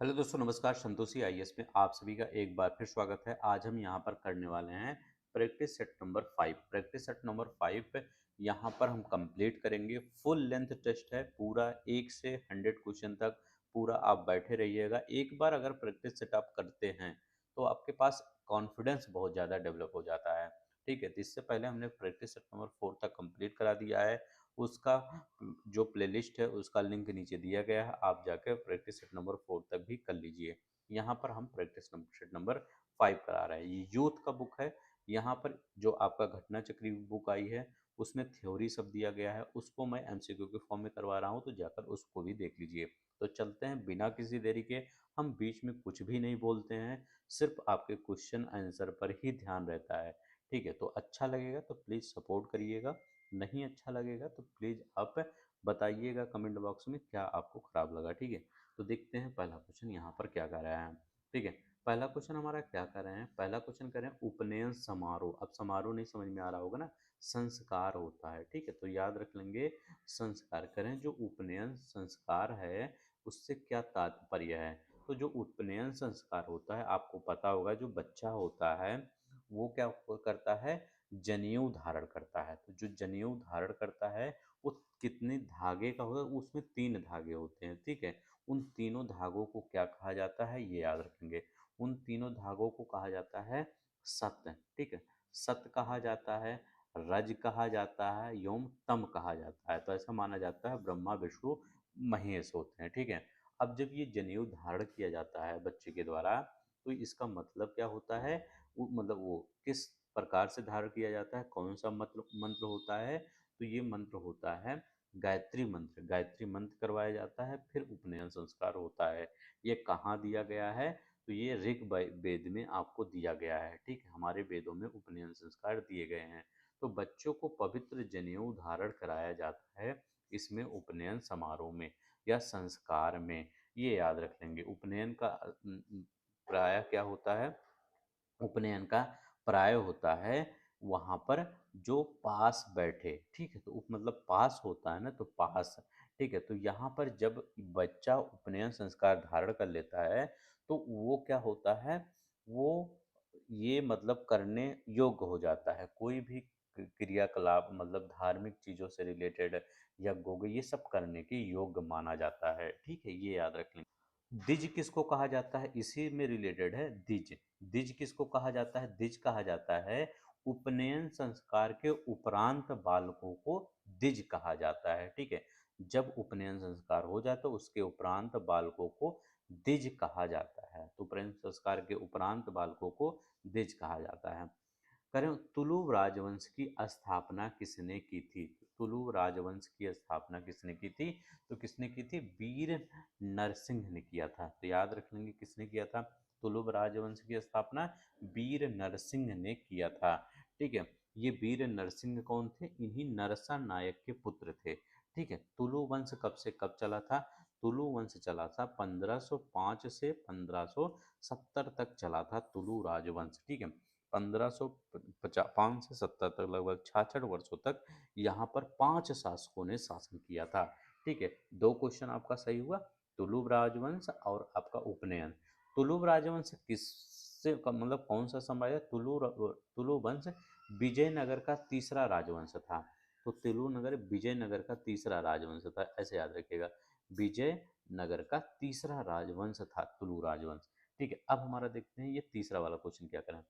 Hello दोस्तों, नमस्कार। Santoshi IAS में आप सभी का एक बार फिर स्वागत है। आज हम यहाँ पर करने वाले हैं practice set number 5। Practice set number 5 यहाँ पर हम कंप्लीट करेंगे। फुल लेंथ टेस्ट है, पूरा 1 से 100 क्वेश्चन तक पूरा आप बैठे रहिएगा। एक बार अगर प्रैक्टिस सेट आप करते हैं तो आपके पास कॉन्फिडेंस बहुत ज़्यादा डेवलप हो जाता है। ठीक है, तो इससे पहले हमने प्रैक्टिस सेट नंबर 4 तक कंप्लीट करा दिया है। उसका जो प्लेलिस्ट है उसका लिंक नीचे दिया गया है, आप जाकर प्रैक्टिस सेट नंबर 4 तक भी कर लीजिए। यहाँ पर हम प्रैक्टिस सेट नंबर 5 करा रहे हैं। ये यूथ का बुक है। यहाँ पर जो आपका घटना चक्री बुक आई है उसमें थ्योरी सब दिया गया है, उसको मैं एमसीक्यू के फॉर्म में करवा रहा हूँ, तो जाकर उसको भी देख लीजिए। तो चलते हैं बिना किसी देरी के। हम बीच में कुछ भी नहीं बोलते हैं, सिर्फ आपके क्वेश्चन आंसर पर ही ध्यान रहता है। ठीक है, तो अच्छा लगेगा तो प्लीज़ सपोर्ट करिएगा, नहीं अच्छा लगेगा तो प्लीज़ आप बताइएगा कमेंट बॉक्स में क्या आपको खराब लगा। ठीक है, तो देखते हैं पहला क्वेश्चन यहाँ पर क्या कर रहे हैं। ठीक है, पहला क्वेश्चन हमारा क्या कर रहे हैं, पहला क्वेश्चन कर रहे हैं उपनयन समारोह। अब समारोह नहीं समझ में आ रहा होगा ना, संस्कार होता है। ठीक है, तो याद रख लेंगे संस्कार करें। जो उपनयन संस्कार है उससे क्या तात्पर्य है। तो जो उपनयन संस्कार होता है, आपको पता होगा, जो बच्चा होता है वो क्या करता है, जनेऊ धारण करता है। तो जो जनेऊ धारण करता है वो कितने धागे का होगा, उसमें 3 धागे होते हैं। ठीक है, उन तीनों धागों को क्या कहा जाता है, ये याद रखेंगे। उन तीनों धागों को कहा जाता है सत। ठीक है, सत कहा जाता है, रज कहा जाता है, एवं तम कहा जाता है। तो ऐसा माना जाता है ब्रह्मा विष्णु महेश होते हैं। ठीक है, अब जब ये जनेऊ धारण किया जाता है बच्चे के द्वारा, तो इसका मतलब क्या होता है, मतलब वो किस प्रकार से धारण किया जाता है, कौन सा मंत्र मंत्र होता है। तो ये मंत्र होता है गायत्री मंत्र। गायत्री मंत्र करवाया जाता है, फिर उपनयन संस्कार होता है। ये कहाँ दिया गया है, तो ये ऋग वेद में आपको दिया गया है। ठीक है, हमारे वेदों में उपनयन संस्कार दिए गए हैं। तो बच्चों को पवित्र जनेऊ धारण कराया जाता है इसमें, उपनयन समारोह में या संस्कार में। ये याद रख लेंगे। उपनयन का प्राय क्या होता है, उपनयन का प्राय होता है वहाँ पर जो पास बैठे। ठीक है, तो मतलब पास होता है ना, तो पास। ठीक है, तो यहाँ पर जब बच्चा उपनयन संस्कार धारण कर लेता है तो वो क्या होता है, वो ये मतलब करने योग्य हो जाता है। कोई भी क्रियाकलाप, मतलब धार्मिक चीज़ों से रिलेटेड या गोग, ये सब करने के योग्य माना जाता है। ठीक है, ये याद रख लें। द्विज किसको कहा जाता है, इसी में रिलेटेड है द्विज। द्विज किसको कहा जाता है, द्विज कहा जाता है उपनयन संस्कार के उपरांत बालकों को द्विज कहा जाता है। ठीक है, जब उपनयन संस्कार हो जाए तो उसके उपरांत बालकों को द्विज कहा जाता है। तो उपनयन संस्कार के उपरांत बालकों को द्विज कहा जाता है। करें, तुलु राजवंश की स्थापना किसने की थी। तुलु राजवंश की स्थापना किसने की थी, तो किसने की थी, वीर नरसिंह ने किया था। तो याद रख लेंगे किसने किया था, तुलु राजवंश की स्थापना वीर नरसिंह ने किया था। ठीक है, ये वीर नरसिंह कौन थे, इन्हीं नरसा नायक के पुत्र थे। ठीक है, तुलु वंश कब से कब चला था, तुलु वंश चला था 1505 से 1570 तक चला था तुलु राजवंश। ठीक है, 5 से 70 तक, लगभग 66 वर्षों तक यहाँ पर 5 शासकों ने शासन किया था। ठीक है, 2 क्वेश्चन आपका सही हुआ, तुलुब राजवंश और आपका उपनयन। तुलुब राजवंश किससे मतलब कौन सा साम्राज्य, तुलु वंश विजयनगर का तीसरा राजवंश था। तो तुलुनगर विजयनगर का तीसरा राजवंश था, ऐसे याद रखिएगा। विजयनगर का तीसरा राजवंश था तुलु राजवंश। ठीक है, अब हमारा देखते हैं ये तीसरा वाला क्वेश्चन क्या करें।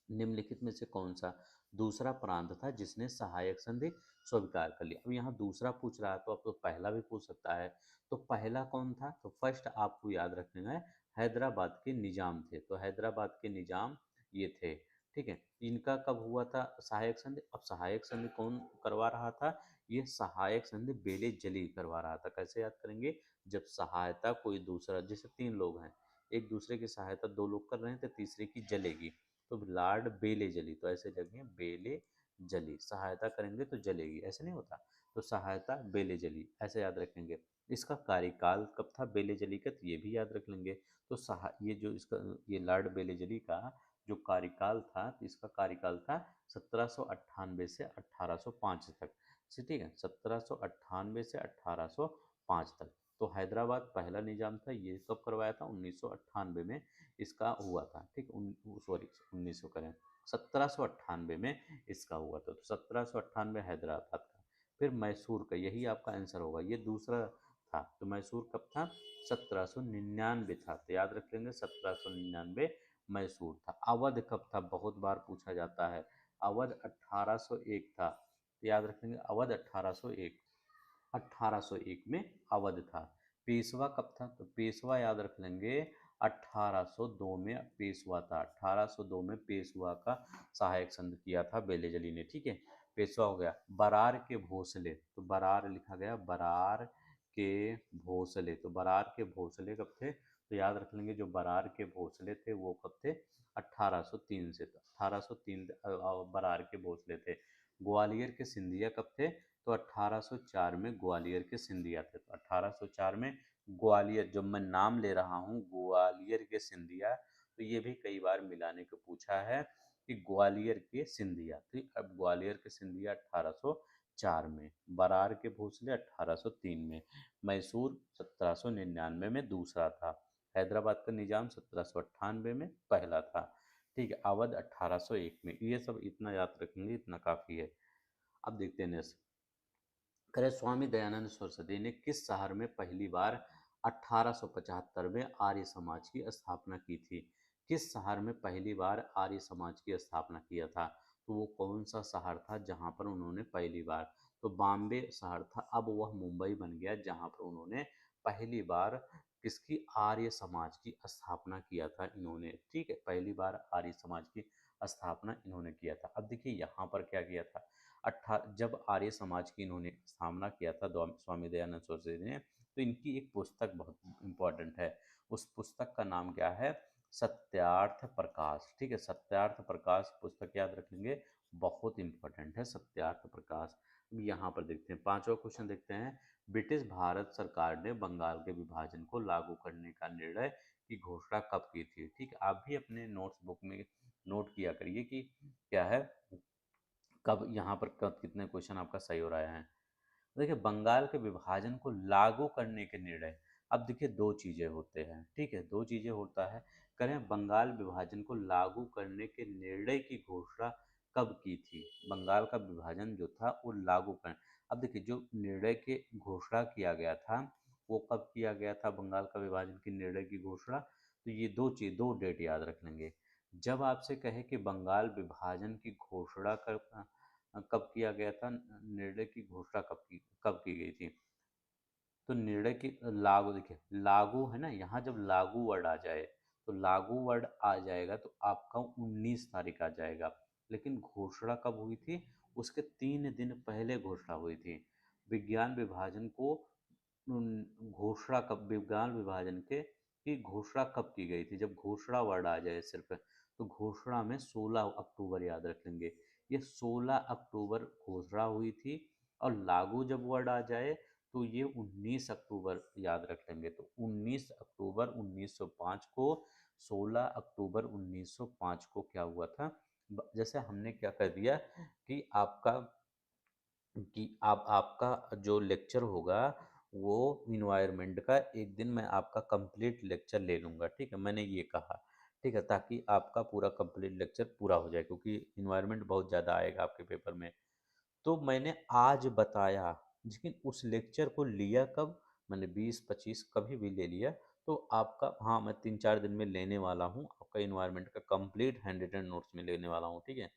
निम्नलिखित में से कौन सा दूसरा प्रांत था जिसने सहायक संधि स्वीकार कर लिया। अब यहाँ दूसरा पूछ रहा है तो अब तो पहला भी पूछ सकता है। तो पहला कौन था, तो फर्स्ट आपको याद रखना है, हैदराबाद के निजाम थे। तो हैदराबाद के निजाम ये थे। ठीक है, इनका कब हुआ था सहायक संधि। अब सहायक संधि कौन करवा रहा था, ये सहायक संधि बेले जली करवा रहा था। कैसे याद करेंगे, जब सहायता कोई दूसरा, जैसे 3 लोग हैं, एक दूसरे की सहायता 2 लोग कर रहे हैं तो तीसरे की जलेगी। तो लार्ड बेले जली, तो ऐसे जगह बेले जली, सहायता करेंगे तो जलेगी, ऐसे नहीं होता। तो सहायता बेले जली, ऐसे याद रखेंगे। इसका कार्यकाल कब था बेले जली का, तो ये भी याद रख लेंगे। तो ये जो इसका, ये लॉर्ड बेले जली का जो कार्यकाल था, तो इसका कार्यकाल था 1798 से 1805 तक। ठीक है, 1798 से 1805 तक। तो हैदराबाद पहला निजाम था, ये कब करवाया था? 1998 में इसका हुआ था, ठीक। सॉरी, 1900 करें, 1798 में इसका हुआ था। तो 1798 हैदराबाद का। फिर मैसूर का, यही आपका आंसर होगा, ये दूसरा था। तो मैसूर कब था? 1799 था। तो याद रख लेंगे 1799 मैसूर था। अवध कब था? बहुत बार पूछा जाता है। अवध 1801 था। तो याद रखेंगे अवध 1801, 1801 में अवध था। पेशवा कब था? तो पेशवा याद रख लेंगे 1802 में पेशवा था। 1802 में पेशवा का सहायक संध किया था बेलेजली ने, ठीक है। पेशवा हो गया। बरार के भोसले, तो बरार लिखा गया, बरार के भोसले। तो बरार के भोसले कब थे? तो याद रख लेंगे जो बरार के भोसले थे वो कब थे? 1803 से। 1803 बरार के भोसले थे। ग्वालियर के सिंधिया कब थे? तो 1804 में ग्वालियर के सिंधिया थे। तो 1804 में ग्वालियर, जब मैं नाम ले रहा हूँ ग्वालियर के सिंधिया, तो ये भी कई बार मिलाने को पूछा है कि ग्वालियर के सिंधिया। तो अब ग्वालियर के सिंधिया 1804 में, बरार के भोसले 1803 में, मैसूर 1799 में दूसरा था, हैदराबाद का निजाम 1798 में पहला था, ठीक है। अवध 1801 में। ये सब इतना याद रखेंगे, इतना काफ़ी है। अब देखते हैं नेक्स्ट। करें, स्वामी दयानंद सरस्वती ने किस शहर में पहली बार 1875 में आर्य समाज की स्थापना की थी? किस शहर में पहली बार आर्य समाज की स्थापना किया था? तो वो कौन सा शहर था जहां पर उन्होंने पहली बार? तो बॉम्बे शहर था, अब वह मुंबई बन गया, जहां पर उन्होंने पहली बार किसकी? आर्य समाज की स्थापना किया था इन्होंने, ठीक है। पहली बार आर्य समाज की स्थापना इन्होंने किया था। अब देखिए यहाँ पर क्या किया था। जब आर्य समाज की इन्होंने स्थापना किया था स्वामी दयानंद सरस्वती ने, तो इनकी एक पुस्तक बहुत इम्पोर्टेंट है। उस पुस्तक का नाम क्या है? सत्यार्थ प्रकाश, ठीक है। सत्यार्थ प्रकाश पुस्तक याद रखेंगे, बहुत इंपॉर्टेंट है सत्यार्थ प्रकाश। यहाँ पर देखते हैं, पांचवा क्वेश्चन देखते हैं। ब्रिटिश भारत सरकार ने बंगाल के विभाजन को लागू करने का निर्णय की घोषणा कब की थी? ठीक है, आप भी अपने नोट्स बुक में नोट किया करिए कि क्या है, कब, यहाँ पर कब कितने क्वेश्चन आपका सही हो रहा है। देखिए, बंगाल के विभाजन को लागू करने के निर्णय, अब देखिए दो चीजें होते हैं, ठीक है, दो चीजें होता है। करें, बंगाल विभाजन को लागू करने के निर्णय की घोषणा कब की थी? बंगाल का विभाजन जो था वो लागू कर, अब देखिए जो निर्णय के घोषणा किया गया था वो कब किया गया था? बंगाल का विभाजन की निर्णय की घोषणा, तो ये दो चीज, दो डेट याद रख लेंगे। जब आपसे कहे कि बंगाल विभाजन की घोषणा कब किया गया था, निर्णय की घोषणा कब की गई थी, तो निर्णय की लागू, देखिए लागू है ना, यहाँ जब लागू वर्ड आ जाए, तो लागू वर्ड आ जाएगा तो आपका 19 तारीख आ जाएगा। लेकिन घोषणा कब हुई थी? उसके 3 दिन पहले घोषणा हुई थी। विज्ञान विभाजन को घोषणा कब, विज्ञान विभाजन के की घोषणा कब की गई थी? जब घोषणा वर्ड आ जाए सिर्फ, तो घोषणा में 16 अक्टूबर याद रख लेंगे। ये 16 अक्टूबर घोषणा हुई थी, और लागू जब वर्ड आ जाए तो ये 19 अक्टूबर याद रख लेंगे। तो 19 अक्टूबर 1905 को, 16 अक्टूबर 1905 को क्या हुआ था? जैसे हमने क्या कर दिया कि आपका, कि आप आपका जो लेक्चर होगा वो इन्वायरमेंट का, एक दिन मैं आपका कंप्लीट लेक्चर ले लूँगा, ठीक है, मैंने ये कहा, ठीक है, ताकि आपका पूरा कंप्लीट लेक्चर पूरा हो जाए, क्योंकि इन्वायरमेंट बहुत ज़्यादा आएगा आपके पेपर में। तो मैंने आज बताया, लेकिन उस लेक्चर को लिया कब? मैंने 20-25 कभी भी ले लिया, तो आपका, हाँ, मैं 3-4 दिन में लेने वाला हूँ आपका इन्वायरमेंट का कंप्लीट हैंड रिटन नोट्स में लेने वाला हूँ, ठीक है।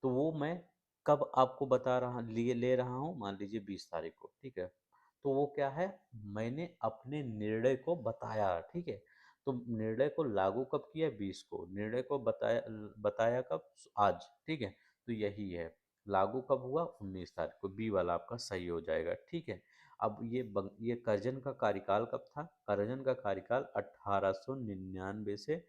तो वो मैं कब आपको बता रहा लिए ले रहा हूँ, मान लीजिए 20 तारीख को, ठीक है। तो वो क्या है, मैंने अपने निर्णय को बताया, ठीक है। तो निर्णय को लागू कब किया? 20 को। निर्णय को बताया, बताया कब? आज, ठीक है। तो यही है, लागू कब हुआ? 19 तारीख को। बी वाला आपका सही हो जाएगा, ठीक है। अब ये कर्जन का कार्यकाल कब था? कर्जन का कार्यकाल 1899 से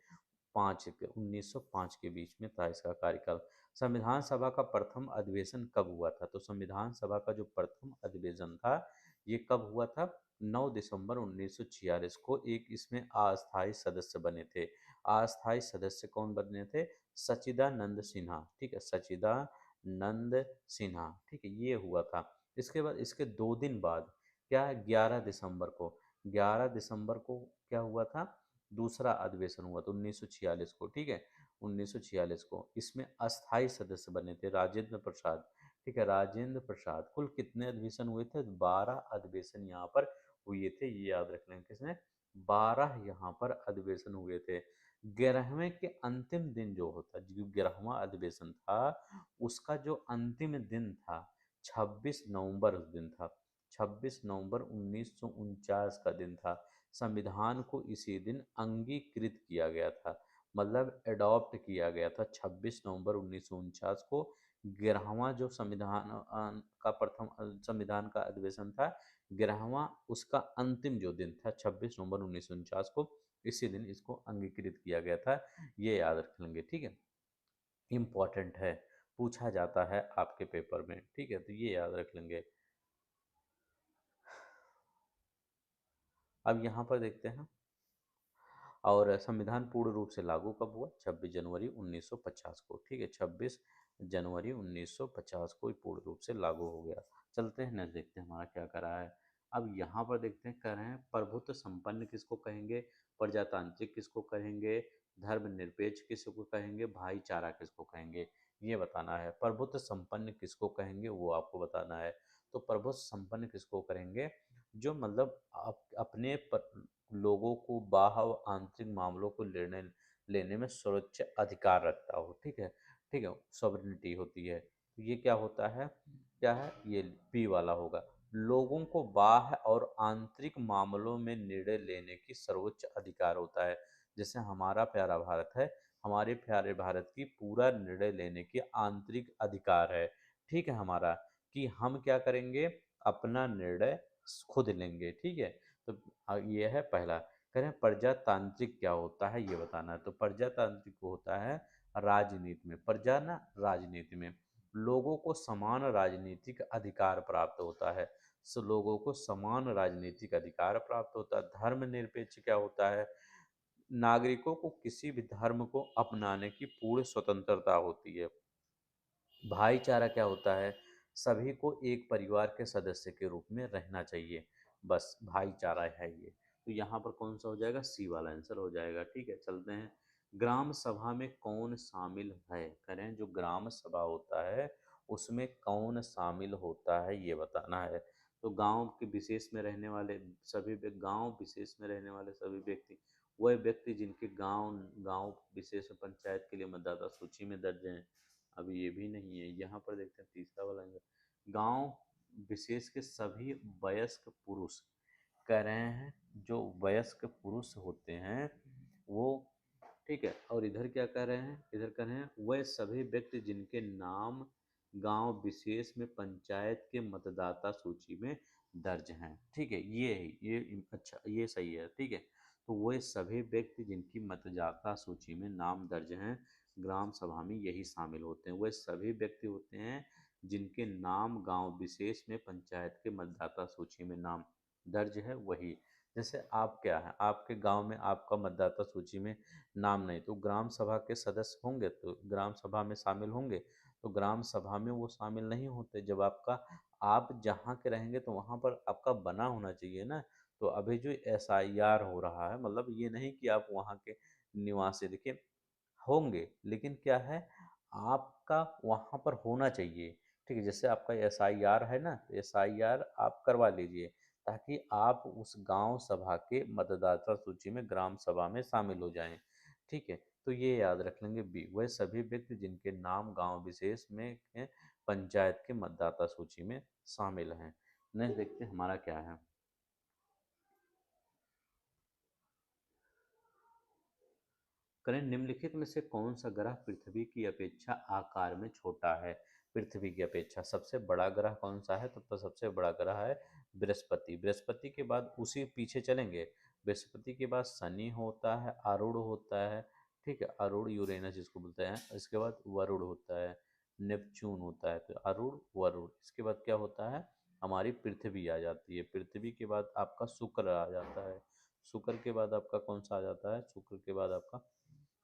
1905 के बीच में था इसका कार्यकाल। संविधान सभा का प्रथम अधिवेशन कब हुआ था? तो संविधान सभा का जो प्रथम अधिवेशन था ये कब हुआ था? 9 दिसंबर 1946 को। एक इसमें अस्थायी सदस्य बने थे। अस्थायी सदस्य कौन बने थे? सच्चिदानंद सिन्हा, ठीक है, सच्चिदानंद सिन्हा, ठीक है, ये हुआ था। इसके बाद, इसके 2 दिन बाद क्या है, 11 दिसंबर को, 11 दिसंबर को क्या हुआ था, दूसरा अधिवेशन हुआ था 1946 को, ठीक है, 1946 को। इसमें अस्थाई सदस्य बने थे राजेंद्र प्रसाद, ठीक है, राजेंद्र प्रसाद। कुल कितने अधिवेशन हुए थे, 12 अधिवेशन यहाँ पर हुए थे, ये याद रख लें, किसने, 12 यहाँ पर अधिवेशन हुए थे। 11वें के अंतिम दिन जो होता, जो 11वां अधिवेशन था, उसका जो अंतिम दिन था 26 नवंबर, उस दिन था 26 नवंबर 1949 का दिन था। संविधान को इसी दिन अंगीकृत किया गया था, मतलब एडॉप्ट किया गया था 26 नवंबर 1949 को। 11वां जो संविधान का प्रथम संविधान का अधिवेशन था, 11वां उसका अंतिम जो दिन था 26 नवंबर 1949 को, इसी दिन इसको अंगीकृत किया गया था। ये याद रख लेंगे, ठीक है, इम्पॉर्टेंट है, पूछा जाता है आपके पेपर में, ठीक है, तो ये याद रख लेंगे। अब यहाँ पर देखते हैं, और संविधान पूर्ण रूप से लागू कब हुआ, 26 जनवरी 1950 को, ठीक है, 26 जनवरी 1950 को पूर्ण रूप से लागू हो गया। चलते हैं नेक्स्ट, देखते हैं हमारा क्या कर रहा है। अब यहाँ पर देखते हैं, कह रहे हैं प्रभुत्व संपन्न किसको कहेंगे, प्रजातांत्रिक किसको कहेंगे, धर्मनिरपेक्ष किसको कहेंगे, भाईचारा किसको कहेंगे, ये बताना है। प्रभुत्व संपन्न किसको कहेंगे वो आपको बताना है। तो प्रभुत्व संपन्न किसको करेंगे, जो मतलब अपने लोगों को बाह्य व आंतरिक मामलों को लेने लेने में सर्वोच्च अधिकार रखता हो, ठीक है, ठीक है, सॉवरेनिटी होती है। तो ये क्या होता है, क्या है, ये बी वाला होगा। लोगों को बाह्य और आंतरिक मामलों में निर्णय लेने की सर्वोच्च अधिकार होता है। जैसे हमारा प्यारा भारत है, हमारे प्यारे भारत की पूरा निर्णय लेने की आंतरिक अधिकार है, ठीक है, हमारा, कि हम क्या करेंगे, अपना निर्णय खुद लेंगे, ठीक है। तो ये है पहला। करें प्रजातांत्रिक क्या होता है ये बताना है। तो प्रजातांत्रिक होता है राजनीति में, प्रजा ना राजनीति में लोगों को समान राजनीतिक अधिकार प्राप्त होता है। सो लोगों को समान राजनीतिक अधिकार प्राप्त होता है। धर्मनिरपेक्ष क्या होता है, नागरिकों को किसी भी धर्म को अपनाने की पूर्ण स्वतंत्रता होती है। भाईचारा क्या होता है, सभी को एक परिवार के सदस्य के रूप में रहना चाहिए, बस भाईचारा है ये। तो यहाँ पर कौन सा हो जाएगा, सी वाला आंसर हो जाएगा, ठीक है। चलते हैं, ग्राम सभा में कौन शामिल है, करें जो ग्राम सभा होता है उसमें कौन शामिल होता है ये बताना है। तो गांव के विशेष में रहने वाले सभी गांव विशेष में रहने वाले सभी व्यक्ति, वह व्यक्ति जिनके गांव गांव विशेष में पंचायत के लिए मतदाता सूची में दर्ज हैं। अभी ये भी नहीं है, यहाँ पर देखते हैं तीसरा वाला आंसर, गांव विशेष के सभी वयस्क पुरुष, कह रहे हैं जो वयस्क पुरुष होते हैं वो, ठीक है। और इधर क्या कह रहे हैं, इधर कह रहे हैं वह सभी व्यक्ति जिनके नाम गांव विशेष में पंचायत के मतदाता सूची में दर्ज हैं, ठीक है, ये अच्छा, ये सही है, ठीक है। तो वह सभी व्यक्ति जिनकी मतदाता सूची में नाम दर्ज हैं, ग्राम सभा में यही शामिल होते हैं। वह सभी व्यक्ति होते हैं जिनके नाम गांव विशेष में पंचायत के मतदाता सूची में नाम दर्ज है, वही। जैसे आप क्या है, आपके गांव में आपका मतदाता सूची में नाम नहीं, तो ग्राम सभा के सदस्य होंगे तो ग्राम सभा में शामिल होंगे। तो ग्राम सभा में वो शामिल नहीं होते जब आपका, आप जहाँ के रहेंगे तो वहाँ पर आपका बना होना चाहिए ना। तो अभी जो SIR हो रहा है, मतलब ये नहीं कि आप वहाँ के निवासी, देखिए होंगे, लेकिन क्या है, आपका वहाँ पर होना चाहिए, ठीक है। जैसे आपका SIR है ना, तो SIR आप करवा लीजिए ताकि आप उस गांव सभा के मतदाता सूची में ग्राम सभा में शामिल हो जाएं, ठीक है। तो ये याद रख लेंगे बी, वह सभी व्यक्ति जिनके नाम गांव विशेष में पंचायत के मतदाता सूची में शामिल हैं। नेक्स्ट देखते हैं हमारा क्या है। करें निम्नलिखित में से कौन सा ग्रह पृथ्वी की अपेक्षा आकार में छोटा है, पृथ्वी की अपेक्षा सबसे बड़ा ग्रह कौन सा है, तो सबसे बड़ा ग्रह है बृहस्पति। बृहस्पति के बाद उसी पीछे चलेंगे, बृहस्पति के बाद शनि होता है, आरूढ़ होता है, ठीक है, आरूढ़ यूरेनस जिसको बोलते हैं। इसके बाद वरुण होता है, नेपच्यून होता है, तो आरूढ़ वरुण। इसके बाद क्या होता है, हमारी पृथ्वी आ जाती है। पृथ्वी के बाद आपका शुक्र आ जाता है। शुक्र के बाद आपका कौन सा आ जाता है, शुक्र के बाद आपका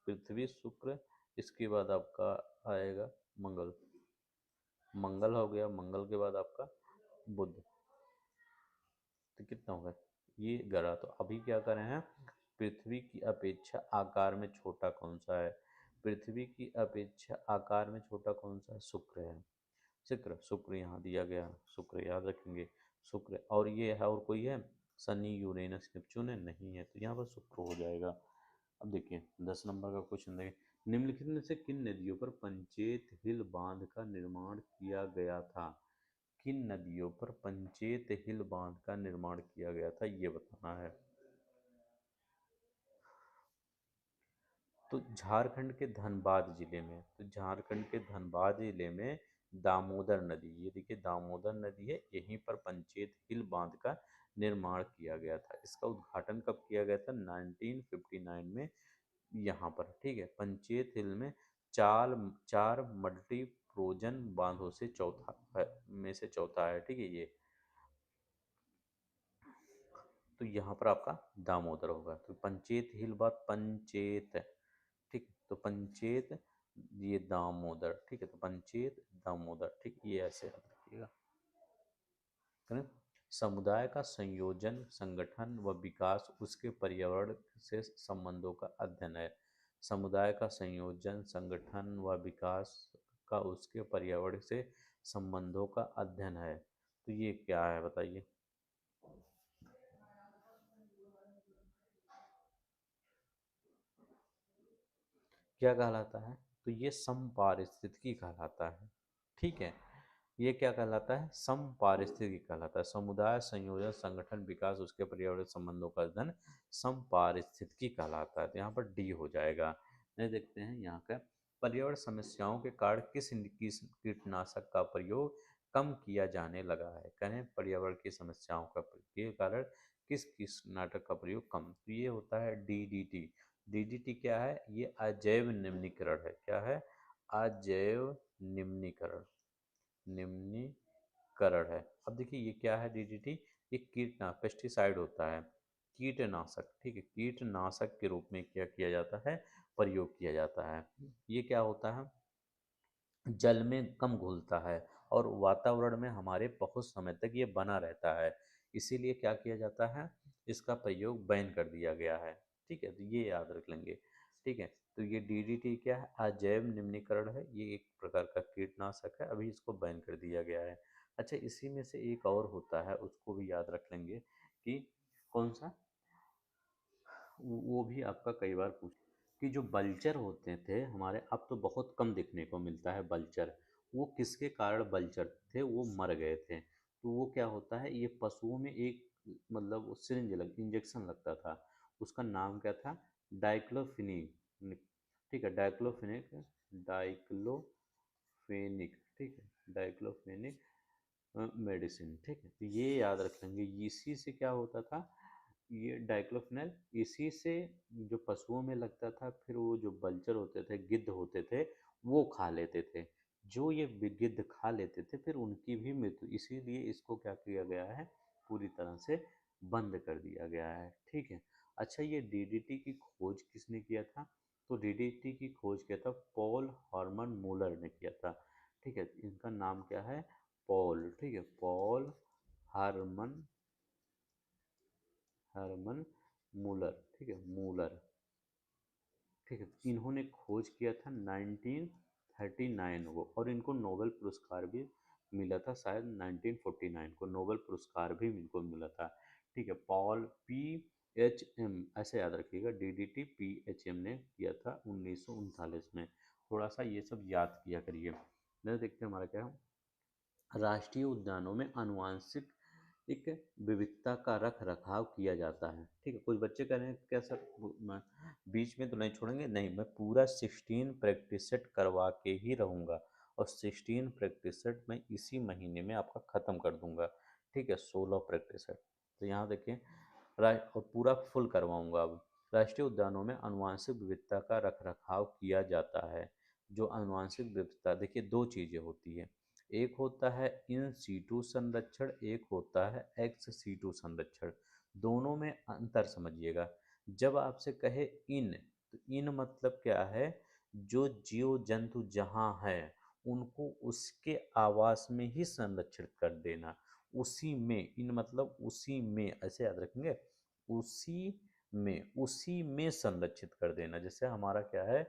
पृथ्वी शुक्र, इसके बाद आपका आएगा मंगल। मंगल हो गया, मंगल के बाद आपका बुध। तो कितना होगा, ये ग्रह। तो अभी क्या करें हैं, पृथ्वी की अपेक्षा आकार में छोटा कौन सा है? पृथ्वी की अपेक्षा आकार में छोटा कौन सा है? शुक्र है। शुक्र, शुक्र यहाँ दिया गया, शुक्र याद रखेंगे। शुक्र, और ये है, और कोई है? शनि, यूरेनस, नेपच्यून है? नहीं है, तो यहाँ पर शुक्र हो जाएगा। अब देखिए 10 नंबर का क्वेश्चन देखिए, निम्नलिखित में से किन नदियों पर पंचेत हिल बांध का निर्माण किया गया था? किन नदियों पर पंचेत हिल बांध का निर्माण किया गया था, ये बताना है। तो झारखंड के धनबाद जिले में, तो झारखंड के धनबाद जिले में दामोदर नदी, ये देखिए दामोदर नदी है, यहीं पर पंचेत हिल बांध का निर्माण किया गया था। इसका उद्घाटन कब किया गया था? 1959 में, यहाँ पर। ठीक है, पंचेत हिल में चार चार मल्टी प्रोजन बांधों से चौथा है, में से चौथा है। ठीक है, ये तो यहाँ पर आपका दामोदर होगा। तो पंचेत हिल बात पंचेत, ठीक, तो पंचेत, ये दामोदर। ठीक है, तो पंचेत दामोदर, ठीक, ये ऐसे याद रखिएगा। है? समुदाय का संयोजन, संगठन व विकास उसके पर्यावरण से संबंधों का अध्ययन है। समुदाय का संयोजन, संगठन व विकास का उसके पर्यावरण से संबंधों का अध्ययन है। तो ये क्या है बताइए? क्या कहलाता है? तो ये समपारिस्थितिकी कहलाता है। ठीक है, ये क्या कहलाता है? समपारिस्थितिकी कहलाता है। समुदाय, संयोजन, संगठन, विकास उसके पर्यावरण संबंधों का अध्ययन समपारिस्थितिकी कहलाता है। तो यहाँ पर डी हो जाएगा। नहीं, देखते हैं यहाँ का, पर्यावरण समस्याओं के कारण किस कीटनाशक का प्रयोग कम किया जाने लगा है? कहें पर्यावरण की समस्याओं का के कारण किस कीटनाशक का प्रयोग कम, तो ये होता है डीडीटी। डीडीटी क्या है? ये अजैव निम्नीकरण है। क्या है? अजैव निम्नीकरण, निम्नीकरण है। अब देखिए ये क्या है? डीडीटी, ये कीटनाशक, पेस्टिसाइड होता है, कीटनाशक। ठीक है, कीटनाशक के रूप में क्या किया जाता है? प्रयोग किया जाता है। ये क्या होता है? जल में कम घुलता है और वातावरण में हमारे बहुत समय तक ये बना रहता है। इसीलिए क्या किया जाता है? इसका प्रयोग बैन कर दिया गया है। ठीक है, तो ये याद रख लेंगे। ठीक है, तो ये डीडीटी क्या है? अजैव निम्नीकरण है, ये एक प्रकार का कीटनाशक है, अभी इसको बैन कर दिया गया है। अच्छा, इसी में से एक और होता है, उसको भी याद रख लेंगे कि कौन सा, वो भी आपका कई बार पूछ, कि जो बल्चर होते थे हमारे, अब तो बहुत कम देखने को मिलता है बल्चर। वो किसके कारण बल्चर थे? वो मर गए थे। तो वो क्या होता है, ये पशुओं में एक, मतलब सिरिंज लग, इंजेक्शन लगता था, उसका नाम क्या था? डाइक्लोफिनिक। ठीक है, डाइक्लोफिनिक, डाइक्लोफेनिक, ठीक है, डाइक्लोफेनिक मेडिसिन। ठीक है, तो ये याद रख लेंगे। इसी से क्या होता था, ये डाइक्लोफिनेल, इसी से जो पशुओं में लगता था, फिर वो जो बल्चर होते थे, गिद्ध होते थे, वो खा लेते थे। जो ये गिद्ध खा लेते थे, फिर उनकी भी मृत्यु, इसीलिए इसको क्या किया गया है? पूरी तरह से बंद कर दिया गया है। ठीक है। अच्छा, ये डीडीटी की खोज किसने किया था? तो डीडीटी की खोज किया था पॉल हॉर्मन मूलर ने किया था। ठीक है, इनका नाम क्या है? पॉल। ठीक है, पॉल हार्मन, हरमन मूलर। ठीक है, मूलर। ठीक है, इन्होंने खोज किया था 1939 को, और इनको नोबेल पुरस्कार भी मिला था, शायद 1949 को नोबेल पुरस्कार भी इनको मिला था। ठीक है, पॉल PHM, ऐसे याद रखिएगा, DDT PHM ने किया था 1939 में। थोड़ा सा ये सब याद किया करिए। देखते हैं हमारा क्या है। राष्ट्रीय उद्यानों में आनुवांशिक एक विविधता का रख रखाव किया जाता है। ठीक है, कुछ बच्चे कह रहे हैं क्या सर, बीच में तो नहीं छोड़ेंगे? नहीं, मैं पूरा 16 प्रैक्टिस सेट करवा के ही रहूँगा, और 16 प्रैक्टिस सेट मैं इसी महीने में आपका ख़त्म कर दूंगा। ठीक है, 16 प्रैक्टिस सेट। तो यहाँ देखिए, और पूरा फुल करवाऊंगा। अब राष्ट्रीय उद्यानों में आनुवांशिक विविधता का रख रखाव किया जाता है। जो आनुवांशिक विविधता, देखिए दो चीज़ें होती है, एक होता है इन सीटू संरक्षण, एक होता है एक्स सीटू संरक्षण। दोनों में अंतर समझिएगा। जब आपसे कहे इन, तो इन मतलब क्या है? जो जीव जंतु जहाँ है, उनको उसके आवास में ही संरक्षित कर देना, उसी में, इन मतलब उसी में, ऐसे याद रखेंगे, उसी में संरक्षित कर देना। जैसे हमारा क्या है,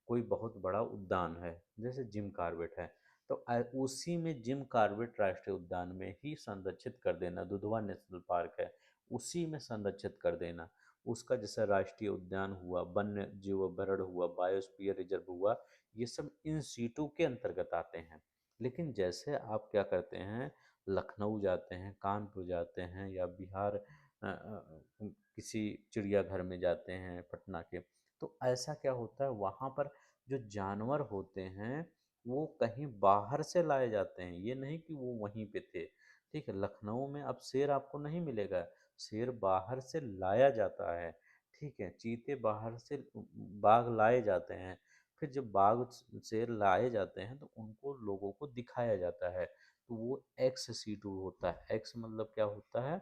कोई बहुत बड़ा उद्यान है, जैसे जिम कॉर्बेट है, तो उसी में जिम कॉर्बेट राष्ट्रीय उद्यान में ही संरक्षित कर देना। दुधवा नेशनल पार्क है, उसी में संरक्षित कर देना। उसका जैसे राष्ट्रीय उद्यान हुआ, वन्य जीव अभयारण्य हुआ, बायोस्फीयर रिजर्व हुआ, ये सब इन सीटों के अंतर्गत आते हैं। लेकिन जैसे आप क्या करते हैं, लखनऊ जाते हैं, कानपुर जाते हैं, या बिहार किसी चिड़ियाघर में जाते हैं पटना के, तो ऐसा क्या होता है, वहाँ पर जो जानवर होते हैं वो कहीं बाहर से लाए जाते हैं, ये नहीं कि वो वहीं पे थे। ठीक है, लखनऊ में अब शेर आपको नहीं मिलेगा, शेर बाहर से लाया जाता है। ठीक है, चीते बाहर से, बाघ लाए जाते हैं। फिर जब बाघ शेर लाए जाते हैं तो उनको लोगों को दिखाया जाता है, तो वो एक्स सीटू होता है। एक्स मतलब क्या होता है,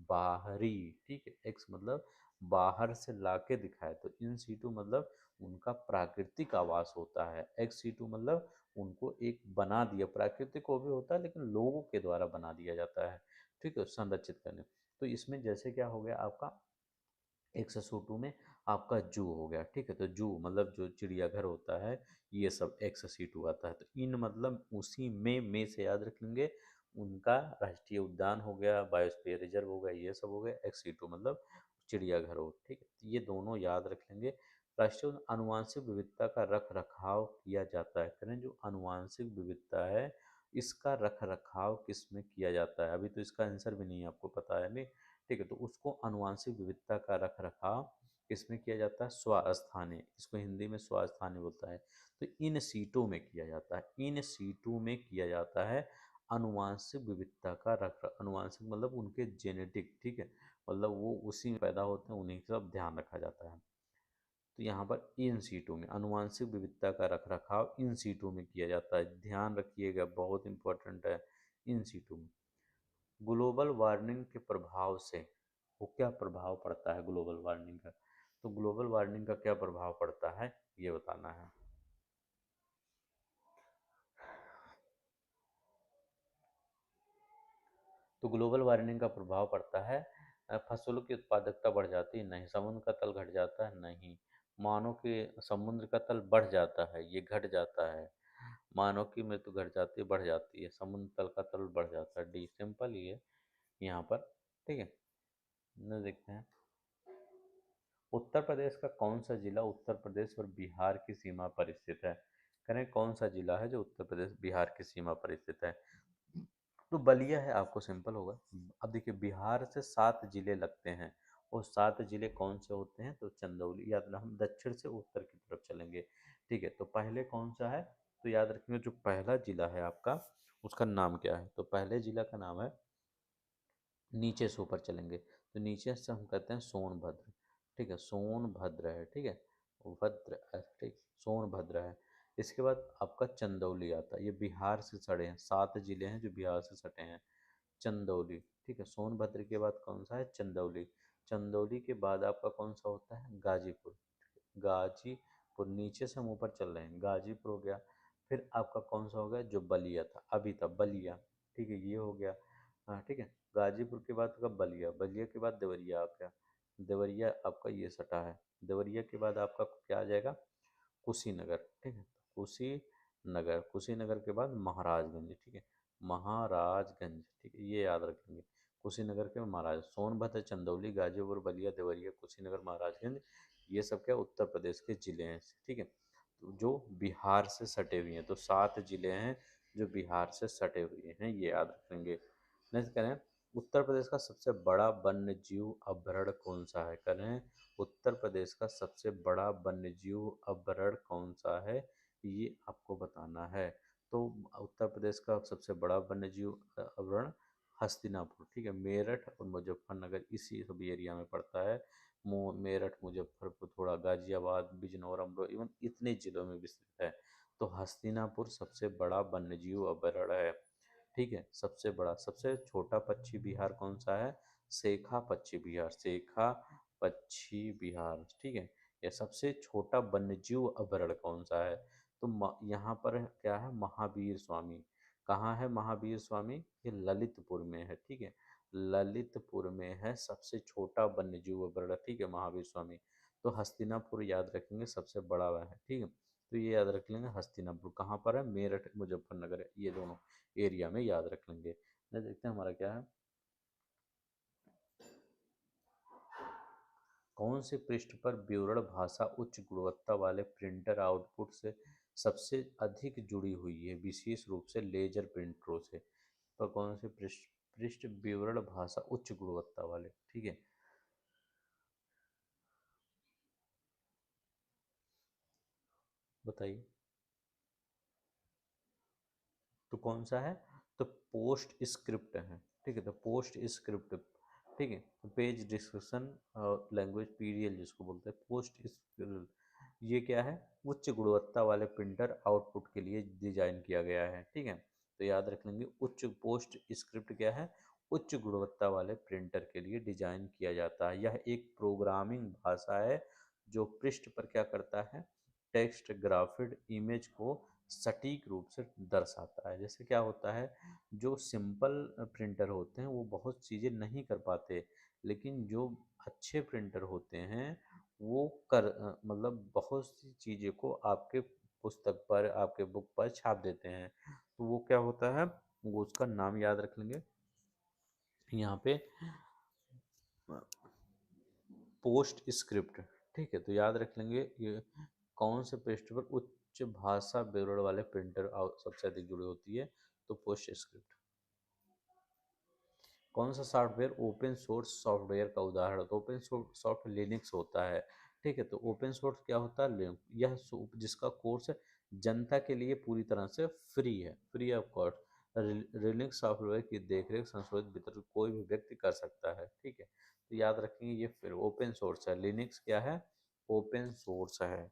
बाहरी। ठीक है, एक्स मतलब बाहर से लाके दिखाए, तो इन सीटू मतलब उनका प्राकृतिक आवास होता है। एक्स सीटू मतलब उनको एक बना दिया, प्राकृतिक वो भी होता है लेकिन लोगों के द्वारा बना दिया जाता है। ठीक है, संरक्षित करने। तो इसमें जैसे क्या हो गया आपका, एक्स-सूटू में आपका जू हो गया। ठीक है, तो जू मतलब जो चिड़ियाघर होता है, ये सब एक्स-सीटू आता है। तो इन मतलब उसी में से याद रख लेंगे, उनका राष्ट्रीय उद्यान हो गया, बायोस्फीयर रिजर्व हो गया, ये सब हो गया। एक्स-सीटू मतलब चिड़ियाघर हो। ठीक है, तो ये दोनों याद रख लेंगे। राष्ट्रीय आनुवांशिक विविधता का रख रखाव किया जाता है। करें, जो आनुवांशिक विविधता है इसका रख रखाव किस में किया जाता है, अभी तो इसका आंसर भी नहीं आपको पता है नहीं। ठीक है, तो उसको आनुवांशिक विविधता का रख रखाव किसमें किया जाता है, स्वास्थानीय, इसको हिंदी में स्वास्थानीय बोलता है। तो इन सीटों में किया जाता है, इन सीटों में किया जाता है आनुवांशिक विविधता का रख, आनुवांशिक मतलब उनके जेनेटिक। ठीक है, मतलब वो उसी में पैदा होते हैं, उन्हीं का ध्यान रखा जाता है। तो यहाँ पर इन सीटों में आनुवांशिक विविधता का रख रखाव इन सीटों में किया जाता है, ध्यान रखिएगा, बहुत इंपॉर्टेंट है। इन सीटों में ग्लोबल वार्मिंग के प्रभाव से वो क्या प्रभाव पड़ता है, ग्लोबल वार्मिंग का, तो ग्लोबल वार्मिंग का क्या प्रभाव पड़ता है ये बताना है। तो ग्लोबल वार्मिंग का प्रभाव पड़ता है, फसलों की उत्पादकता बढ़ जाती है, नहीं। समुद्र का तल घट जाता है, नहीं। मानव के समुद्र का तल बढ़ जाता है, ये घट जाता है। मानव की मृत्यु घट जाती है, बढ़ जाती है, समुद्र तल का तल बढ़ जाता है। डी, सिंपल ही है यहाँ पर। ठीक है, न देखते हैं, उत्तर प्रदेश का कौन सा जिला उत्तर प्रदेश और बिहार की सीमा पर स्थित है। करें, कौन सा जिला है जो उत्तर प्रदेश बिहार की सीमा पर स्थित है, तो बलिया है, आपको सिंपल होगा। अब देखिए, बिहार से 7 जिले लगते हैं, और 7 जिले कौन से होते हैं, तो चंदौली, याद रखना, हम दक्षिण से उत्तर की तरफ चलेंगे। ठीक है, तो पहले कौन सा है, तो याद रखेंगे जो पहला जिला है आपका, उसका नाम क्या है, तो पहले जिला का नाम है, नीचे से ऊपर चलेंगे तो नीचे से हम कहते हैं सोनभद्र। ठीक है, सोनभद्र है। ठीक है, भद्र ठीक, सोनभद्र है। इसके बाद आपका चंदौली आता है, ये बिहार से सटे हैं, 7 जिले हैं जो बिहार से सटे हैं। चंदौली, ठीक है, सोनभद्र के बाद कौन सा है, चंदौली। चंदौली के बाद आपका कौन सा होता है, गाजीपुर। गाजीपुर, नीचे से हम ऊपर चल रहे हैं, गाजीपुर हो गया। फिर आपका कौन सा हो गया, जो बलिया था अभी था, बलिया। ठीक है, ये हो गया। हाँ, ठीक है, गाजीपुर के बाद का बलिया, बलिया के बाद देवरिया आ गया, देवरिया आपका ये सटा है। देवरिया के बाद आपका क्या आ जाएगा, कुशीनगर। ठीक है, कुशीनगर, कुशीनगर के बाद महाराजगंज। ठीक है, महाराजगंज। ठीक है, ये याद रखेंगे, कुशीनगर के महाराज, सोनभद्र, चंदौली, गाजीपुर, बलिया, देवरिया, कुशीनगर, महाराजगंज, ये सब क्या उत्तर प्रदेश के जिले हैं। ठीक है, तो जो बिहार से सटे हुए हैं, तो 7 जिले हैं जो बिहार से सटे हुए हैं, ये याद रखेंगे। नेक्स्ट करें, उत्तर प्रदेश का सबसे बड़ा वन्य जीव अभयारण्य कौन सा है, करें, उत्तर प्रदेश का सबसे बड़ा वन्य जीव अभयारण्य कौन सा है, ये आपको बताना है। तो उत्तर प्रदेश का सबसे बड़ा वन्य जीव अभयारण्य हस्तिनापुर। ठीक है, मेरठ और मुजफ्फरनगर इसी सब एरिया में पड़ता है। मेरठ, मुजफ्फरपुर, थोड़ा गाजियाबाद, बिजनौर, अमरोहा, इवन इतने जिलों में विस्तृत है। तो हस्तिनापुर सबसे बड़ा वन्यजीव अभयारण्य है। ठीक है, सबसे बड़ा। सबसे छोटा पक्षी विहार कौन सा है, शेखा पक्षी विहार, शेखा पक्षी विहार। ठीक है, यह सबसे छोटा वन्यजीव अभयारण्य कौन सा है, तो यहाँ पर क्या है, महावीर स्वामी। कहाँ है महावीर स्वामी? ये ललितपुर में है, ठीक है, ललितपुर में है, सबसे छोटा वन्य जीव अभयारण्य, ठीक है, महावीर स्वामी। तो हस्तिनापुर याद रखेंगे, सबसे बड़ा वह है, ठीक है। तो ये याद रख लेंगे, हस्तिनापुर कहाँ पर है? मेरठ मुजफ्फरनगर है, ये दोनों एरिया में याद रख लेंगे। देखते हैं हमारा क्या है। कौन से पृष्ठ पर विवरण भाषा उच्च गुणवत्ता वाले प्रिंटर आउटपुट से सबसे अधिक जुड़ी हुई है, विशेष रूप से लेजर प्रिंटरों से? तो कौन से पृष्ठ पृष्ठ विवरण भाषा उच्च गुणवत्ता वाले, ठीक है, बताइए। तो कौन सा है? तो पोस्ट स्क्रिप्ट है, ठीक है, तो पोस्ट स्क्रिप्ट, ठीक है। तो पेज डिस्क्रिप्शन लैंग्वेज पीडीएल जिसको बोलते हैं, पोस्ट स्क्रिप्ट, ये क्या है? उच्च गुणवत्ता वाले प्रिंटर आउटपुट के लिए डिजाइन किया गया है, ठीक है। तो याद रख लेंगे, उच्च पोस्ट स्क्रिप्ट क्या है? उच्च गुणवत्ता वाले प्रिंटर के लिए डिजाइन किया जाता है। यह एक प्रोग्रामिंग भाषा है जो पृष्ठ पर क्या करता है? टेक्स्ट ग्राफिक इमेज को सटीक रूप से दर्शाता है। जैसे क्या होता है, जो सिंपल प्रिंटर होते हैं वो बहुत चीज़ें नहीं कर पाते, लेकिन जो अच्छे प्रिंटर होते हैं वो मतलब बहुत सी चीज़ें को आपके पुस्तक पर, आपके बुक पर छाप देते हैं। तो वो क्या होता है, वो उसका नाम याद रख लेंगे यहाँ पे, पोस्ट स्क्रिप्ट, ठीक है। तो याद रख लेंगे ये कौन से पृष्ठ पर उच्च भाषा विवरण वाले प्रिंटर सबसे अधिक जुड़ी होती है? तो पोस्ट स्क्रिप्ट। कौन सा सॉफ्टवेयर ओपन सोर्स सॉफ्टवेयर का उदाहरण है? तो ओपन सॉफ्ट लिनक्स होता है, ठीक है। तो ओपन सोर्स क्या होता है? यह जिसका कोर्स जनता के लिए पूरी तरह से फ्री है, free of cost. Linux software की देखरेख संशोधित वितरण कोई भी व्यक्ति कर सकता है, ठीक है। तो याद रखेंगे ये फिर ओपन सोर्स है, लिनक्स क्या है? ओपन सोर्स है।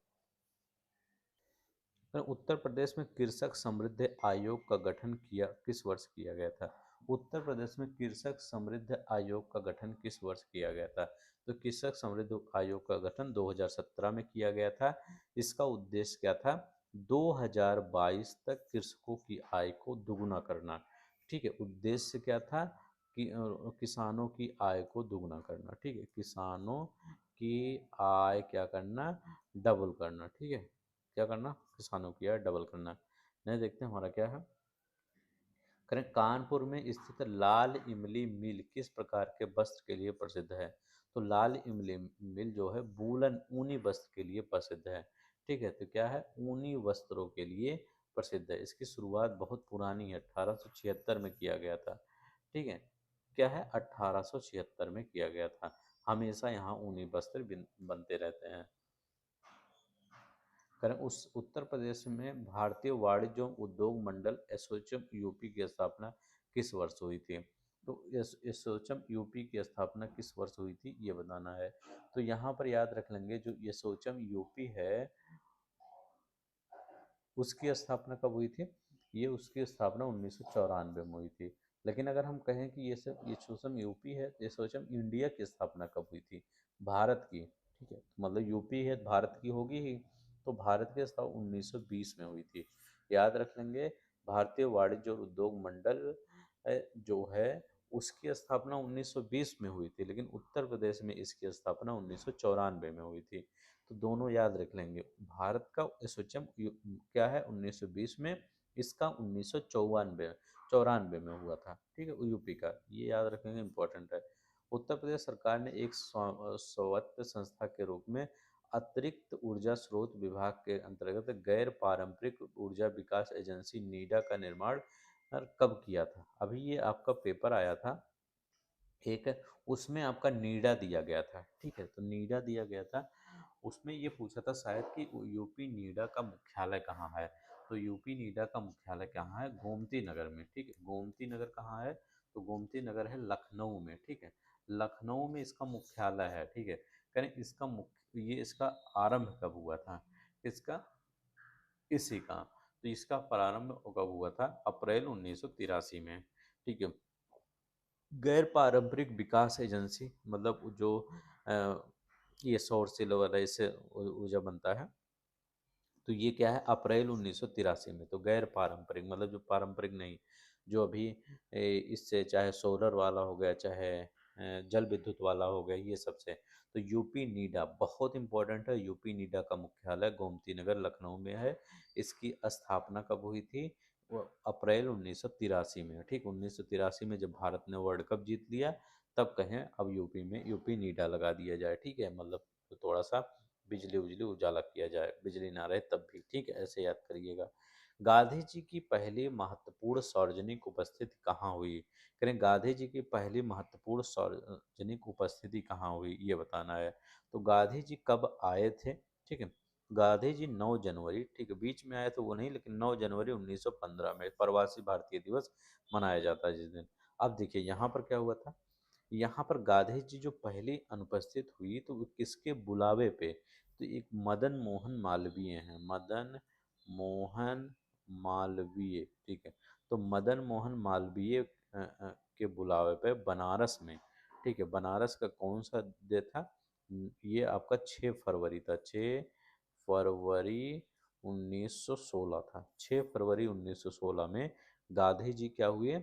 उत्तर प्रदेश में कृषक समृद्धि आयोग का गठन किया किस वर्ष किया गया था? उत्तर प्रदेश में कृषक समृद्धि आयोग का गठन किस वर्ष किया गया था? तो कृषक समृद्धि आयोग का गठन 2017 में किया गया था। इसका उद्देश्य क्या था? 2022 तक कृषकों की आय को दुगुना करना, ठीक है। उद्देश्य क्या था? कि किसानों की आय को दुगुना करना, ठीक है, किसानों की आय क्या करना? डबल करना, ठीक है। क्या करना? किसानों की आय डबल करना। नहीं, देखते हैं हमारा क्या है। करें, कानपुर में स्थित लाल इमली मिल किस प्रकार के वस्त्र के लिए प्रसिद्ध है? तो लाल इमली मिल जो है वूलन ऊनी वस्त्र के लिए प्रसिद्ध है, ठीक है। तो क्या है? ऊनी वस्त्रों के लिए प्रसिद्ध है। इसकी शुरुआत बहुत पुरानी है, 1876 में किया गया था, ठीक है। क्या है? 1876 में किया गया था। हमेशा यहाँ ऊनी वस्त्र बनते रहते हैं। करें, उस उत्तर प्रदेश में भारतीय वाणिज्य एवं उद्योग मंडल एसोचैम यूपी की स्थापना किस वर्ष हुई थी? तो एसोचैम यूपी की स्थापना किस वर्ष हुई थी, ये बताना है। तो यहाँ पर याद रख लेंगे, जो एसोचैम यूपी है उसकी स्थापना कब हुई थी? ये उसकी स्थापना 1994 में हुई थी। लेकिन अगर हम कहें कि ये सब ये सोचम यूपी है, ये सोचम इंडिया की स्थापना कब हुई थी? भारत की, ठीक है, तो मतलब यूपी है, भारत की होगी ही। तो भारत की स्थापना 1920 में हुई थी, याद रख लेंगे। भारतीय वाणिज्य और उद्योग मंडल जो है उसकी स्थापना 1920 में हुई थी, लेकिन उत्तर प्रदेश में इसकी स्थापना 1994 में हुई थी। तो दोनों याद रख लेंगे। भारत का एसोचैम क्या है? 1920 में, इसका 1994 में हुआ था, ठीक है, यूपी का, ये याद रखेंगे, इंपॉर्टेंट है। उत्तर प्रदेश सरकार ने एक स्वायत्त संस्था के रूप में अतिरिक्त ऊर्जा स्रोत विभाग के अंतर्गत गैर पारंपरिक ऊर्जा विकास एजेंसी नीडा का निर्माण कब किया था? अभी ये आपका पेपर आया था एक, उसमें आपका नीडा दिया गया था, ठीक है। तो नीडा दिया गया था, उसमें ये पूछा था शायद कि यूपी नीडा का मुख्यालय कहाँ है? तो यूपी नीडा का मुख्यालय कहाँ है? गोमती नगर में, ठीक है। गोमती नगर कहाँ है? तो गोमती नगर है लखनऊ में, ठीक है। लखनऊ में इसका मुख्यालय है, ठीक है। करें, इसका मुख्य ये इसका आरंभ कब हुआ था? इसका इसी का, तो इसका प्रारंभ कब हुआ था? अप्रैल 1983 में, ठीक है। गैर पारंपरिक विकास एजेंसी मतलब ये सौर सेल वगैरह इससे ऊर्जा बनता है, तो ये क्या है, अप्रैल 1983 में। तो गैर पारंपरिक मतलब जो पारंपरिक नहीं, जो अभी इससे चाहे सोलर वाला हो गया, चाहे जल विद्युत वाला हो गया, ये सबसे। तो यूपी नीडा बहुत इंपॉर्टेंट है। यूपी नीडा का मुख्यालय गोमती नगर लखनऊ में है। इसकी स्थापना कब हुई थी? वो अप्रैल 1983 में। ठीक, 1983 में जब भारत ने वर्ल्ड कप जीत लिया, तब कहें अब यूपी में यूपी नीडा लगा दिया जाए। ठीक है, मतलब तो थोड़ा सा बिजली उजली उजाला किया जाए, बिजली ना रहे तब भी। ठीक है, ऐसे याद करिएगा। गांधी जी की पहली महत्वपूर्ण सार्वजनिक उपस्थिति कहाँ हुई? करें, गांधी जी की पहली महत्वपूर्ण सार्वजनिक उपस्थिति कहाँ हुई, ये बताना है। तो गांधी जी कब आए थे? ठीक है, गांधी जी 9 जनवरी, ठीक है, बीच में आए तो वो नहीं, लेकिन 9 जनवरी 1915 में प्रवासी भारतीय दिवस मनाया जाता है जिस दिन। अब देखिए यहाँ पर क्या हुआ था। यहाँ पर गांधी जी जो पहली अनुपस्थित हुई तो वो किसके बुलावे पे? तो एक मदन मोहन मालवीय हैं, मदन मोहन मालवीय। ठीक है, तो मदन मोहन मालवीय के बुलावे पे बनारस में। ठीक है, बनारस का कौन सा डे था? ये आपका 6 फरवरी था, 6 फरवरी 1916 था। 6 फरवरी 1916 में गांधी जी क्या हुए?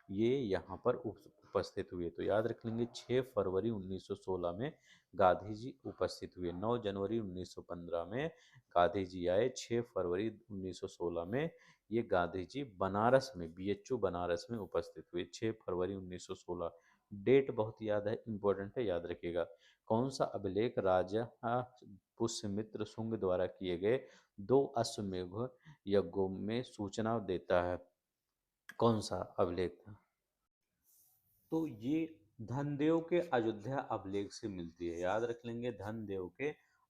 ये यहाँ पर उपस्थित हुए। तो याद रख लेंगे, 6 फरवरी 1916 में गांधी जी उपस्थित हुए। 9 जनवरी 1915 में गांधी जी आए। 6 फरवरी 1916 में ये गांधी जी बनारस में, बीएचयू बनारस में उपस्थित हुए। 6 फरवरी 1916 डेट बहुत याद है, इंपॉर्टेंट है, याद रखिएगा। कौन सा अभिलेख राजा पुष्यमित्र शुंग द्वारा किए गए 2 अश्वमेध यज्ञों में सूचना देता है? कौन सा अभिलेख था? तो ये धनदेव के अयोध्या अभिलेख से मिलती है। याद रख लेंगे, धनदेव के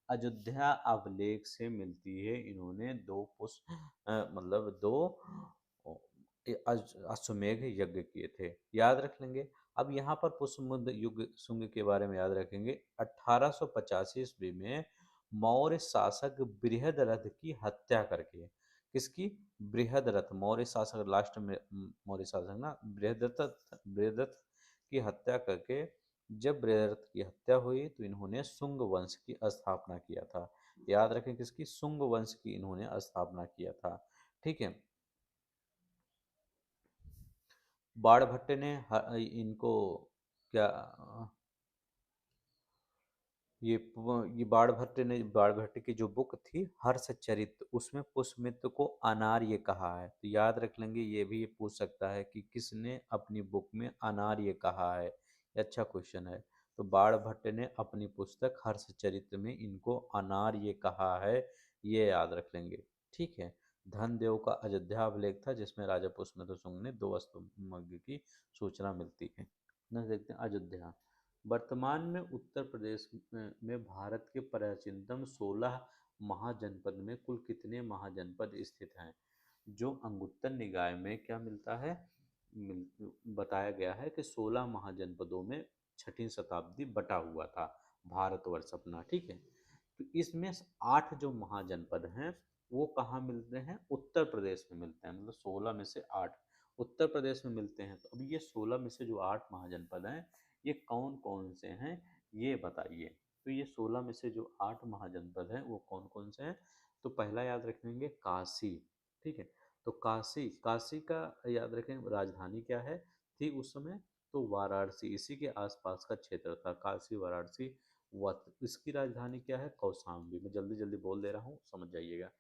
अयोध्या अभिलेख से मिलती है। इन्होंने दो पुष्प मतलब दो अश्वमेध यज्ञ किए थे। याद रख लेंगे। अब यहाँ पर पुष्पमुद्र युग शुंग के बारे में याद रखेंगे। 1885 ईस्वी में मौर्य शासक बृहदरथ की हत्या करके, किसकी? बृहदरथ, मौर्य शासक, लास्ट में मौर्य शासक ना, बृहदरथ, बृहदरथ की हत्या करके, जब बृहदरथ की हत्या हुई तो इन्होंने शुंग वंश की स्थापना किया था। याद रखें, किसकी? शुंग वंश की इन्होंने स्थापना किया था। ठीक है, बाणभट्ट ने इनको क्या, ये बाणभट्ट की जो बुक थी हर्षचरित, उसमें पुष्यमित्र को अनार्य कहा है। तो याद रख लेंगे, ये भी ये पूछ सकता है कि किसने अपनी बुक में अनार्य कहा है। ये अच्छा क्वेश्चन है। तो बाणभट्ट ने अपनी पुस्तक हर्षचरित में इनको अनार्य कहा है, ये याद रख लेंगे। ठीक है, धनदेव का अयोध्या अभिलेख था जिसमें राजा पुष्यमित्र शुंग ने 2 अश्वमेध की सूचना मिलती है। न देखते हैं अयोध्या। वर्तमान में उत्तर प्रदेश में भारत के प्राचीनतम 16 महाजनपद में कुल कितने महाजनपद स्थित हैं? जो अंगुत्तर निकाय में क्या मिलता है, बताया गया है कि 16 महाजनपदों में छठी शताब्दी बटा हुआ था भारतवर्ष अपना। ठीक है, तो इसमें 8 जो महाजनपद हैं वो कहाँ मिलते हैं? उत्तर प्रदेश में मिलते हैं। मतलब 16 में से 8 उत्तर प्रदेश में मिलते हैं। तो अब ये 16 में से जो 8 महाजनपद हैं, ये कौन कौन से हैं, ये बताइए। तो ये 16 में से जो 8 महाजनपद हैं वो कौन कौन से हैं? तो पहला याद रखेंगे काशी। ठीक है, तो काशी, काशी का याद रखें राजधानी क्या है थी उस समय? तो वाराणसी, इसी के आसपास का क्षेत्र था काशी वाराणसी। वत इसकी राजधानी क्या है? कौशाम्बी। मैं जल्दी जल्दी बोल दे रहा हूँ, समझ जाइएगा।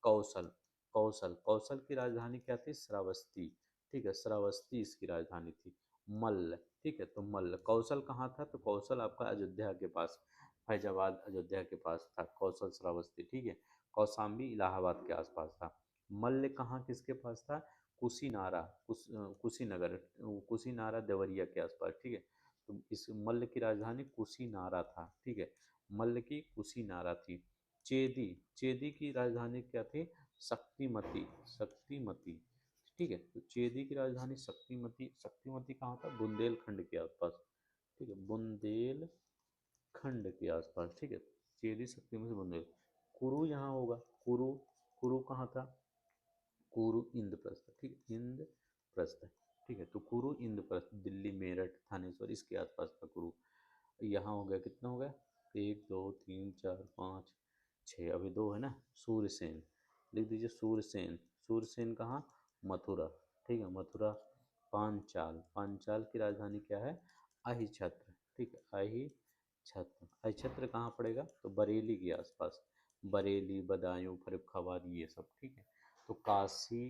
कौशल, कौशल, कौशल की राजधानी क्या थी? श्रावस्ती। ठीक है, श्रावस्ती इसकी राजधानी थी। मल्ल, ठीक है, तो मल्ल, कौशल कहाँ था? तो कौशल आपका अयोध्या के पास, फैजाबाद अयोध्या के पास था कौशल, श्रावस्ती। ठीक है, कौशाम्बी इलाहाबाद के आसपास था। मल्ल कहाँ किसके पास था? कुशीनारा, कुशीनगर, कुशीनारा देवरिया के आसपास। ठीक है, तो इस मल्ल की राजधानी कुशीनारा था। ठीक है, मल्ल की कुशीनारा थी। चेदी, चेदी की राजधानी क्या थी? शक्तिमती, शक्तिमती। ठीक है, तो चेदी की राजधानी शक्तिमती, शक्तिमती कहाँ था? बुंदेलखंड के आसपास। ठीक है, बुंदेलखंड के आसपास। ठीक है, चेदी शक्तिमती बुंदेल। कुरु यहाँ होगा, कुरु, कुरु कहाँ था? कुरु इंद्रप्रस्थ। ठीक है, इंद्रप्रस्थ। ठीक है, तो कुरु इंद्रप्रस्थ दिल्ली मेरठ थानेश्वर इसके आसपास था कुरु। यहाँ हो गया, कितना हो गया? 1 2 3 4 5 6, अभी 2 है ना। सूर्यसेन, लिख दीजिए सूरसेन। सूरसेन कहाँ? मथुरा। ठीक है, मथुरा। पांचाल, पांचाल की राजधानी क्या है? अहिछत्र। ठीक है, अहिछत्र। अहिछत्र कहाँ पड़ेगा? तो बरेली के आसपास, बरेली, बदायूं, फर्रुखाबाद, ये सब। ठीक है, तो काशी,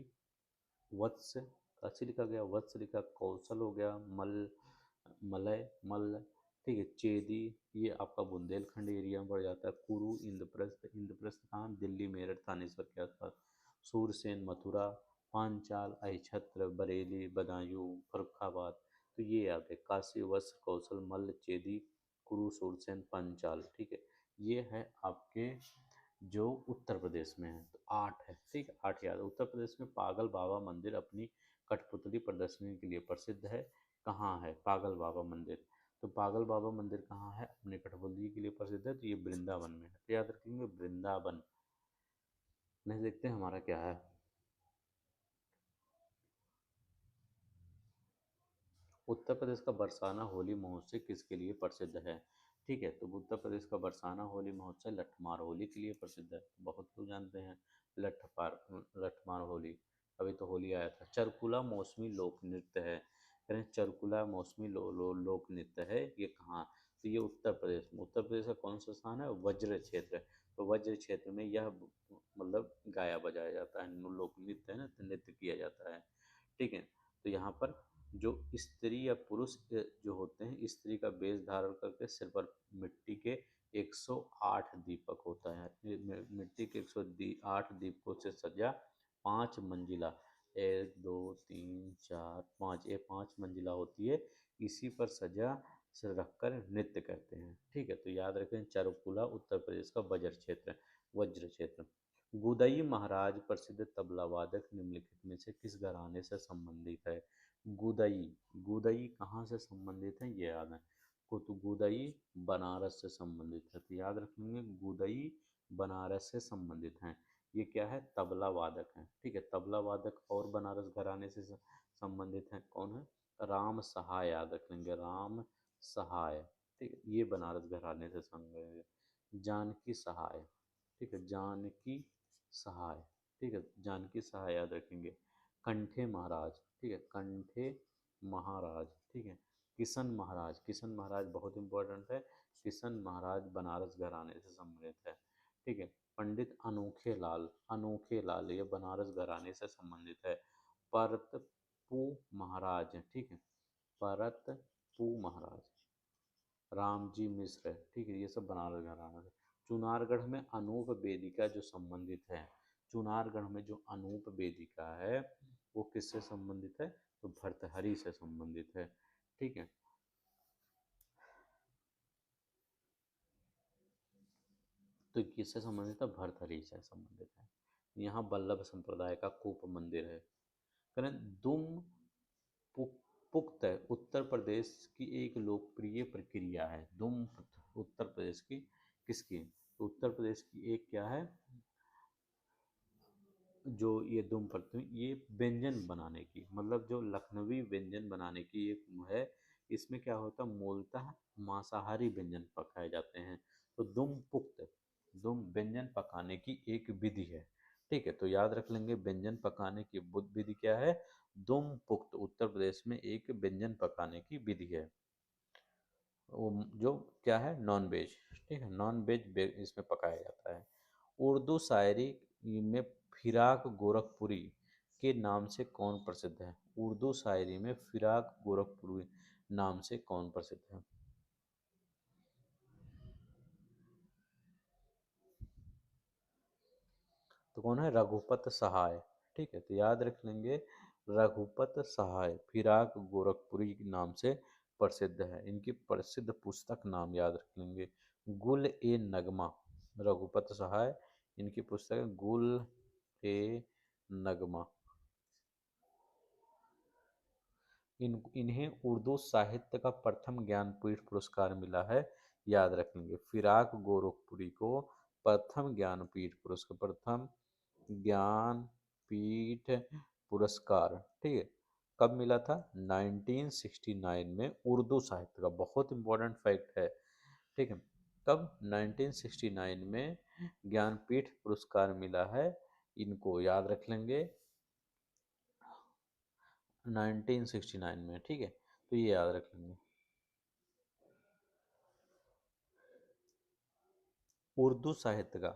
वत्स, काशी लिखा गया, वत्स लिखा, कौशल हो गया, मलय, मल्ल। ठीक है, चेदी, ये आपका बुंदेलखंड एरिया में पड़ जाता है। कुरु, इंद्रप्रस्थ, इंद्रप्रस्थ कहाँ? दिल्ली, मेरठ, थानेसर के आसपास। सूरसेन मथुरा, पांचाल, अहिछत्र, बरेली, बदायूं, फर्रुखाबाद। तो ये याद है, काशी, वत्स, कौशल, मल्ल, चेदी, कुरु, सूरसेन, पांचाल। ठीक है, ये है आपके जो उत्तर प्रदेश में है। तो 8 है। ठीक है, 8 याद है। उत्तर प्रदेश में पागल बाबा मंदिर अपनी कठपुतली प्रदर्शनी के लिए प्रसिद्ध है। कहाँ है पागल बाबा मंदिर? तो पागल बाबा मंदिर कहाँ है? अपने कठपुतली के लिए प्रसिद्ध है, तो ये वृंदावन में है। तो याद रखेंगे वृंदावन। नहीं, देखते हैं हमारा क्या है। उत्तर प्रदेश का बरसाना होली महोत्सव किसके लिए प्रसिद्ध है? ठीक है, तो उत्तर प्रदेश का बरसाना होली महोत्सव लठमार होली के लिए प्रसिद्ध है, बहुत लोग जानते हैं। लठपार लठमार होली। अभी तो होली आया था। चरकुला मौसमी लोक नृत्य है। कह रहे हैं चरकुला मौसमी लोक नृत्य है, ये कहाँ? तो ये उत्तर प्रदेश में। उत्तर प्रदेश का कौन सा स्थान है? वज्र क्षेत्र। तो वज्र क्षेत्र में यह मतलब गाया बजाया जाता है, लोक नृत्य है ना, तो नृत्य किया जाता है। ठीक है, तो यहाँ पर जो स्त्री या पुरुष जो होते हैं, स्त्री का वेश धारण करके सिर पर मिट्टी के 108 दीपक होता है। मिट्टी के 108 दीपकों से सजा 5 मंजिला, 1 2 3 4 5, ये 5 मंजिला होती है। इसी पर सजा से रखकर नृत्य करते हैं। ठीक है, तो याद रखें चारुकुला उत्तर प्रदेश का वज्र क्षेत्र। गुदई महाराज प्रसिद्ध तबला वादक निम्नलिखित में से किस घराने से संबंधित है? गुदई, गुदई कहाँ से संबंधित है ये याद है। को तो गुदई बनारस से संबंधित है, तो याद रखेंगे गुदई बनारस से संबंधित हैं। ये क्या है? तबला वादक है। ठीक है, तबला वादक और बनारस घराने से संबंधित हैं। कौन है? राम सहाय, याद रख लेंगे, राम सहाय। ठीक है, ये बनारस घराने से संबंधित है। जानकी सहाय। ठीक है, जानकी सहाय। ठीक है, जानकी सहाय याद रखेंगे। कंठे महाराज। ठीक है, कंठे महाराज। ठीक है, किशन महाराज, किशन महाराज बहुत इंपॉर्टेंट है। किशन महाराज बनारस घराने से संबंधित है। ठीक है, पंडित अनोखे लाल, अनोखे लाल ये बनारस घराने से संबंधित है। परतपू महाराज। ठीक है, परतपू महाराज। रामजी मिश्र। ठीक है, ये सब बनारस घराना से। चुनारगढ़ में अनूप वेदिका जो संबंधित है, चुनारगढ़ में जो अनूप वेदिका है वो किससे संबंधित है? तो भर्तहरि से संबंधित है। ठीक है, तो किससे संबंधित है? भर्तहरि से संबंधित है। यहाँ वल्लभ संप्रदाय का कूप मंदिर है। करें दुम पुख्त उत्तर प्रदेश की एक लोकप्रिय प्रक्रिया है। दुम उत्तर प्रदेश की किसकी? तो उत्तर प्रदेश की एक क्या है, जो ये दुम पड़ते हैं, ये व्यंजन बनाने की, मतलब जो लखनवी व्यंजन बनाने की एक है। इसमें क्या होता है? मूलतः मांसाहारी व्यंजन पकाए जाते हैं। तो दुम पुख्त, दुम व्यंजन पकाने की एक विधि है। ठीक है, तो याद रख लेंगे व्यंजन पकाने की विधि क्या है? दुम पुख्त उत्तर प्रदेश में एक व्यंजन पकाने की विधि है। वो जो क्या है? Non veg. ठीक है, नॉन वेज इसमें पकाया जाता है। उर्दू शायरी में फिराक गोरखपुरी के नाम से कौन प्रसिद्ध है? उर्दू शायरी में फिराक गोरखपुरी नाम से कौन प्रसिद्ध है? तो कौन है? रघुपत सहाय। ठीक है, तो याद रख लेंगे रघुपत सहाय फिराक गोरखपुरी के नाम से प्रसिद्ध है। इनकी प्रसिद्ध पुस्तक नाम याद रख लेंगे, गुल ए नगमा। रघुपत सहाय, इनकी पुस्तक है गुल ए नगमा। इन्हें उर्दू साहित्य का प्रथम ज्ञानपीठ पुरस्कार मिला है। याद रखेंगे फिराक गोरखपुरी को प्रथम ज्ञानपीठ पुरस्कार, प्रथम ज्ञानपीठ पुरस्कार। ठीक है, कब मिला था? 1969 में। उर्दू साहित्य का बहुत इंपॉर्टेंट फैक्ट है। ठीक है, कब? 1969 में ज्ञानपीठ पुरस्कार मिला है इनको याद रख लेंगे 1969 में, ठीक है, तो ये याद रख लेंगे। उर्दू साहित्य का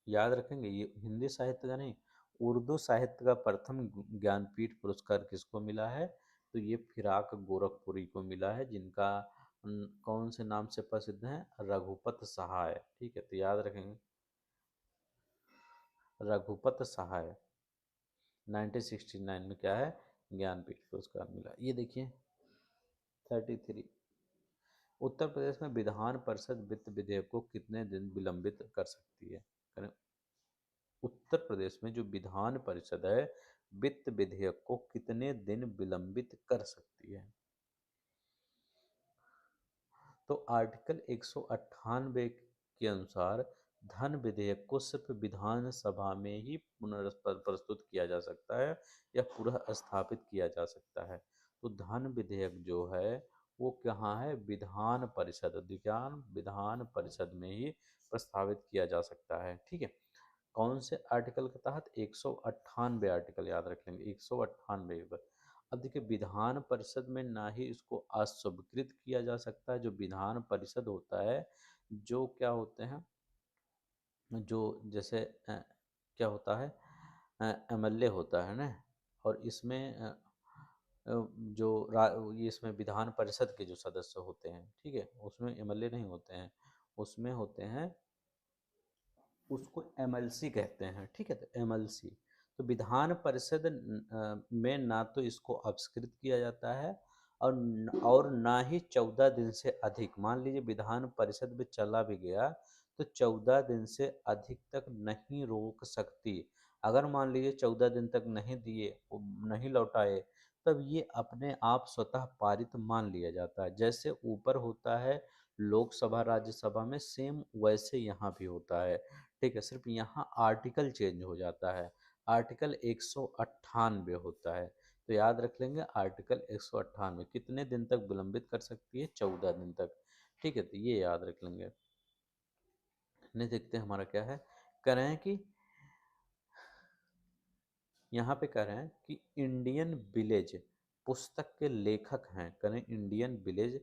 याद रखेंगे, ये हिंदी साहित्य का नहीं, उर्दू साहित्य का प्रथम ज्ञानपीठ पुरस्कार किसको मिला है? तो ये फिराक गोरखपुरी को मिला है, जिनका कौन से नाम से प्रसिद्ध है? रघुपत सहाय, ठीक है, तो याद रखेंगे रघुपत सहाय। 1969 में क्या है? ज्ञानपीठ पुरस्कार मिला। ये देखिए 33, उत्तर प्रदेश में विधान परिषद वित्त विधेयक को कितने दिन विलंबित कर सकती है? करें, उत्तर प्रदेश में जो विधान परिषद है वित्त विधेयक को कितने दिन विलंबित कर सकती है? तो आर्टिकल 198 के अनुसार धन विधेयक को सिर्फ विधानसभा में ही पुनर्प्रस्तुत किया जा सकता है या पुनः स्थापित किया जा सकता है। तो धन विधेयक जो है वो कहाँ है? विधान परिषद, विधान परिषद में ही प्रस्तावित किया जा सकता है, ठीक है। कौन से आर्टिकल के तहत? 198 आर्टिकल याद रख लेंगे, 198 पर। अब देखिए विधान परिषद में ना ही इसको अस्वीकृत किया जा सकता है, जो विधान परिषद होता है, जो क्या होते हैं, जो जैसे क्या होता है, एमएलए होता है ना, और इसमें जो ये इसमें विधान परिषद के जो सदस्य होते हैं, ठीक है, उसमें एमएलए नहीं होते हैं, उसमें होते हैं, उसको एमएलसी कहते हैं, ठीक है, तो एमएलसी। तो विधान परिषद में ना तो इसको अपस्कृत किया जाता है और ना ही 14 दिन से अधिक, मान लीजिए विधान परिषद में चला भी गया तो 14 दिन से अधिक तक नहीं रोक सकती। अगर मान लीजिए 14 दिन तक नहीं दिए, नहीं लौटाए, तब ये अपने आप स्वतः पारित मान लिया जाता है। जैसे ऊपर होता है लोकसभा राज्यसभा में, सेम वैसे यहाँ भी होता है, ठीक है, सिर्फ यहाँ आर्टिकल चेंज हो जाता है, आर्टिकल 198 होता है। तो याद रख लेंगे आर्टिकल 198 कितने दिन तक विलंबित कर सकती है? 14 दिन तक, ठीक है, तो ये याद रख लेंगे। नहीं, देखते हैं हमारा क्या है। कह रहे हैं कि यहाँ पे कह रहे हैं कि इंडियन विलेज पुस्तक के लेखक हैं, करें इंडियन विलेज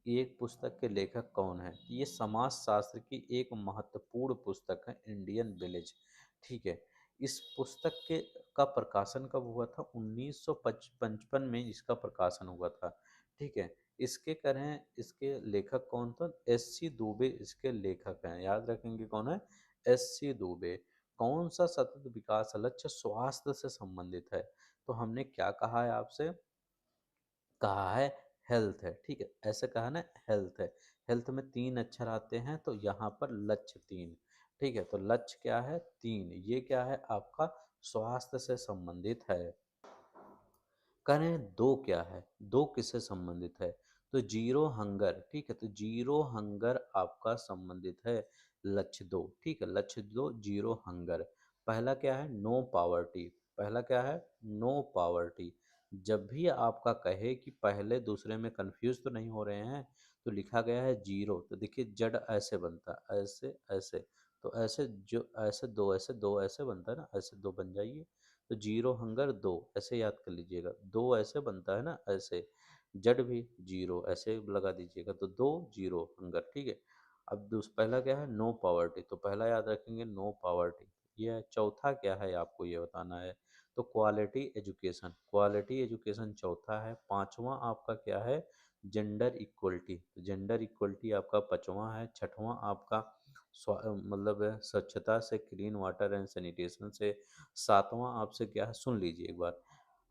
एक पुस्तक के लेखक कौन है? ये समाज शास्त्र की एक महत्वपूर्ण पुस्तक है इंडियन विलेज, ठीक है। इस पुस्तक के का प्रकाशन कब हुआ था? 1955 में इसका प्रकाशन हुआ था, ठीक है। इसके करें, इसके लेखक कौन था? एस सी दुबे इसके लेखक हैं, याद रखेंगे कौन है? एस सी दुबे। कौन सा सतत विकास लक्ष्य स्वास्थ्य से संबंधित है? तो हमने क्या कहा है आपसे? कहा है हेल्थ है, ठीक है, ऐसे कहा ना, हेल्थ है। हेल्थ में 3 अक्षर आते हैं, तो यहाँ पर लक्ष्य 3, ठीक है, तो लक्ष्य क्या है? 3, ये क्या है आपका? स्वास्थ्य से संबंधित है। करें दो क्या है? दो किससे संबंधित है? तो जीरो हंगर, ठीक है, तो जीरो हंगर आपका संबंधित है लक्ष्य 2, ठीक है, लक्ष्य 2 जीरो हंगर। पहला क्या है? नो पावर्टी, पहला क्या है? No poverty. जब भी आपका कहे कि पहले दूसरे में कंफ्यूज तो नहीं हो रहे हैं, तो लिखा गया है जीरो, तो देखिए जड़ ऐसे बनता है, ऐसे ऐसे, तो ऐसे जो ऐसे दो, ऐसे दो ऐसे बनता है ना, ऐसे दो बन जाइए, तो जीरो हंगर 2 ऐसे याद कर लीजिएगा, 2 ऐसे बनता है ना, ऐसे, जड भी जीरो ऐसे लगा दीजिएगा, तो 2 जीरो हंगर, ठीक है। अब पहला क्या है? नो पावर्टी, तो पहला याद रखेंगे नो पावर्टी, ये है। चौथा क्या है आपको ये बताना है, तो क्वालिटी एजुकेशन, क्वालिटी एजुकेशन चौथा है। पांचवा आपका क्या है? जेंडर इक्वलिटी, जेंडर इक्वलिटी आपका पांचवा है। छठवां आपका मतलब है स्वच्छता से, क्लीन वाटर एंड सैनिटेशन से। सातवां आपसे क्या है? सुन लीजिए एक बार,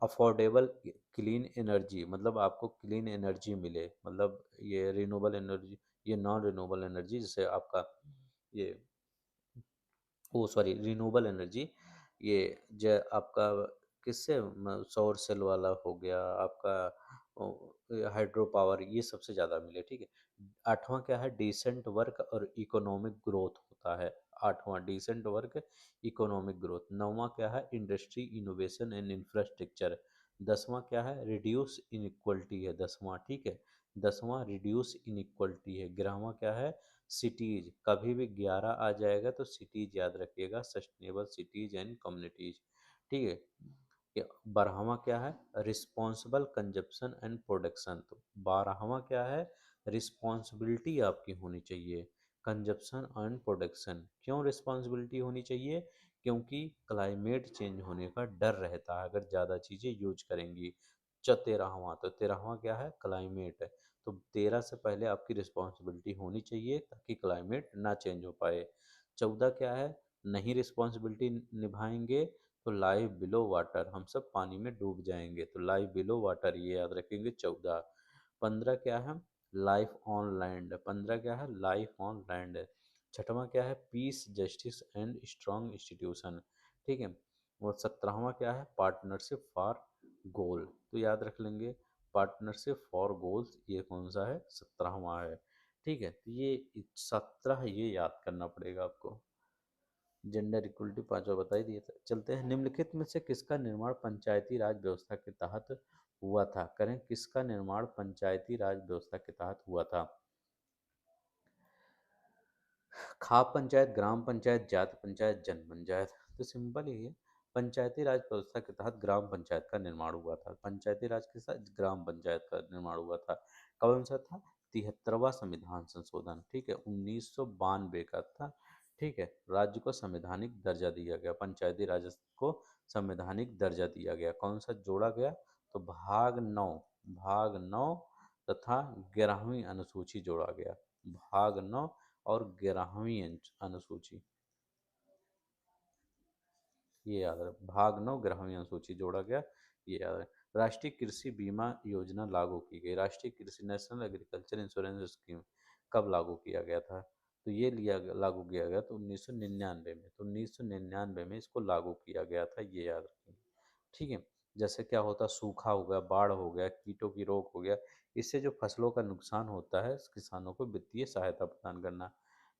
अफोर्डेबल क्लीन एनर्जी, मतलब आपको क्लीन एनर्जी मिले, मतलब ये रिन्यूएबल एनर्जी, ये नॉन रिन्यूएबल एनर्जी, जैसे आपका ये, ओ सॉरी, रिन्यूएबल एनर्जी, ये जो आपका किससे सौर सेल वाला हो गया आपका, हाइड्रो पावर, ये सबसे ज़्यादा मिले, ठीक है। आठवां क्या है? डिसेंट वर्क और इकोनॉमिक ग्रोथ होता है, आठवां डिसेंट वर्क, इकोनॉमिक ग्रोथ। नौवां क्या है? Industry innovation and infrastructure. दसवां क्या है? रिड्यूस इनइक्वलिटी है, दसवां, ठीक है, दसवां रिड्यूस इनइक्वलिटी है। ग्यारहवां क्या है? सिटीज, कभी भी 11 आ जाएगा तो सिटीज याद रखिएगा, सस्टेनेबल सिटीज एंड कम्युनिटीज। ठीक है। 12वां क्या है, रिस्पॉन्सिबल कंजप्शन एंड प्रोडक्शन। तो 12वां क्या है, रिस्पॉन्सिबिलिटी आपकी होनी चाहिए, कंजप्शन एंड प्रोडक्शन। क्यों रिस्पॉन्सिबिलिटी होनी चाहिए, क्योंकि क्लाइमेट चेंज होने का डर रहता है अगर ज़्यादा चीज़ें यूज करेंगी। 13वां, तो 13वां क्या है, क्लाइमेट है। तो 13 से पहले आपकी रिस्पॉन्सिबिलिटी होनी चाहिए ताकि क्लाइमेट ना चेंज हो पाए। 14 क्या है, नहीं रिस्पॉन्सिबिलिटी निभाएंगे तो लाइव बिलो वाटर, हम सब पानी में डूब जाएंगे, तो लाइव बिलो वाटर ये याद रखेंगे 14। 15 क्या है, लाइफ ऑन लैंड, 15 क्या है, लाइफ ऑन लैंड। छठवां क्या है, piece justice and strong institution. ठीक है। और 17वां क्या है, पार्टनरशिप फॉर गोल, तो याद रख लेंगे पार्टनरशिप फॉर गोल्स, ये कौन सा है, 17वां है। ठीक है, तो ये 17 ये याद करना पड़ेगा आपको। जेंडर इक्वलिटी पांचवा बता ही दिया था। चलते हैं, निम्नलिखित में से किसका निर्माण पंचायती राज व्यवस्था के तहत हुआ था, करें किसका निर्माण पंचायती राज व्यवस्था के तहत हुआ था। खाप पंचायत, ग्राम पंचायत, जाति पंचायत, जन पंचायत। तो सिंपल ही है, पंचायती राज व्यवस्था के तहत ग्राम पंचायत का निर्माण हुआ था, पंचायती राज के साथ ग्राम पंचायत का निर्माण हुआ था। कौन सा था, 73वां संविधान संशोधन। ठीक है, 1992 का था। ठीक है, राज्य को संवैधानिक दर्जा दिया गया, पंचायती राज को संवैधानिक दर्जा दिया गया, कौन सा जोड़ा गया, तो भाग 9 तथा 11वीं अनुसूची जोड़ा गया, भाग 9 और 11वीं अनुसूची, ये याद रहे, भाग 9 11वीं अनुसूची जोड़ा गया, ये याद रहे। राष्ट्रीय कृषि बीमा योजना लागू की गई, राष्ट्रीय कृषि नेशनल एग्रीकल्चर इंश्योरेंस स्कीम कब लागू किया गया था, तो ये लागू किया गया तो 1999 में, तो 1999 में इसको लागू किया गया था, ये याद रखेंगे। ठीक है। जैसे क्या होता, सूखा हो गया, बाढ़ हो गया, कीटों की रोग हो गया, इससे जो फसलों का नुकसान होता है किसानों को वित्तीय सहायता प्रदान करना।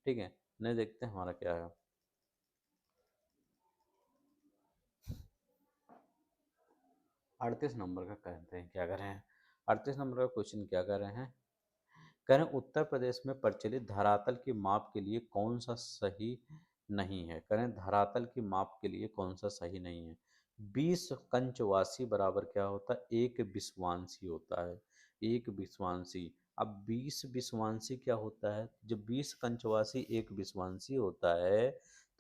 ठीक है। नहीं, देखते हैं हमारा क्या है। 38 नंबर का कहते हैं, क्या कर रहे हैं, 38 नंबर का क्वेश्चन क्या कर रहे हैं, कह रहे हैं उत्तर प्रदेश में प्रचलित धरातल की माप के लिए कौन सा सही नहीं है, कह रहे हैं धरातल की माप के लिए कौन सा सही नहीं है। 20 कंचवासी बराबर क्या होता है, एक विश्वांसी होता है, एक विश्वांसी। अब 20 विश्वांसी क्या होता है, जब 20 कंचवासी एक विश्वांसी होता है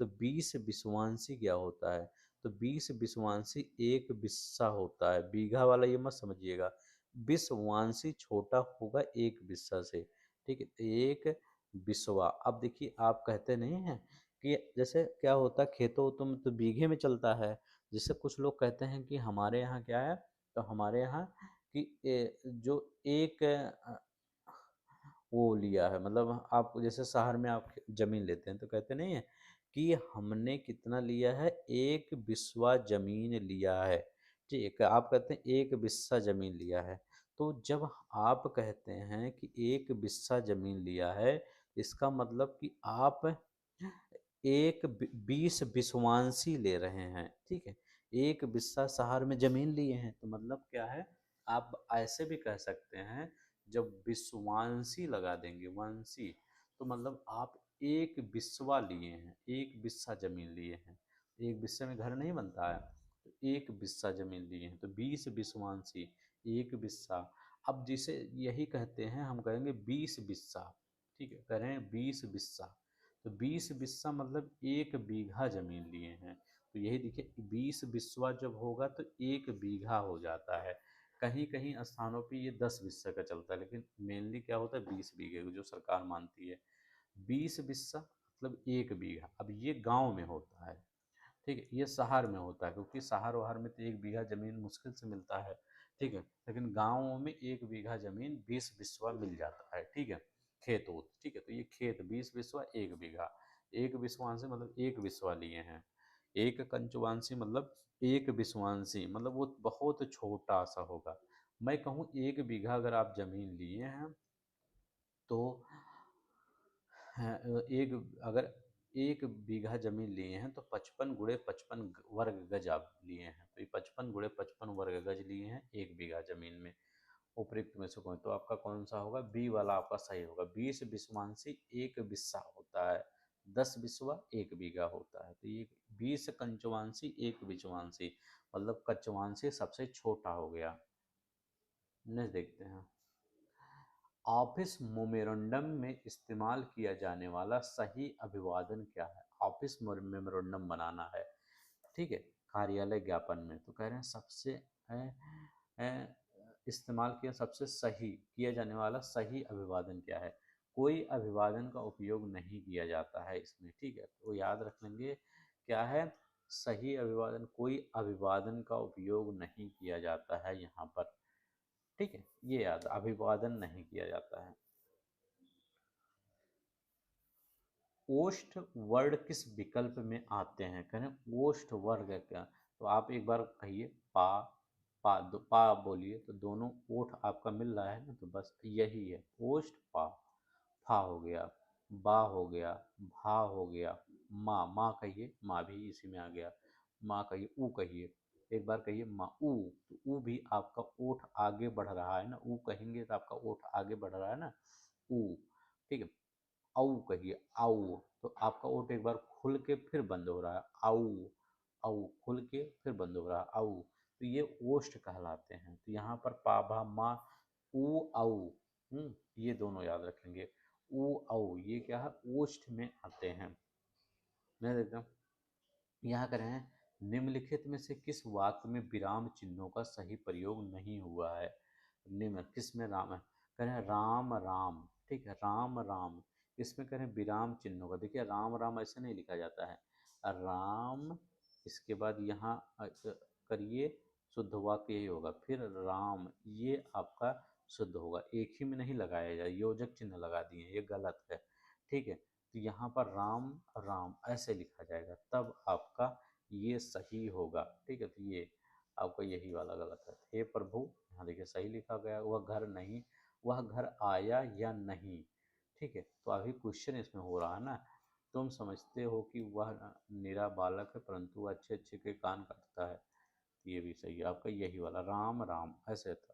तो 20 विश्वांसी क्या होता है, तो 20 विश्वांसी एक बिस्सा होता है, बीघा वाला ये मत समझिएगा, विश्वांसी छोटा होगा एक बिस्सा से। ठीक है, तो एक बिस्वा। अब देखिए, आप कहते नहीं हैं कि जैसे क्या होता है खेतों तो में तो बीघे में चलता है, जैसे कुछ लोग कहते हैं कि हमारे यहाँ क्या है, तो हमारे यहाँ कि जो एक वो लिया है, मतलब आप जैसे शहर में आप जमीन लेते हैं तो कहते नहीं है कि हमने कितना लिया है, एक बिस्वा जमीन लिया है। ठीक है, आप कहते हैं एक बिस्सा जमीन लिया है, तो जब आप कहते हैं कि एक बिस्सा जमीन लिया है, इसका मतलब कि आप एक 20 विश्वांसी ले रहे हैं। ठीक है, एक बिस्सा शहर में जमीन लिए हैं, तो मतलब क्या है, आप ऐसे भी कह सकते हैं, जब विश्वांसी लगा देंगे, वंशी, तो मतलब आप एक बिस्वा लिए हैं, एक बिस्सा जमीन लिए हैं, एक बिस्से में घर नहीं बनता है, तो एक बिस्सा जमीन लिए हैं, तो 20 विश्वांसी, एक बिस्सा। अब जिसे यही कहते हैं, हम कहेंगे 20 बिस्सा। ठीक है, कह रहे हैं 20 बिस्सा, तो 20 बिस्सा मतलब एक बीघा जमीन लिए हैं, तो यही देखिए 20 बिस्वा जब होगा तो एक बीघा हो जाता है। कहीं कहीं स्थानों पे ये 10 बिस्सा का चलता है, लेकिन मेनली क्या होता है 20 बीघे को जो सरकार मानती है। 20 बिस्सा मतलब एक बीघा। अब ये गांव में होता है, ठीक है, ये शहर में होता है, क्योंकि शहर वहर में तो एक बीघा जमीन मुश्किल से मिलता है। ठीक है, लेकिन गाँवों में एक बीघा जमीन 20 बिस्वा मिल जाता है। ठीक है, खेत ओत। ठीक है, तो ये खेत 20 बिस्वा एक बीघा, एक विश्वांसी मतलब एक बिस्वा लिए हैं, एक कंचुवांसी मतलब एक विश्वांसी, मतलब वो बहुत छोटा सा होगा। मैं कहूँ एक बीघा अगर आप जमीन लिए हैं तो एक, अगर एक बीघा जमीन लिए हैं तो 55 × 55 वर्ग गज आप लिए हैं, तो ये 55 × 55 वर्ग गज लिए हैं एक बीघा जमीन में। उपयुक्त में से कौन, तो आपका कौन सा होगा, बी वाला आपका सही होगा। 20 विश्वांसी एक बिस्सा होता है, 10 बिस्वा एक बीघा होता है। तो ये 20 कंचवांसी एक बिचवांसी, मतलब कचवांसी सबसे छोटा हो गया। नेक्स्ट देखते हैं, ऑफिस मेमोरेंडम में इस्तेमाल किया जाने वाला सही अभिवादन क्या है। ऑफिस मेमोरेंडम बनाना है, ठीक है, कार्यालय ज्ञापन में। तो कह रहे हैं सबसे इस्तेमाल किया, सबसे सही किया जाने वाला सही अभिवादन क्या है। कोई अभिवादन का उपयोग नहीं किया जाता है इसमें, ठीक है, तो याद रख लेंगे क्या है सही अभिवादन, कोई अभिवादन का उपयोग नहीं किया जाता है यहाँ पर, ठीक है, ये याद, अभिवादन नहीं किया जाता है। ओष्ठ वर्ण किस विकल्प में आते हैं, कहें ओष्ठ वर्ग है क्या, तो आप एक बार कहिए पा, पा बोलिए, तो दोनों ओठ आपका मिल रहा है ना, तो बस यही है ओष्ठ पा। फा हो गया, बा हो गया, भा हो गया, माँ, माँ कहिए, माँ भी इसी में आ गया, माँ कहिए, ऊ कहिए, एक बार कहिए माँ ऊ, तो ऊ भी आपका ओठ आगे बढ़ रहा है ना, ऊ कहेंगे तो आपका ओठ आगे बढ़ रहा है ना, ऊ, ठीक है। औ कहिए, आऊ, तो आपका ओठ एक बार खुल के फिर बंद हो रहा है, आऊ, आऊ खुल के फिर बंद हो रहा है, आऊ, तो ये ओष्ठ कहलाते हैं। तो यहाँ पर पा भा मा ऊ आऊ, ये दोनों याद रखेंगे, ऊ आऊ ये क्या है ओष्ठ में आते हैं। मैं देखता हूँ यहाँ कर रहे हैं, निम्नलिखित में से किस वाक्य में विराम चिन्हों का सही प्रयोग नहीं हुआ है। निम्न किस में राम है, कह रहे हैं राम राम, ठीक है, राम राम, इसमें कह रहे हैं विराम चिन्हों का, देखिए राम राम ऐसे नहीं लिखा जाता है, राम, इसके बाद यहाँ करिए, शुद्ध वाक्य यही होगा, फिर राम, ये आपका शुद्ध होगा, एक ही में नहीं लगाया जाए, योजक चिन्ह लगा दिए, ये गलत है, ठीक है, तो यहाँ पर राम राम ऐसे लिखा जाएगा, तब आपका ये सही होगा, ठीक है, तो ये आपका यही वाला गलत है। हे प्रभु, यहाँ देखिए सही लिखा गया, वह घर नहीं, वह घर आया या नहीं, ठीक है, तो अभी क्वेश्चन इसमें हो रहा है ना, तुम समझते हो कि वह निरा बालक है परंतु वह अच्छे अच्छे के कान काटता है, तो ये भी सही है आपका, यही वाला राम राम ऐसे था।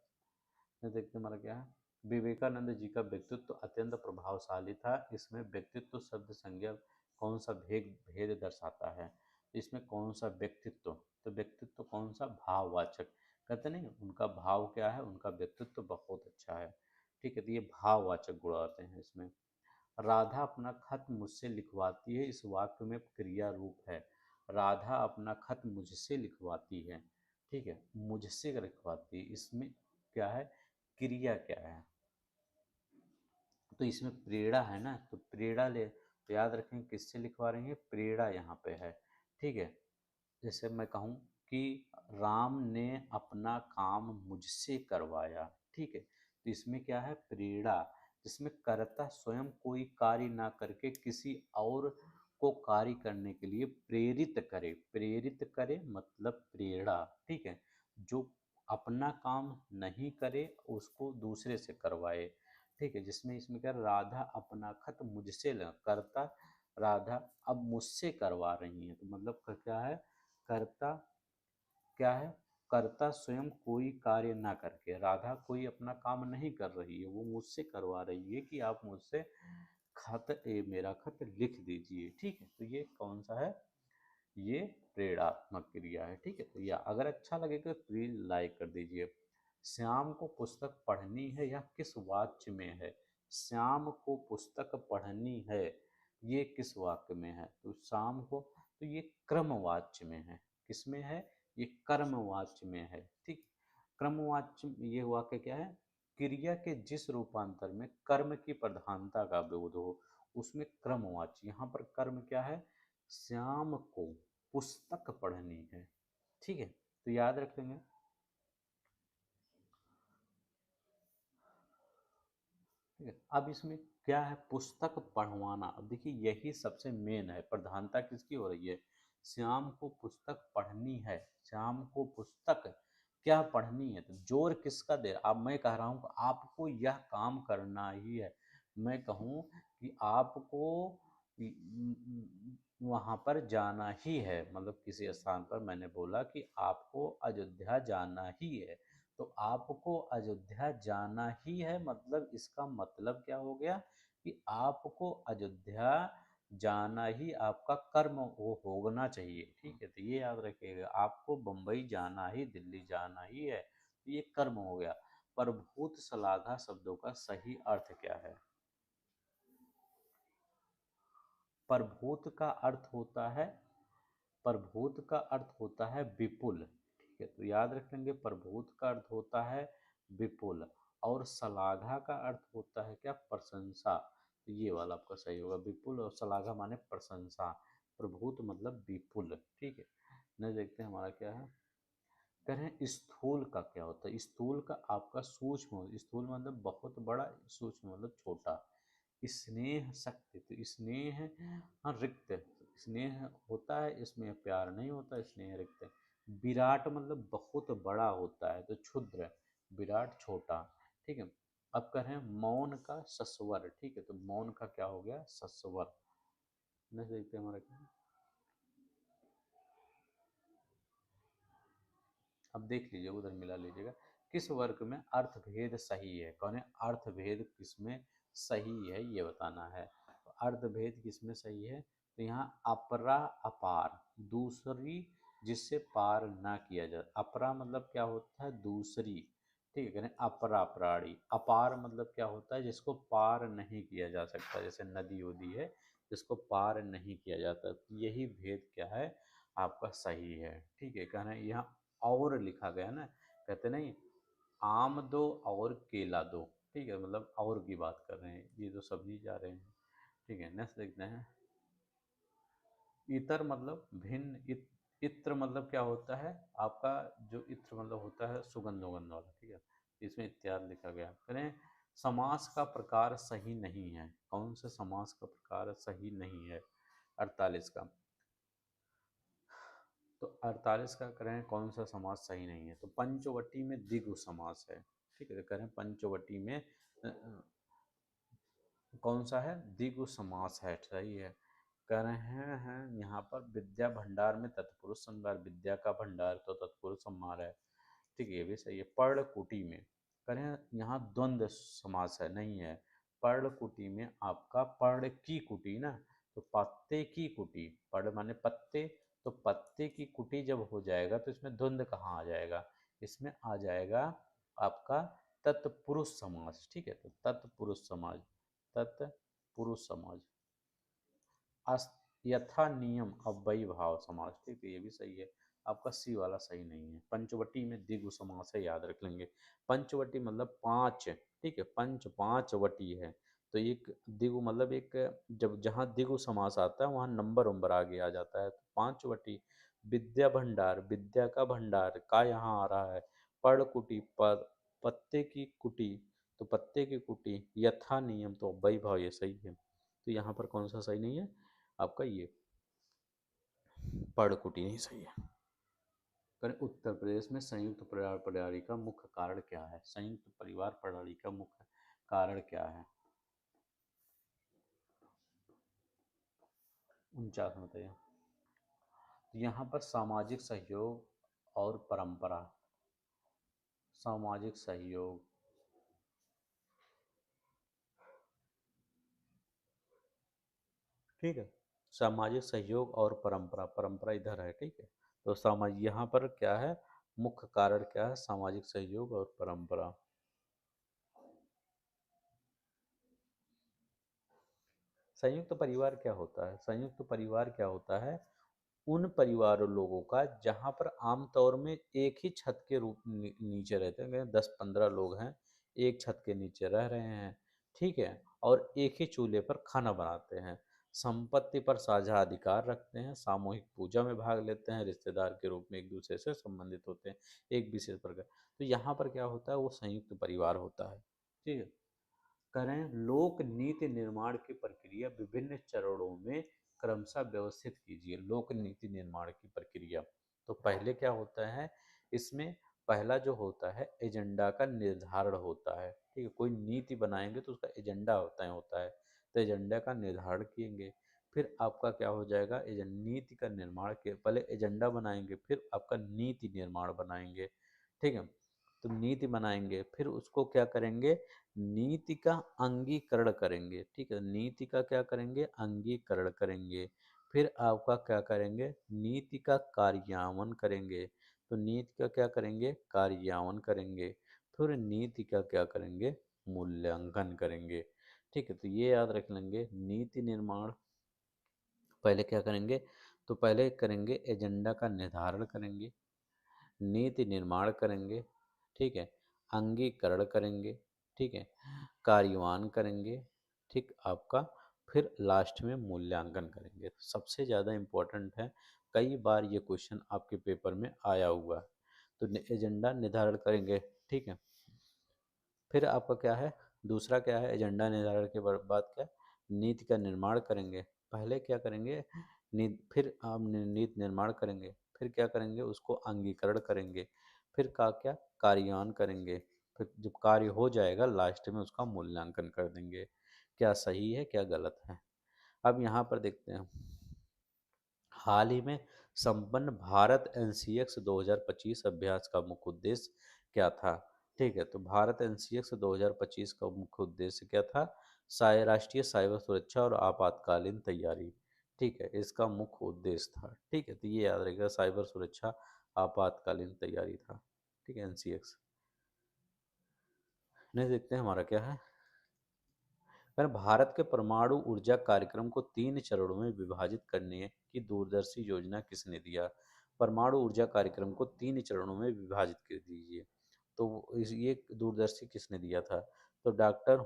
देखते हमारा क्या है, विवेकानंद जी का व्यक्तित्व अत्यंत प्रभावशाली था, इसमें व्यक्तित्व शब्द संज्ञा कौन सा भेद भेद दर्शाता है, इसमें कौन सा व्यक्तित्व, तो व्यक्तित्व कौन सा भाववाचक, कहते नहीं उनका भाव क्या है, उनका व्यक्तित्व बहुत अच्छा है, ठीक है, तो ये भाववाचक गुण आते हैं इसमें। राधा अपना खत मुझसे लिखवाती है, इस वाक्य में क्रिया रूप है, राधा अपना खत मुझसे लिखवाती है, ठीक है, मुझसे लिखवाती है, इसमें क्या है क्रिया क्या है, तो इसमें प्रेरणा है ना, तो प्रेरणा ले, तो याद रखें किससे लिखवा रही है, प्रेरणा यहाँ पे है, ठीक है, जैसे मैं कहूँ कि राम ने अपना काम मुझसे करवाया, ठीक है, तो इसमें क्या है प्रेरणा, जिसमें कर्ता स्वयं कोई कार्य ना करके किसी और को कार्य करने के लिए प्रेरित करे, प्रेरित करे मतलब प्रेरणा, ठीक है, जो अपना काम नहीं करे उसको दूसरे से करवाए, ठीक है, जिसमें इसमें क्या राधा अपना खत मुझसे करता, राधा अब मुझसे करवा रही है, तो मतलब क्या है कर्ता, क्या है कर्ता स्वयं कोई कार्य ना करके, राधा कोई अपना काम नहीं कर रही है, वो मुझसे करवा रही है कि आप मुझसे खत मेरा खत लिख दीजिए, ठीक है, तो ये कौन सा है, ये प्रेरणात्मक क्रिया है, ठीक है, तो या अगर अच्छा लगे तो प्लीज लाइक कर दीजिए। श्याम को पुस्तक पढ़नी है या किस वाक्य में है, श्याम को पुस्तक पढ़नी है, ये किस वाक्य में है, तो शाम को, तो ये क्रमवाच्य में है, किसमें है, ये कर्मवाच्य में है, ठीक, क्रमवाच्य, ये वाक्य क्या है, क्रिया के जिस रूपांतर में कर्म की प्रधानता का बोध हो उसमें क्रमवाच्य, यहाँ पर कर्म क्या है, श्याम को पुस्तक पढ़नी है, ठीक है, तो याद रखेंगे, ठीक है, अब इसमें क्या है पुस्तक पढ़वाना, अब देखिए यही सबसे मेन है, प्रधानता किसकी हो रही है, श्याम को पुस्तक पढ़नी है, श्याम को पुस्तक क्या पढ़नी है, तो जोर किसका दे, अब मैं कह रहा हूँ कि आपको यह काम करना ही है, मैं कहूँ कि आपको वहां पर जाना ही है, मतलब किसी स्थान पर मैंने बोला कि आपको अयोध्या जाना ही है, तो आपको अयोध्या जाना ही है, मतलब इसका मतलब क्या हो गया कि आपको अयोध्या जाना ही आपका कर्म वो होना चाहिए। ठीक है, तो ये याद रखिएगा, आपको बम्बई जाना ही, दिल्ली जाना ही है, तो ये कर्म हो गया। प्रभूत श्लाघा शब्दों का सही अर्थ क्या है? प्रभूत का अर्थ होता है, प्रभूत का अर्थ होता है विपुल। ठीक है, तो याद रख लेंगे, प्रभूत का अर्थ होता है विपुल, और श्लाघा का अर्थ होता है क्या? प्रशंसा। तो ये वाला आपका सही होगा, विपुल और श्लाघा माने प्रशंसा, प्रभूत मतलब विपुल। ठीक है, नहीं देखते हैं हमारा क्या है। कह रहे हैं स्थूल का क्या होता है? स्थूल का आपका सूक्ष्म, स्थूल मतलब बहुत बड़ा, सूक्ष्म मतलब छोटा। स्नेह शक्ति, तो स्नेह, हाँ रिक्त, स्नेह होता है, इसमें प्यार नहीं होता, स्नेह रिक्त। विराट मतलब बहुत बड़ा होता है, तो क्षुद्र, विराट छोटा। ठीक है, अब कह रहे हैं मौन का सस्वर। ठीक है, तो मौन का क्या हो गया? सस्वर। नहीं देखते हमारा क्या, अब देख लीजिए, उधर मिला लीजिएगा। किस वर्ग में अर्थभेद सही है? कौन है? अर्थभेद किसमें सही है ये बताना है। तो अर्थभेद किसमें सही है? तो यहाँ अपरा अपार, दूसरी जिससे पार ना किया जाए। अपरा मतलब क्या होता है? दूसरी। ठीक है, कहते अपरा प्राणी। अपार मतलब क्या होता है? जिसको पार नहीं किया जा सकता, जैसे नदी उदी है जिसको पार नहीं किया जाता। तो यही भेद क्या है आपका सही है। ठीक है, कहना यहाँ और लिखा गया ना, कहते नहीं आम दो और केला दो। ठीक है, मतलब और की बात कर रहे हैं, ये तो सब्जी जा रहे हैं। ठीक है, नेक्स्ट देखते हैं। इतर मतलब भिन्न, इत्र मतलब क्या होता है आपका? जो इत्र मतलब होता है सुगंध उगंध वाला। ठीक है, इसमें इत्यादि लिखा गया। करें समास का प्रकार सही नहीं है। कौन से समास का प्रकार सही नहीं है? 48 का। तो 48 का करें कौन सा समास सही नहीं है? तो पंचवटी में द्विगु समास है। ठीक है, तो करें पंचवटी में कौन सा है? द्विगु समास है, सही है। कह रहे हैं यहाँ पर विद्या भंडार में तत्पुरुष संभार, विद्या का भंडार तो तत्पुरुष संभार है। ठीक है, ये भी सही है। पर्णकुटी में करें यहाँ द्वंद्व समास है, नहीं है। पर्णकुटी में आपका पर्ण की कुटी ना, तो पत्ते की कुटी, पर्ण माने पत्ते, तो पत्ते की कुटी जब हो जाएगा तो इसमें द्वंद्व कहाँ आ जाएगा? इसमें आ जाएगा आपका तत्पुरुष समास। ठीक है, तो तत्पुरुष समाज, तत्पुरुष समाज। यथा नियम अव्ययी भाव समास। ठीक है, ये भी सही है। आपका सी वाला सही नहीं है। पंचवटी में द्विगु समास है, याद रख लेंगे। पंचवटी मतलब पांच। ठीक है, पंच पांच वटी है, तो एक द्विगु मतलब एक, जब जहाँ द्विगु समास आता है वहाँ नंबर उम्बर आगे आ जाता है, तो पांचवटी। विद्या भंडार, विद्या का भंडार का यहाँ आ रहा है। पर्णकुटी, पर पत्ते की कुटी, तो पत्ते की कुटी। यथा नियम, तो अव्ययी भाव, ये सही है। तो यहाँ पर कौन सा सही नहीं है आपका? ये पर्णकुटी नहीं सही है। करें उत्तर प्रदेश में संयुक्त परिवार प्रणाली का मुख्य कारण क्या है? संयुक्त परिवार प्रणाली का मुख्य कारण क्या है? 49 में बताइए। तो यहाँ पर सामाजिक सहयोग और परंपरा, सामाजिक सहयोग। ठीक है, सामाजिक सहयोग और परंपरा, परंपरा इधर है। ठीक है, तो समाज यहाँ पर क्या है? मुख्य कारण क्या है? सामाजिक सहयोग और परंपरा। संयुक्त परिवार क्या होता है? संयुक्त परिवार क्या होता है? उन परिवारों लोगों का जहाँ पर आमतौर में एक ही छत के रूप नीचे रहते हैं, 10-15 लोग हैं, एक छत के नीचे रह रहे हैं। ठीक है, और एक ही चूल्हे पर खाना बनाते हैं, संपत्ति पर साझा अधिकार रखते हैं, सामूहिक पूजा में भाग लेते हैं, रिश्तेदार के रूप में एक दूसरे से संबंधित होते हैं, एक विशेष प्रकार। तो यहाँ पर क्या होता है? वो संयुक्त परिवार होता है। ठीक है, करें लोक नीति निर्माण की प्रक्रिया विभिन्न चरणों में क्रमशः व्यवस्थित कीजिए। लोक नीति निर्माण की प्रक्रिया, तो पहले क्या होता है इसमें? पहला जो होता है एजेंडा का निर्धारण होता है। ठीक है, कोई नीति बनाएंगे तो उसका एजेंडा होता है, तो एजेंडा का निर्धारण किएंगे। फिर आपका क्या हो जाएगा? नीति का निर्माण के पहले एजेंडा बनाएंगे, फिर आपका नीति निर्माण बनाएंगे। ठीक है, तो नीति बनाएंगे, फिर उसको क्या करेंगे, नीति का अंगीकरण करेंगे, ठीक है, नीति का क्या करेंगे, अंगीकरण करेंगे। फिर आपका क्या करेंगे, नीति का कार्यान्वयन करेंगे। तो नीति का क्या करेंगे, कार्यान्वयन करेंगे। फिर नीति का क्या करेंगे, मूल्यांकन करेंगे। ठीक है, तो ये याद रख लेंगे। नीति निर्माण पहले क्या करेंगे, तो पहले करेंगे एजेंडा का निर्धारण करेंगे, नीति निर्माण करेंगे, ठीक है, अंगीकरण करेंगे, ठीक है, कार्यान्वयन करेंगे, ठीक आपका, फिर लास्ट में मूल्यांकन करेंगे। तो सबसे ज़्यादा इम्पोर्टेंट है, कई बार ये क्वेश्चन आपके पेपर में आया हुआ है। तो एजेंडा निर्धारण करेंगे, ठीक है। फिर आपका क्या है, दूसरा क्या है, एजेंडा निर्धारण के बाद क्या, नीति का निर्माण करेंगे। पहले क्या करेंगे, फिर आप नीति निर्माण करेंगे, फिर क्या करेंगे, उसको अंगीकरण करेंगे, फिर का क्या, कार्यान्वयन करेंगे, फिर जब कार्य हो जाएगा लास्ट में उसका मूल्यांकन कर देंगे, क्या सही है क्या गलत है। अब यहाँ पर देखते हैं, हाल ही में संपन्न भारत एनसीएक्स 2025 अभ्यास का मुख्य उद्देश्य क्या था। ठीक है, तो भारत एनसीएक्स 2025 का मुख्य उद्देश्य क्या था, राष्ट्रीय साइबर सुरक्षा और आपातकालीन तैयारी। ठीक है, इसका मुख्य उद्देश्य था। ठीक है, तो ये याद रखिएगा, साइबर सुरक्षा आपातकालीन तैयारी था। ठीक है, एनसीएक्स। नहीं, देखते हैं हमारा क्या है। पर भारत के परमाणु ऊर्जा कार्यक्रम को 3 चरणों में विभाजित करने की दूरदर्शी योजना किसने दिया। परमाणु ऊर्जा कार्यक्रम को 3 चरणों में विभाजित कर दीजिए, तो ये दूरदर्शी किसने दिया था, तो डॉक्टर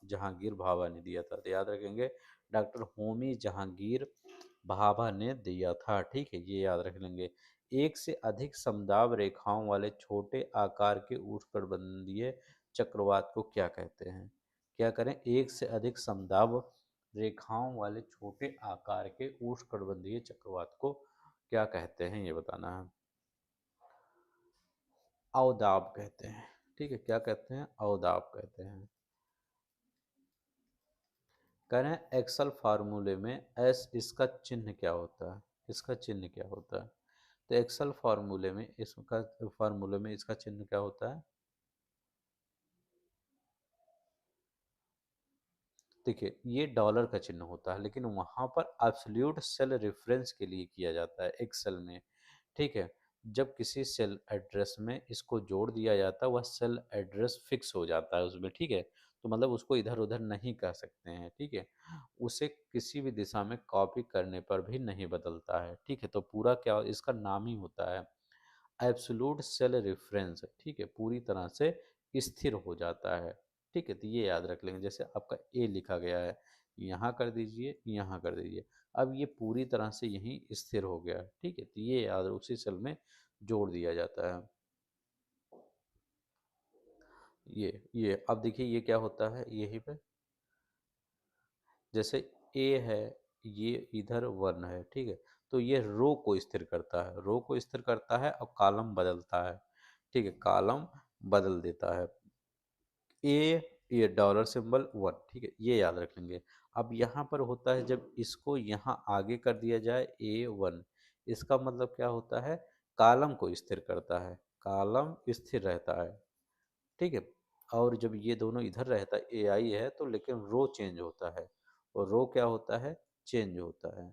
जहांगीर भाभा ने दिया था। तो याद रखेंगे, डॉक्टर होमी जहांगीर भाभा ने दिया था। ठीक है, ये याद रख लेंगे। एक से अधिक समदाब रेखाओं वाले छोटे आकार के उष्णकटिबंधीय चक्रवात को क्या कहते हैं। क्या करें, एक से अधिक समदाब रेखाओं वाले छोटे आकार के उष्णकटिबंधीय चक्रवात को क्या कहते हैं, ये बताना है। अवदाब कहते हैं। ठीक है, क्या कहते हैं, अवदाब कहते हैं। कह रहे हैं एक्सल फार्मूले में एस, इसका चिन्ह क्या होता है, इसका चिन्ह क्या होता है। तो एक्सल फार्मूले में इसका चिन्ह क्या होता है। देखिए, ये डॉलर का चिन्ह होता है, लेकिन वहां पर एब्सोल्यूट सेल रेफरेंस के लिए किया जाता है एक्सेल में। ठीक है, जब किसी सेल एड्रेस में इसको जोड़ दिया जाता है, वह सेल एड्रेस फिक्स हो जाता है उसमें। ठीक है, तो मतलब उसको इधर उधर नहीं कर सकते हैं। ठीक है, उसे किसी भी दिशा में कॉपी करने पर भी नहीं बदलता है। ठीक है, तो पूरा क्या इसका नाम ही होता है, एब्सोल्यूट सेल रेफरेंस। ठीक है, पूरी तरह से स्थिर हो जाता है। ठीक है, तो ये याद रख लेंगे। जैसे आपका ए लिखा गया है, यहाँ कर दीजिए, यहाँ कर दीजिए, अब ये पूरी तरह से यहीं स्थिर हो गया है। ठीक है, तो ये याद उसी सेल में जोड़ दिया जाता है। ये अब देखिए, ये क्या होता है यहीं पे, जैसे ए है, ये इधर वन है। ठीक है, तो ये रो को स्थिर करता है, रो को स्थिर करता है और कॉलम बदलता है। ठीक है, कॉलम बदल देता है। ए, ये डॉलर सिंबल वन। ठीक है, ये याद रख लेंगे। अब यहाँ पर होता है, जब इसको यहाँ आगे कर दिया जाए ए वन, इसका मतलब क्या होता है, कॉलम को स्थिर करता है, कॉलम स्थिर रहता है। ठीक है, और जब ये दोनों इधर रहता है ए आई है, तो लेकिन रो चेंज होता है, और रो क्या होता है, चेंज होता है।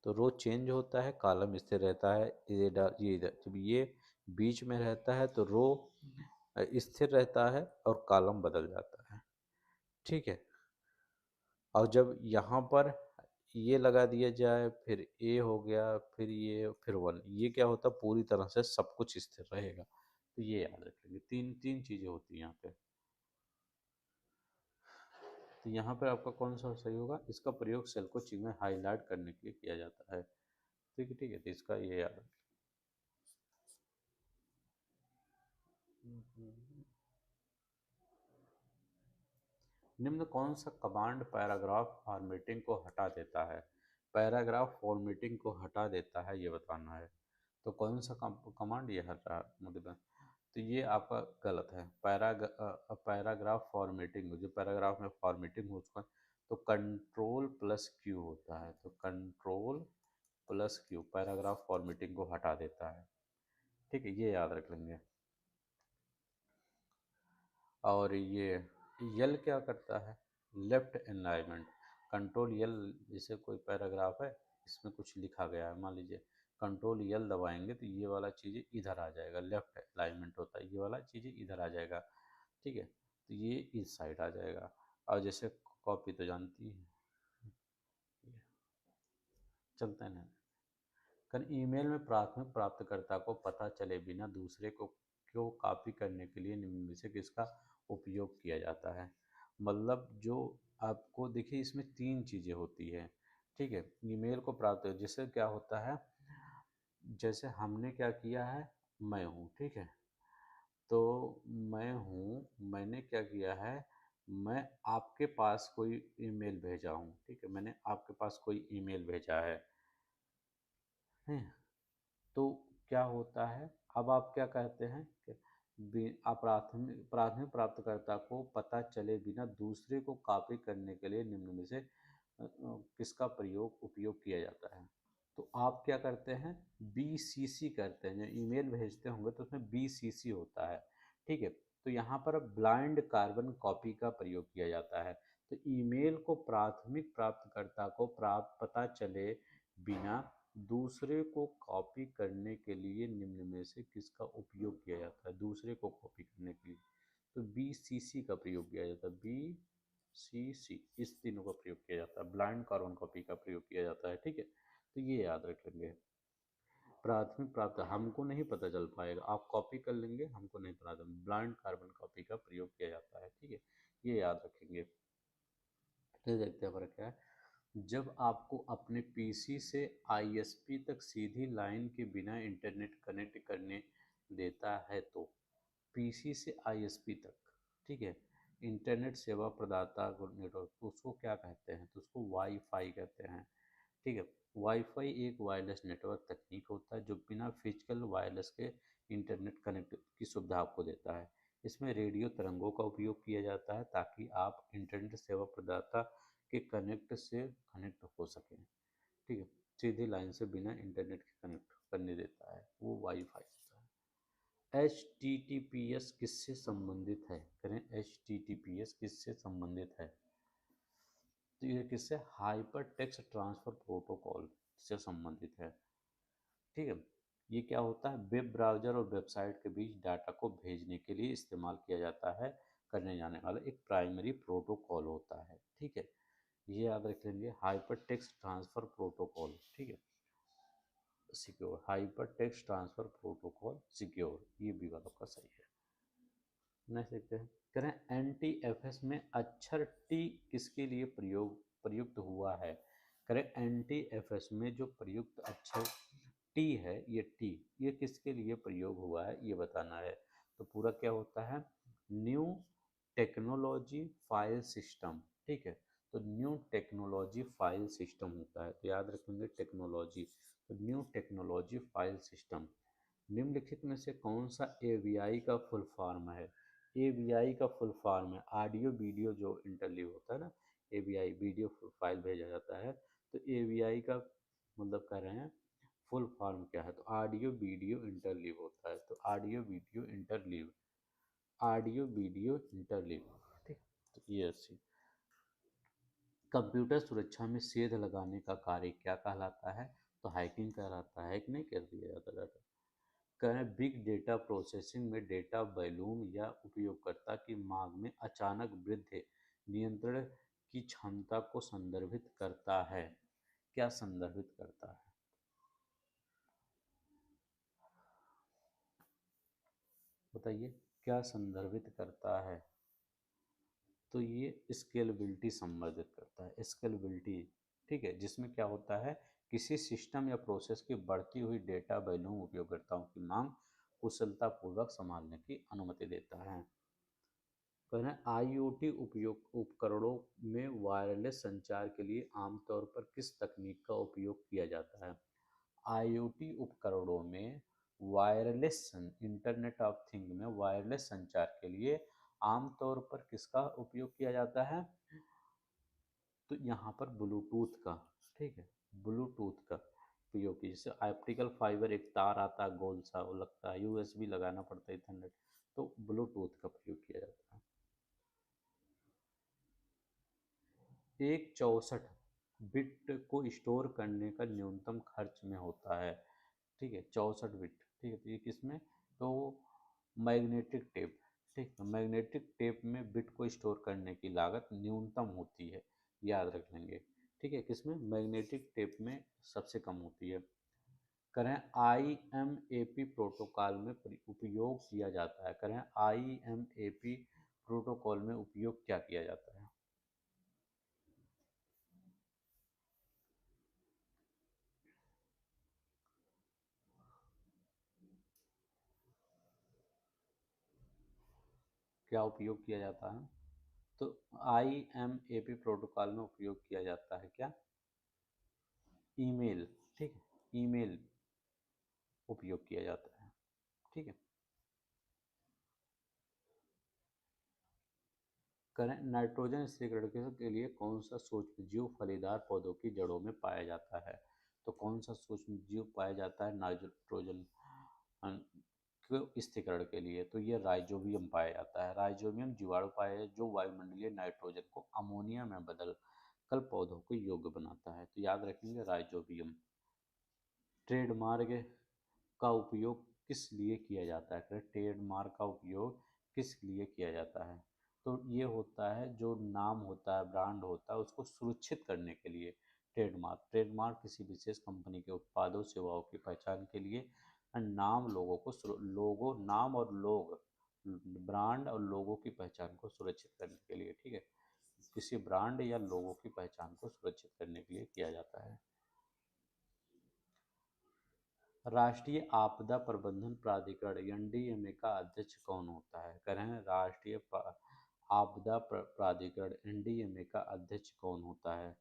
तो रो चेंज होता है, कॉलम स्थिर रहता है। ये इधर जब ये बीच में रहता है तो रो स्थिर रहता है और कॉलम बदल जाता है। ठीक है, और जब यहाँ पर ये लगा दिया जाए, फिर ए हो गया, फिर ये, फिर वन, ये क्या होता है, पूरी तरह से सब कुछ स्थिर रहेगा। तो ये याद रखेंगे, तीन तीन चीजें होती हैं यहाँ पे। तो यहाँ पर आपका कौन सा सही होगा, इसका प्रयोग सेल को चिन्ह में हाईलाइट करने के लिए किया जाता है। ठीक है, ठीक है, तो इसका ये याद रखें। निम्न कौन सा कमांड पैराग्राफ फॉर्मेटिंग को हटा देता है, पैराग्राफ फॉर्मेटिंग को हटा देता है, ये बताना है। तो कौन सा कमांड ये हटा, मतलब तो ये आपका गलत है। पैराग्राफ फॉर्मेटिंग, जो पैराग्राफ में फॉर्मेटिंग हो उसका, तो कंट्रोल प्लस क्यू होता है। तो control plus Q paragraph formatting को हटा देता है। ठीक है, ये याद रख लेंगे। और ये यल क्या करता है, लेफ्ट अलाइनमेंट। कंट्रोल यल, जैसे कोई पैराग्राफ है, इसमें कुछ लिखा गया है, मान लीजिए कंट्रोल यल दबाएंगे तो ये वाला चीज़ इधर आ जाएगा, लेफ्ट अलाइनमेंट होता है, ये वाला चीज़ इधर आ जाएगा। ठीक है, तो ये इस साइड आ जाएगा। और जैसे कॉपी तो जानती है, चलते हैं ना। कर ईमेल में प्राथमिक प्राप्तकर्ता को पता चले बिना दूसरे को कॉपी करने के लिए निम्न में से किसका उपयोग किया जाता है। मतलब जो आपको देखिए, इसमें तीन चीज़ें होती है। ठीक है, ईमेल को प्राप्त, जैसे क्या होता है, जैसे हमने क्या किया है, मैं हूँ, ठीक है, तो मैं हूँ, मैंने क्या किया है, मैं आपके पास कोई ईमेल भेजा हूँ, ठीक है, मैंने आपके पास कोई ईमेल भेजा है। तो क्या होता है, अब आप क्या कहते हैं कि प्राथमिक प्राथमिक प्राप्तकर्ता को पता चले बिना दूसरे को कॉपी करने के लिए निम्न में से किसका प्रयोग उपयोग किया जाता है। तो आप क्या करते हैं, BCC करते हैं, जब ईमेल भेजते होंगे तो उसमें BCC होता है। ठीक है, तो यहाँ पर ब्लाइंड कार्बन कॉपी का प्रयोग किया जाता है। तो ईमेल को प्राथमिक प्राप्तकर्ता को प्राप्त पता चले बिना दूसरे को कॉपी करने के लिए निम्न में से किसका उपयोग किया जाता है, दूसरे को कॉपी करने के लिए तो BCC का प्रयोग किया जाता है। BCC, इस तीनों का प्रयोग किया जाता है, ब्लाइंड कार्बन कॉपी का प्रयोग किया जाता है। ठीक है, तो ये याद रख लेंगे। प्राथमिक प्राप्त हमको नहीं पता चल पाएगा, आप कॉपी कर लेंगे, हमको नहीं पता चल, ब्लाइंड कार्बन कॉपी का प्रयोग किया जाता है। ठीक है, ये याद रखेंगे। फिर देखते हैं फर्क क्या है। जब आपको अपने पीसी से ISP तक सीधी लाइन के बिना इंटरनेट कनेक्ट करने देता है तो पीसी से ISP तक, ठीक है, इंटरनेट सेवा प्रदाता को नेटवर्क, उसको क्या कहते हैं, तो उसको वाईफाई कहते हैं। ठीक है, वाईफाई एक वायरलेस नेटवर्क तकनीक होता है जो बिना फिजिकल वायरलेस के इंटरनेट कनेक्ट की सुविधा आपको देता है। इसमें रेडियो तरंगों का उपयोग किया जाता है ताकि आप इंटरनेट सेवा प्रदाता के कनेक्ट हो सकें। ठीक है, सीधी लाइन से बिना इंटरनेट के कनेक्ट करने देता है, वो वाईफाई होता है। HTTPS किससे संबंधित है, करें HTTPS किससे संबंधित है, तो ये किससे, हाइपर टेक्स्ट ट्रांसफर प्रोटोकॉल से संबंधित है। ठीक है, ये क्या होता है, वेब ब्राउज़र और वेबसाइट के बीच डाटा को भेजने के लिए इस्तेमाल किया जाता है, करने जाने वाला एक प्राइमरी प्रोटोकॉल होता है। ठीक है, ये याद रख लेंगे, हाइपर टेक्स्ट ट्रांसफर प्रोटोकॉल। ठीक है, secure, hyper text transfer protocol secure, ये भी वाला आपका सही है। नेक्स्ट देखते हैं, कह रहे हैं NTFS में अक्षर T किसके लिए प्रयुक्त हुआ है। करें NTFS में जो प्रयुक्त अक्षर T है, ये T ये किसके लिए प्रयोग हुआ है, ये बताना है। तो पूरा क्या होता है, न्यू टेक्नोलॉजी फाइल सिस्टम। ठीक है, तो न्यू टेक्नोलॉजी फाइल सिस्टम होता है, तो याद रखेंगे टेक्नोलॉजी, तो न्यू टेक्नोलॉजी फाइल सिस्टम। निम्नलिखित में से कौन सा AVI का फुल फॉर्म है। AVI का फुल फॉर्म है ऑडियो वीडियो जो इंटरलीव होता है ना, AVI वीडियो फाइल भेजा जाता है, तो AVI का मतलब कह रहे हैं फुल फॉर्म क्या है, तो ऑडियो वीडियो इंटरलीव होता है, तो audio video interleave, audio video interleave. ठीक, तो ये ऐसी। कंप्यूटर सुरक्षा में सेध लगाने का कार्य क्या कहलाता है, तो हैकिंग कहलाता है, हैक नहीं कर दिया जाता डाटा। करें बिग डेटा प्रोसेसिंग में डेटा वॉल्यूम या उपयोगकर्ता की मांग में अचानक वृद्धि नियंत्रण की क्षमता को संदर्भित करता है। क्या संदर्भित करता है, बताइए, क्या संदर्भित करता है, तो ये स्केलेबिलिटी संबंधित करता है, स्केलेबिलिटी। ठीक है, जिसमें क्या होता है, किसी सिस्टम या प्रोसेस की बढ़ती हुई डेटा वॉल्यूम उपयोगकर्ताओं की मांग कुशलतापूर्वक संभालने की अनुमति देता है। कहना IoT उपयोग उपकरणों में वायरलेस संचार के लिए आमतौर पर किस तकनीक का उपयोग किया जाता है। IoT उपकरणों में वायरलेस इंटरनेट ऑफ थिंग में वायरलेस संचार के लिए आमतौर पर किसका उपयोग किया जाता है, तो यहाँ पर ब्लूटूथ का। ठीक है, ब्लूटूथ का। उपयोग की, जैसे ऑप्टिकल फाइबर एक तार आता है गोल सा, वो लगता है, यूएसबी लगाना पड़ता है इथरनेट, तो ब्लूटूथ का प्रयोग किया जाता है। एक 64 बिट को स्टोर करने का न्यूनतम खर्च में होता है। ठीक है, 64 बिट। ठीक है, तो ये किसमें, तो मैग्नेटिक टेप। ठीक है, मैग्नेटिक टेप में बिट को स्टोर करने की लागत न्यूनतम होती है, याद रख लेंगे। ठीक है, किसमें, मैग्नेटिक टेप में सबसे कम होती है। करें IMAP प्रोटोकॉल में उपयोग किया जाता है, करें IMAP प्रोटोकॉल में उपयोग क्या किया जाता है। क्या उपयोग किया जाता है, तो IMAP प्रोटोकॉल में उपयोग किया जाता है क्या, ईमेल। ठीक है, ईमेल उपयोग किया जाता है। ठीक है, करें नाइट्रोजन स्थिरीकरण के लिए कौन सा सूक्ष्म जीव फलीदार पौधों की जड़ों में पाया जाता है, तो कौन सा सूक्ष्म जीव पाया जाता है नाइट्रोजन को स्थिरीकरण के लिए, तो ये राइजोबियम पाया जाता है। राइजोबियम जीवाणु पाया है जो वायुमंडलीय नाइट्रोजन को अमोनिया में बदल कर पौधों को योग्य बनाता है, तो याद रखेंगे राइजोबियम। ट्रेडमार्क का उपयोग किस लिए किया जाता है, ट्रेडमार्क का उपयोग किस लिए किया जाता है, तो ये होता है जो नाम होता है, ब्रांड होता है, उसको सुरक्षित करने के लिए। ट्रेडमार्क किसी विशेष कंपनी के उत्पादों सेवाओं की पहचान के लिए, नाम लोगों को लोगो नाम और लोग, ब्रांड और लोगों की पहचान को सुरक्षित करने के लिए। ठीक है, किसी ब्रांड या लोगों की पहचान को सुरक्षित करने के लिए किया जाता है। राष्ट्रीय आपदा प्रबंधन प्राधिकरण NDMA का अध्यक्ष कौन होता है, करें राष्ट्रीय आपदा प्राधिकरण NDMA का अध्यक्ष कौन होता है,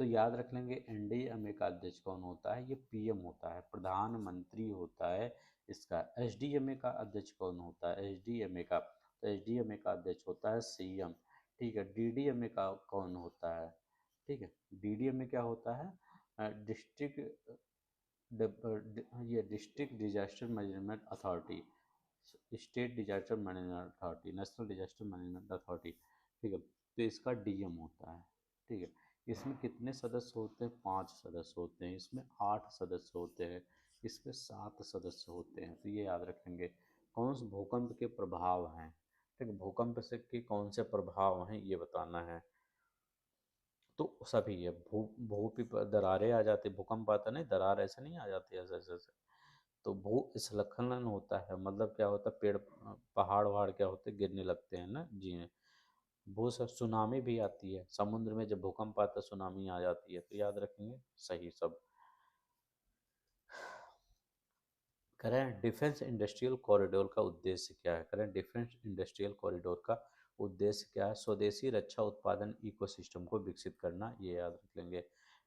तो याद रख लेंगे NDMA का अध्यक्ष कौन होता है, ये PM होता है, प्रधानमंत्री होता है इसका। SDMA का अध्यक्ष कौन होता है, SDMA का, तो SDMA का अध्यक्ष होता है CM। ठीक है, DDMA का कौन होता है, ठीक है, DDMA क्या होता है, डिस्ट्रिक्ट, ये district disaster management authority, state disaster management authority, national disaster management authority. ठीक है, तो इसका DM होता है। ठीक है, इसमें कितने सदस्य होते हैं, 5 सदस्य होते हैं, इसमें 8 सदस्य होते हैं, इसमें 7 सदस्य होते हैं, तो ये याद रखेंगे। कौन से भूकंप के प्रभाव हैं, ठीक है, भूकंप से के कौन से प्रभाव हैं ये बताना है, तो सभी है, भूपि पर दरारें आ जाती, भूकंप आता नहीं, दरार ऐसे नहीं आ जाती ऐसे ऐसे ऐसे, तो भू स्खलन होता है, मतलब क्या होता है, पेड़ पहाड़ वहाड़ क्या होते हैं, गिरने लगते हैं ना जी। भू से सुनामी भी आती है, समुद्र में जब भूकंप आता है सुनामी आ जाती है, तो याद रखेंगे सही सब। करें डिफेंस इंडस्ट्रियल कॉरिडोर का उद्देश्य क्या है, करें डिफेंस इंडस्ट्रियल कॉरिडोर का उद्देश्य क्या है, स्वदेशी रक्षा उत्पादन इकोसिस्टम को विकसित करना, ये याद रख लेंगे।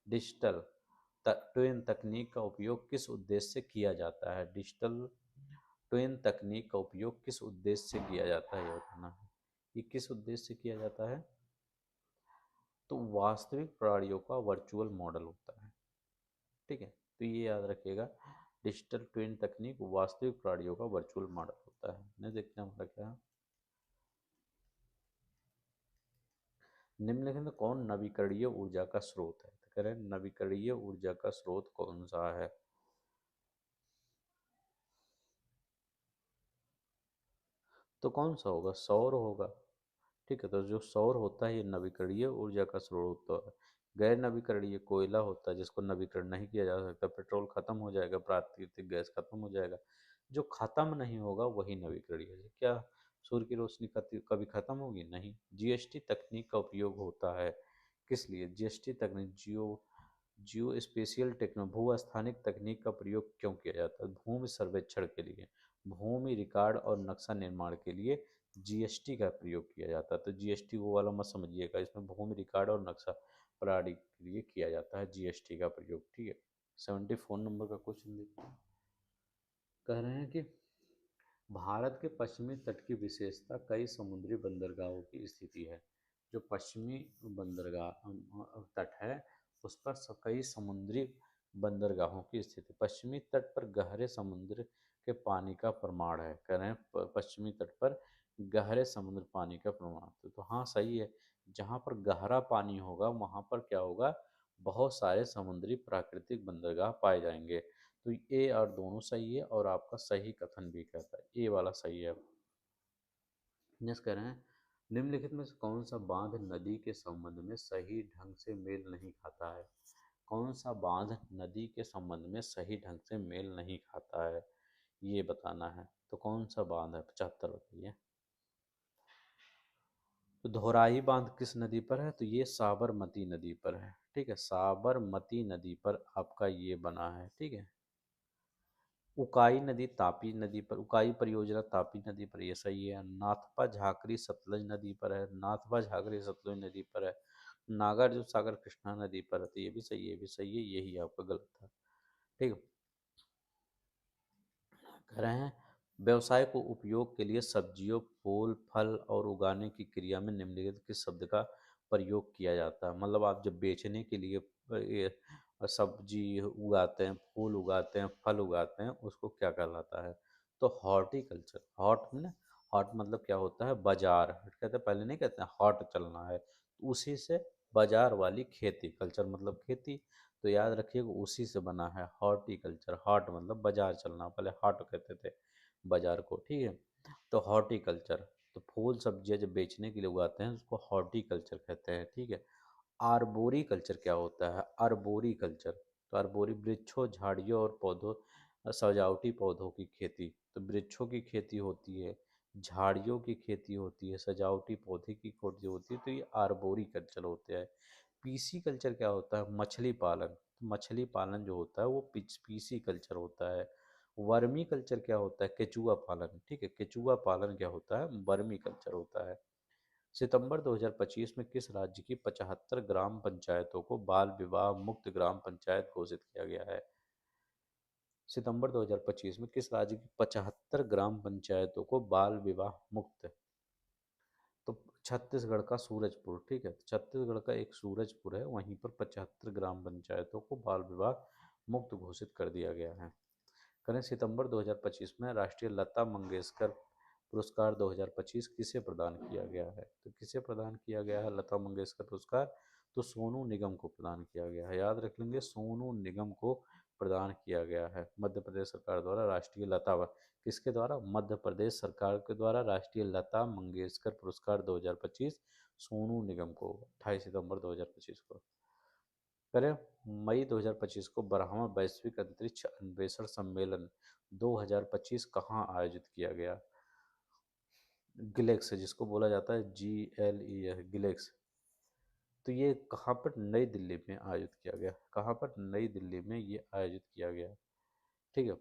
डिजिटल ट्विन तकनीक का उपयोग किस उद्देश्य से किया जाता है, डिजिटल ट्विन तकनीक का उपयोग किस उद्देश्य से किया जाता है, ये बताना है। ये किस उद्देश्य से किया जाता है, तो वास्तविक प्रणालियों का वर्चुअल मॉडल होता है। ठीक है, तो ये याद रखिएगा, डिजिटल ट्विन तकनीक वास्तविक प्रणालियों का वर्चुअल मॉडल होता है। नहीं देखते हैं मतलब क्या, निम्नलिखित में कौन नवीकरणीय ऊर्जा का स्रोत है, तो कह रहे हैं नवीकरणीय ऊर्जा का स्रोत कौन सा है, तो कौन सा होगा, सौर होगा। ठीक है, तो जो सौर होता है ये नवीकरणीय ऊर्जा का स्रोत होता है। गैर नवीकरणीय कोयला होता है जिसको नवीकरण नहीं किया जा सकता, पेट्रोल खत्म हो जाएगा, प्राकृतिक गैस खत्म हो जाएगा, जो खत्म नहीं होगा वही नवीकरणीय है। क्या सूर्य की रोशनी कभी खत्म होगी, नहीं। GST तकनीक का उपयोग होता है किस लिए, GST तकनीक जियो स्पेशियल भू स्थानिक तकनीक का प्रयोग क्यों किया जाता है, भूमि सर्वेक्षण के लिए, भूमि रिकॉर्ड और नक्शा निर्माण के लिए GST का प्रयोग किया जाता है। तो GST वो वाला मत समझिएगा, इसमें भूमि रिकॉर्ड और नक्शा प्रणाली के लिए किया जाता है GST का प्रयोग। ठीक है, 74 नंबर का क्वेश्चन देखते हैं। कह रहे हैं कि भारत के पश्चिमी तट की विशेषता कई समुद्री बंदरगाहों की स्थिति है। जो पश्चिमी बंदरगाह तट है उस पर कई समुद्री बंदरगाहों की स्थिति। पश्चिमी तट पर गहरे समुद्र के पानी का प्रमाण है। कह रहे हैं पश्चिमी तट पर गहरे समुद्र पानी का प्रमाण। तो हाँ सही है, जहाँ पर गहरा पानी होगा वहाँ पर क्या होगा, बहुत सारे समुद्री प्राकृतिक बंदरगाह पाए जाएंगे। तो ए और दोनों सही है, और आपका सही कथन भी कहता है, ए वाला सही है। नेक्स्ट कह रहे हैं, निम्नलिखित में से कौन सा बांध नदी के संबंध में सही ढंग से मेल नहीं खाता है। कौन सा बांध नदी के संबंध में सही ढंग से मेल नहीं खाता है, ये बताना है। तो कौन सा बांध है, 75 बताइए। तो धोराई बांध किस नदी पर है, तो ये साबरमती नदी पर है। ठीक है, साबरमती नदी पर आपका ये बना है। ठीक है, उकाई नदी तापी नदी पर, उकाई परियोजना तापी नदी पर, ये सही है। नाथपा झाकरी सतलज नदी पर है, नाथपा झाकरी सतलज नदी पर है। नागार्जुन सागर कृष्णा नदी पर है, तो ये भी सही है, ये भी सही है, यही आपका गलत था। ठीक है, कह रहे हैं व्यवसाय को उपयोग के लिए सब्जियों, फूल, फल और उगाने की क्रिया में निम्नलिखित किस शब्द का प्रयोग किया जाता है। मतलब आप जब बेचने के लिए ये सब्जी उगाते हैं, फूल उगाते हैं, फल उगाते हैं, उसको क्या कहलाता है। तो हॉर्टिकल्चर। हॉट में ना, हॉट मतलब क्या होता है, बाजार। कहते हैं पहले नहीं कहते हैं हॉट चलना है, तो उसी से बाजार वाली खेती, कल्चर मतलब खेती, तो याद रखिएगा उसी से बना है हॉर्टिकल्चर। हॉट मतलब बाजार चलना, पहले हॉट कहते थे बाजार को। ठीक है, तो हॉर्टिकल्चर, तो फूल सब्जियां जब बेचने के लिए उगाते हैं उसको हॉर्टिकल्चर कहते हैं। ठीक है, आर्बोरी कल्चर क्या होता है, आर्बोरी कल्चर, तो आर्बोरी वृक्षों, झाड़ियों और पौधों, सजावटी पौधों की खेती। तो वृक्षों की खेती होती है, झाड़ियों की खेती होती है, सजावटी पौधे की खेती होती है, तो ये आर्बोरी कल्चर होते हैं। पीसी कल्चर क्या होता है, मछली पालन। मछली पालन जो होता है वो पीसी कल्चर होता है। वर्मी कल्चर क्या होता है, केचुआ पालन। ठीक है, केचुआ पालन क्या होता है, वर्मी कल्चर होता है। सितंबर 2025 में किस राज्य की 75 ग्राम पंचायतों को बाल विवाह मुक्त ग्राम पंचायत घोषित किया गया है। सितंबर 2025 में किस राज्य की 75 ग्राम पंचायतों को बाल विवाह मुक्त, तो छत्तीसगढ़ का सूरजपुर। ठीक है, तो छत्तीसगढ़ का एक सूरजपुर है, वहीं पर 75 ग्राम पंचायतों को बाल विवाह मुक्त घोषित कर दिया गया है। करें सितंबर 2025 में राष्ट्रीय लता मंगेशकर पुरस्कार 2025 किसे प्रदान किया गया है। तो किसे प्रदान किया गया है लता मंगेशकर पुरस्कार, तो सोनू निगम को प्रदान किया गया है। याद रख लेंगे, सोनू निगम को प्रदान किया गया है मध्य प्रदेश सरकार द्वारा। राष्ट्रीय लता, किसके द्वारा, मध्य प्रदेश सरकार के द्वारा राष्ट्रीय लता मंगेशकर पुरस्कार 2025 सोनू निगम को 28 सितंबर 2025 को। करें मई 2025 को 12वां वैश्विक अंतरिक्ष अन्वेषण सम्मेलन 2025 कहाँ आयोजित किया गया। गिलेक्स, जिसको बोला जाता है GLEX, गिलेक्स। तो ये कहाँ पर, नई दिल्ली में आयोजित किया गया। कहाँ पर, नई दिल्ली में ये आयोजित किया गया। ठीक है,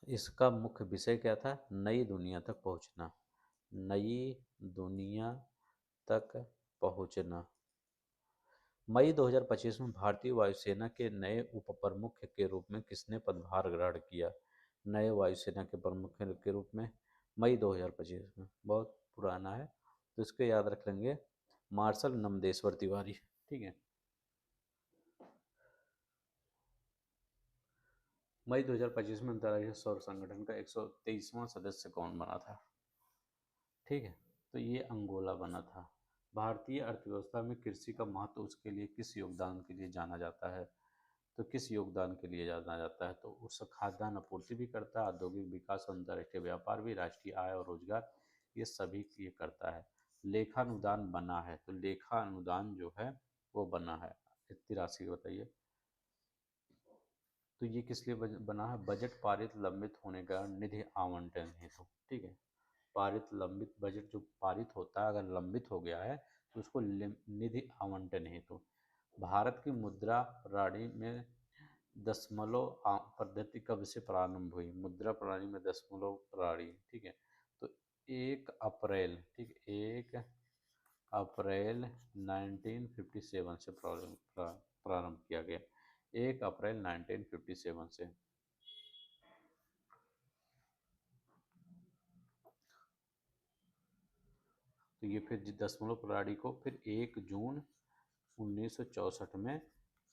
इसका मुख्य विषय क्या था, नई दुनिया तक पहुँचना। नई दुनिया तक पहुँचना। मई 2025 में भारतीय वायुसेना के नए उप प्रमुख के रूप में किसने पदभार ग्रहण किया। नए वायुसेना के प्रमुख के रूप में मई 2025 में, बहुत पुराना है तो इसको याद रख लेंगे, मार्शल नमदेश्वर तिवारी। ठीक है, मई 2025 में अंतर्राष्ट्रीय सौर संगठन का 123वां सदस्य कौन बना था। ठीक है, तो ये अंगोला बना था। भारतीय अर्थव्यवस्था में कृषि का महत्व उसके लिए किस योगदान के लिए जाना जाता है। तो किस योगदान के लिए जाना जाता है, तो उस खाद्यान्न आपूर्ति भी करता है, औद्योगिक विकास, अंतर्राष्ट्रीय व्यापार भी, राष्ट्रीय आय और रोजगार, ये सभी ये करता है। लेखा अनुदान बना है, तो लेखा अनुदान जो है वो बना है। इतनी राशि बताइए। तो ये किस लिए बना है, बजट पारित लंबित होने का निधि आवंटन हेतु। ठीक है, पारित लंबित, बजट जो पारित होता है अगर लंबित हो गया है तो उसको निधि आवंटन हेतु। भारत की मुद्रा प्रणाली में दशमलव पद्धति कब से प्रारंभ हुई, मुद्रा प्रणाली में दशमलव प्रणाली। ठीक है, तो 1 अप्रैल, ठीक, 1 अप्रैल 1957 से प्रारंभ किया गया, 1 अप्रैल 1957 से। तो ये फिर दशमलव प्रणाली को फिर 1 जून 1964 में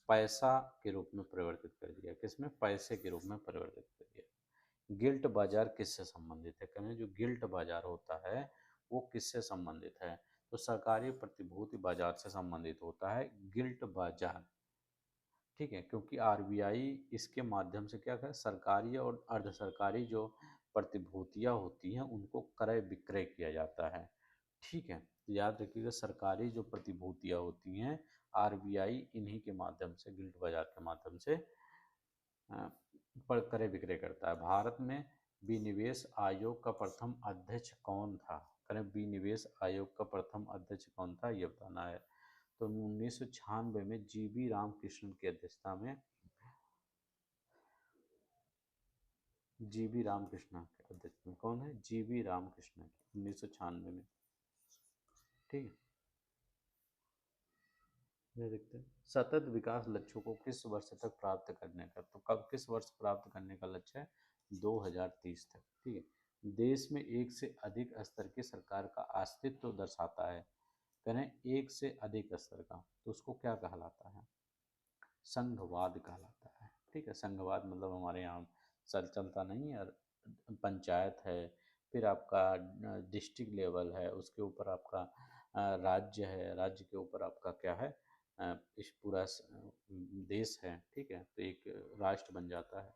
पैसा के रूप में परिवर्तित कर दिया। किसमें? पैसे के रूप में परिवर्तित कर दिया। गिल्ट बाजार किससे संबंधित है? कहें जो गिल्ट बाजार होता है वो किससे संबंधित है? तो सरकारी प्रतिभूति बाजार से संबंधित होता है गिल्ट बाजार। ठीक है, क्योंकि आरबीआई इसके माध्यम से क्या करे, सरकारी और अर्ध सरकारी जो प्रतिभूतियां होती हैं उनको क्रय विक्रय किया जाता है। ठीक है, तो याद रखिएगा सरकारी जो प्रतिभूतियां होती हैं आरबीआई इन्हीं के माध्यम से, गिल्ट बाजार के माध्यम से पर क्रय विक्रय करता है। भारत में विनिवेश आयोग का प्रथम अध्यक्ष कौन था? करें विनिवेश आयोग का प्रथम अध्यक्ष कौन था, ये बताना है। तो 1996 में जीबी रामकृष्णन की अध्यक्षता में, जीबी रामकृष्णन के अध्यक्ष में, कौन है? जीबी रामकृष्णन, 1996 में। ठीक है, ये देखते हैं सतत विकास लक्ष्यों को किस वर्ष तक प्राप्त करने का, तो कब किस वर्ष प्राप्त करने का लक्ष्य है? 2030 तक। ठीक है, देश में एक से अधिक स्तर की सरकार का अस्तित्व दर्शाता है। करें एक से अधिक स्तर का, तो उसको क्या कहलाता है? संघवाद कहलाता है। ठीक है, संघवाद मतलब हमारे यहाँ चलता नहीं है, पंचायत है, फिर आपका डिस्ट्रिक्ट लेवल है, उसके ऊपर आपका राज्य है, राज्य के ऊपर आपका क्या है, इस पूरा देश है। ठीक है, तो एक राष्ट्र बन जाता है।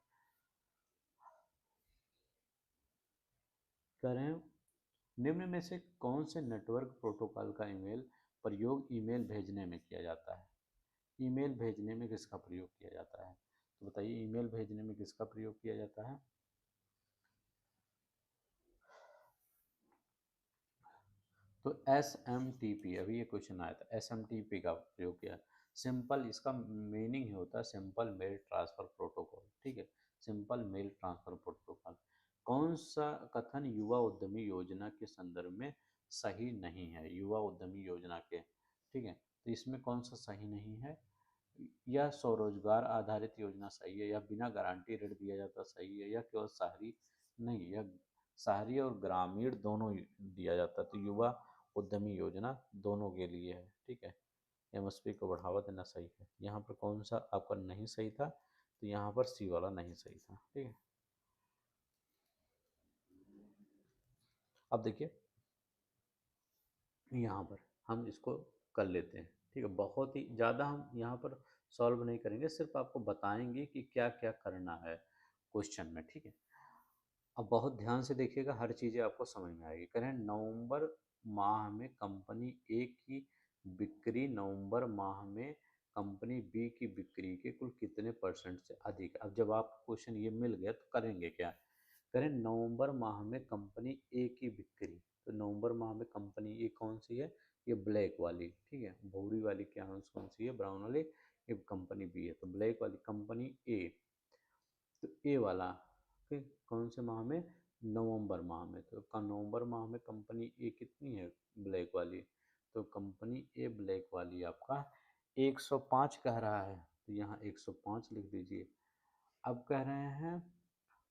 कह रहे हैं निम्न में से कौन से नेटवर्क प्रोटोकॉल का ईमेल प्रयोग ईमेल भेजने में किया जाता है? ईमेल भेजने में किसका प्रयोग किया जाता है? तो बताइए ईमेल भेजने में किसका प्रयोग किया जाता है? तो एस एम टी पी, अभी ये क्वेश्चन आया था, एस एम टी पी का प्रयोग किया। सिंपल, इसका मीनिंग ही होता है सिंपल मेल ट्रांसफर प्रोटोकॉल। ठीक है, सिंपल मेल ट्रांसफर प्रोटोकॉल। कौन सा कथन युवा उद्यमी योजना के संदर्भ में सही नहीं है? युवा उद्यमी योजना के, ठीक है, तो इसमें कौन सा सही नहीं है? या स्वरोजगार आधारित योजना सही है, या बिना गारंटी ऋण दिया जाता सही है, या केवल शहरी नहीं, या शहरी और ग्रामीण दोनों दिया जाता, तो युवा उद्यमी योजना दोनों के लिए है। ठीक है, एमएसपी को बढ़ावा देना सही है। यहाँ पर कौन सा आपका नहीं सही था? तो यहाँ पर सी वाला नहीं सही था। ठीक है, अब देखिए यहाँ पर हम इसको कर लेते हैं। ठीक है, बहुत ही ज़्यादा हम यहाँ पर सॉल्व नहीं करेंगे, सिर्फ आपको बताएंगे कि क्या क्या करना है क्वेश्चन में। ठीक है, अब बहुत ध्यान से देखिएगा, हर चीज़ें आपको समझ में आएगी। करें नवंबर माह में कंपनी ए की बिक्री नवंबर माह में कंपनी बी की बिक्री के कुल कितने परसेंट से अधिक? अब जब आपको क्वेश्चन ये मिल गया तो करेंगे क्या? करें नवंबर माह में कंपनी ए की बिक्री, तो नवंबर माह में कंपनी ए कौन सी है? ये ब्लैक वाली। ठीक है, भूरी वाली क्या है, कौन सी है? ब्राउन वाली। ये कंपनी बी है, तो ब्लैक वाली कंपनी ए, तो ए वाला फिर कौन से माह में? नवंबर माह में। तो नवंबर माह में कंपनी ए कितनी है? ब्लैक वाली। तो कंपनी ए ब्लैक वाली आपका 105 कह रहा है, तो यहाँ 105 लिख दीजिए। अब कह रहे हैं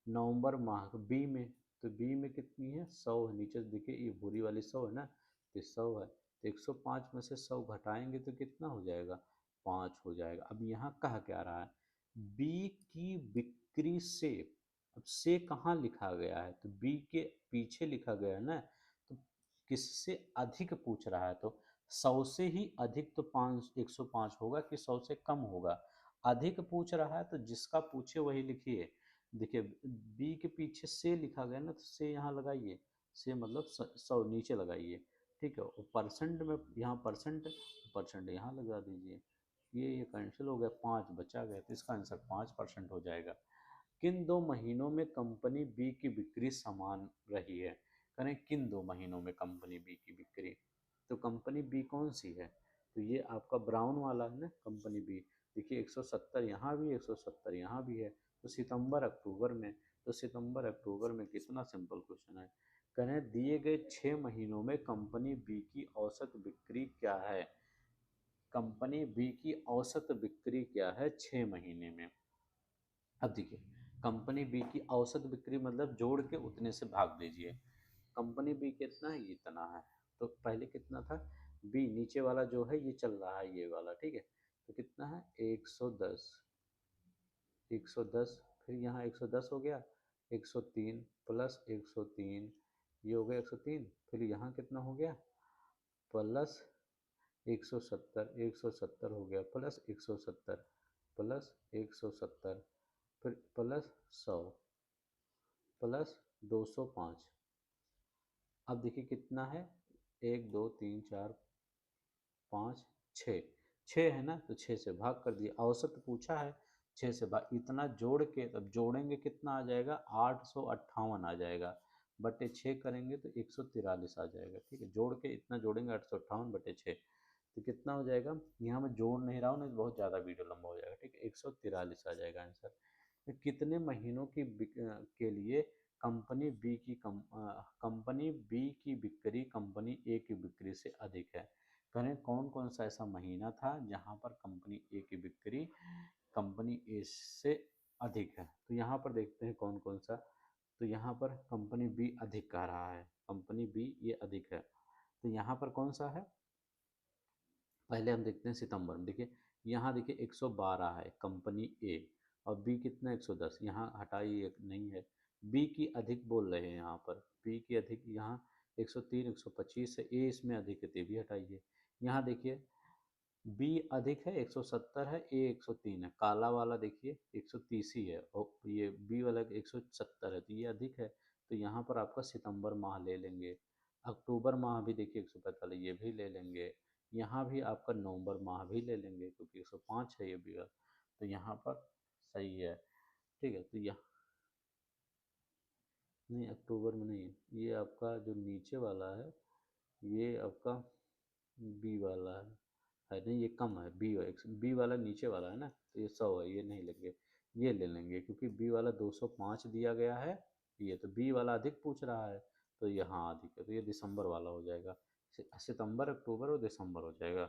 नवंबर माह बी में, तो बी में कितनी है? 100 है। नीचे से देखिए ये भूरी वाली 100 है ना, तो 100 है, तो 105 में से 100 घटाएंगे तो कितना हो जाएगा? 5 हो जाएगा। अब यहाँ कहा क्या रहा है? बी की बिक्री से, अब से कहाँ लिखा गया है? तो बी के पीछे लिखा गया है ना, तो किससे अधिक पूछ रहा है? तो 100 से ही अधिक, तो 105 होगा कि 100 से कम होगा? अधिक पूछ रहा है तो जिसका पूछे वही लिखिए। देखिए बी के पीछे से लिखा गया ना, तो से यहाँ लगाइए, से मतलब 100 नीचे लगाइए। ठीक है, और परसेंट में यहाँ परसेंट, परसेंट यहाँ लगा दीजिए। ये कैंसिल हो गया, 5 बचा गया, तो इसका आंसर 5% हो जाएगा। किन 2 महीनों में कंपनी बी की बिक्री समान रही है? करें किन 2 महीनों में कंपनी बी की बिक्री, तो कंपनी बी कौन सी है? तो ये आपका ब्राउन वाला है ना, कंपनी बी। देखिए 170 यहाँ भी, 170 यहाँ भी है, तो सितंबर अक्टूबर में, तो सितंबर अक्टूबर में कितना, सिंपल क्वेश्चन है। करें दिए गए 6 महीनों में कंपनी बी की औसत बिक्री क्या है? कंपनी बी की औसत बिक्री क्या है 6 महीने में? अब देखिए कंपनी बी की औसत बिक्री मतलब जोड़ के उतने से भाग दीजिए। कंपनी बी कितना है? इतना है। तो पहले कितना था? बी नीचे वाला जो है ये चल रहा है ये वाला, ठीक है। तो कितना है 110, 110, फिर यहाँ 110 हो गया, 103 प्लस 103, ये हो गया 103, फिर यहाँ कितना हो गया प्लस 170, 170 हो गया प्लस 170 प्लस 170, फिर प्लस 100 प्लस 205। अब देखिए कितना है, 1 2 3 4 5 6, 6 है ना, तो 6 से भाग कर दिया, औसत पूछा है, 6 से भाग, इतना जोड़ के तब जोड़ेंगे कितना आ जाएगा 858 आ जाएगा, बटे 6 करेंगे तो 143 आ जाएगा, ठीक है। जोड़ के इतना जोड़ेंगे 858 बटे 6, तो कितना हो जाएगा, यहाँ मैं जोड़ नहीं रहा हूँ नहीं तो बहुत ज़्यादा वीडियो लंबा हो जाएगा, ठीक है। 143 आ जाएगा आंसर। तो कितने महीनों की के लिए कंपनी बी की बिक्री कंपनी ए की बिक्री से अधिक है। कहें कौन कौन सा ऐसा महीना था जहां पर कंपनी ए की बिक्री कंपनी ए से अधिक है। तो यहाँ पर देखते हैं कौन कौन सा। तो यहाँ पर कंपनी बी अधिक कह रहा है, कंपनी बी ये अधिक है, तो यहाँ पर कौन सा है, पहले हम देखते हैं सितंबर में। देखिए यहाँ देखिए 112 है कंपनी ए, और बी कितना 110, यहाँ हटाइए नहीं है, बी की अधिक बोल रहे हैं यहाँ पर, बी की अधिक यहाँ 103 125 है, ए इसमें अधिक है तो भी हटाइए। यहाँ देखिए बी अधिक है 170 है, ए 103 है, काला वाला देखिए 130 ही है, और ये बी वाला 170 है, तो ये अधिक है, तो यहाँ पर आपका सितंबर माह ले लेंगे। अक्टूबर माह भी देखिए 145 ये भी ले लेंगे। यहाँ भी आपका नवंबर माह भी ले लेंगे क्योंकि 105 है ये भी, तो यहाँ पर सही है, ठीक है। तो यहाँ नहीं, अक्टूबर में नहीं, ये आपका जो नीचे वाला है ये आपका बी वाला है नहीं, ये कम है, बी वाला नीचे वाला है ना, तो ये 100 है, ये नहीं लेंगे, ये ले लेंगे क्योंकि बी वाला 205 दिया गया है, ये तो बी वाला अधिक पूछ रहा है, तो यहाँ अधिक है, तो ये दिसंबर वाला हो जाएगा, सितंबर अक्टूबर और दिसंबर हो जाएगा।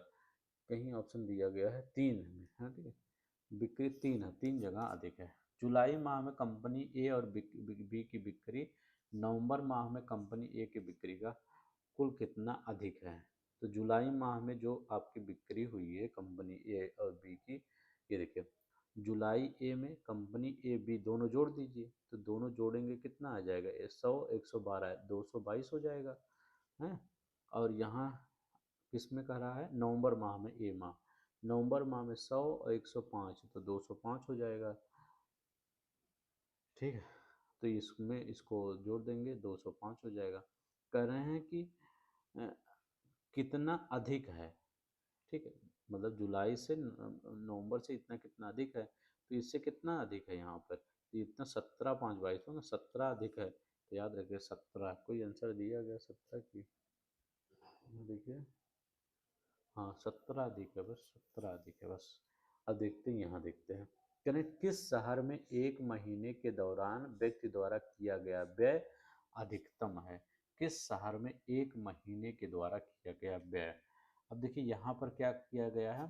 कहीं ऑप्शन दिया गया है 3 में, है ठीक है, बिक्री 3 है, 3 जगह अधिक है। जुलाई माह में कंपनी ए और बी की बिक्री नवंबर माह में कंपनी ए की बिक्री का कुल कितना अधिक है। तो जुलाई माह में जो आपकी बिक्री हुई है कंपनी ए और बी की, ये देखिए जुलाई ए में कंपनी ए बी दोनों जोड़ दीजिए, तो दोनों जोड़ेंगे कितना आ जाएगा, 100 112 222 हो जाएगा, है। और यहाँ किस में कह रहा है, नवंबर माह में, ए माह, नवंबर माह में 100 और 105 तो 205 हो जाएगा, ठीक है। तो इसमें इसको जोड़ देंगे 205 हो जाएगा। कह रहे हैं कि अ, कितना अधिक है, ठीक है, मतलब जुलाई से नवंबर से इतना कितना अधिक है, तो इससे कितना अधिक है यहाँ पर, तो इतना 17 5 22 हो ना, 17 अधिक है, तो याद रखिए 17, कोई आंसर दिया गया 17 की, देखिए हाँ 17 अधिक है, बस 17 अधिक है बस। अब देखते हैं, यहाँ देखते हैं, करें किस शहर में एक महीने के दौरान व्यक्ति द्वारा किया गया व्यय अधिकतम है। किस शहर में एक महीने के द्वारा किया गया व्यय। अब देखिए यहाँ पर क्या किया गया है,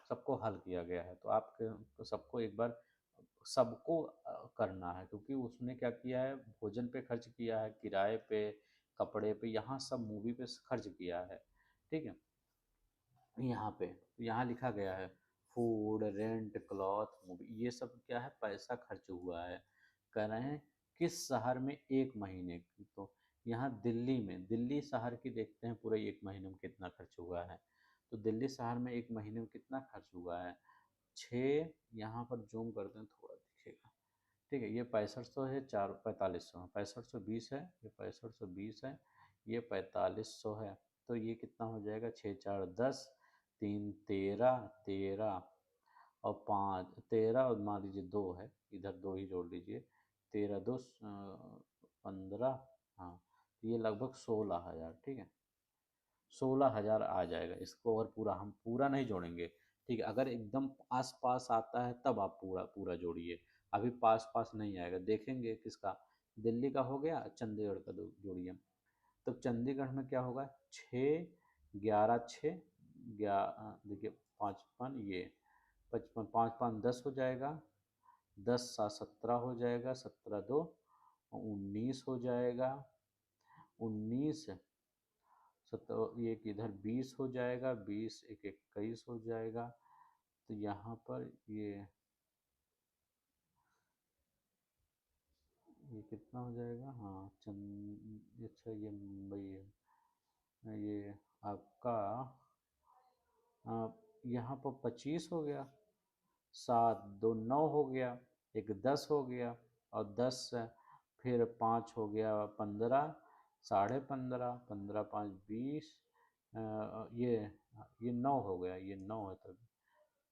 सबको हल किया गया है, तो आप सबको एक बार सबको करना है, क्योंकि उसने क्या किया है, भोजन पे खर्च किया है, किराए पे, कपड़े पे, यहाँ सब मूवी पे खर्च किया है, ठीक है। यहाँ पे यहाँ लिखा गया है फूड रेंट क्लॉथ मूवी, ये सब क्या है पैसा खर्च हुआ है। कह रहे हैं किस शहर में एक महीने की, तो यहाँ दिल्ली में, दिल्ली शहर की देखते हैं पूरे एक महीने में कितना खर्च हुआ है। तो दिल्ली शहर में एक महीने में कितना खर्च हुआ है, 6, यहाँ पर जूम करते हैं थोड़ा दिखेगा, ठीक है। ये 6500 है, 4500 6500 20 है, ये 6520 है, ये 4500 है, तो ये कितना हो जाएगा, 6 4 10, 3 13 13 और 5 13, और मान लीजिए 2 है, इधर 2 ही जोड़ लीजिए, 13 2 15, हाँ, तो ये लगभग 16,000, ठीक है, 16,000 आ जाएगा इसको, और पूरा हम पूरा नहीं जोड़ेंगे, ठीक है। अगर एकदम आस पास आता है तब आप पूरा पूरा जोड़िए, अभी पास पास नहीं आएगा, देखेंगे किसका, दिल्ली का हो गया, चंडीगढ़ का जोड़िए। तो चंडीगढ़ में क्या होगा, 6 11 6 देखिए 55, ये 55 5 5 10 हो जाएगा, 10 7 17 हो जाएगा, 17 2 19 हो जाएगा, 19 एक इधर 20 हो जाएगा, 20 एक 21 हो जाएगा। तो यहाँ पर ये कितना हो जाएगा? हाँ अच्छा ये मुंबई है, ये आपका यहाँ पर 25 हो गया, 7 2 9 हो गया, एक 10 हो गया, और 10 फिर 5 हो गया 15, 15.5, 15 5 20, ये 9 हो गया, ये 9 है तभी,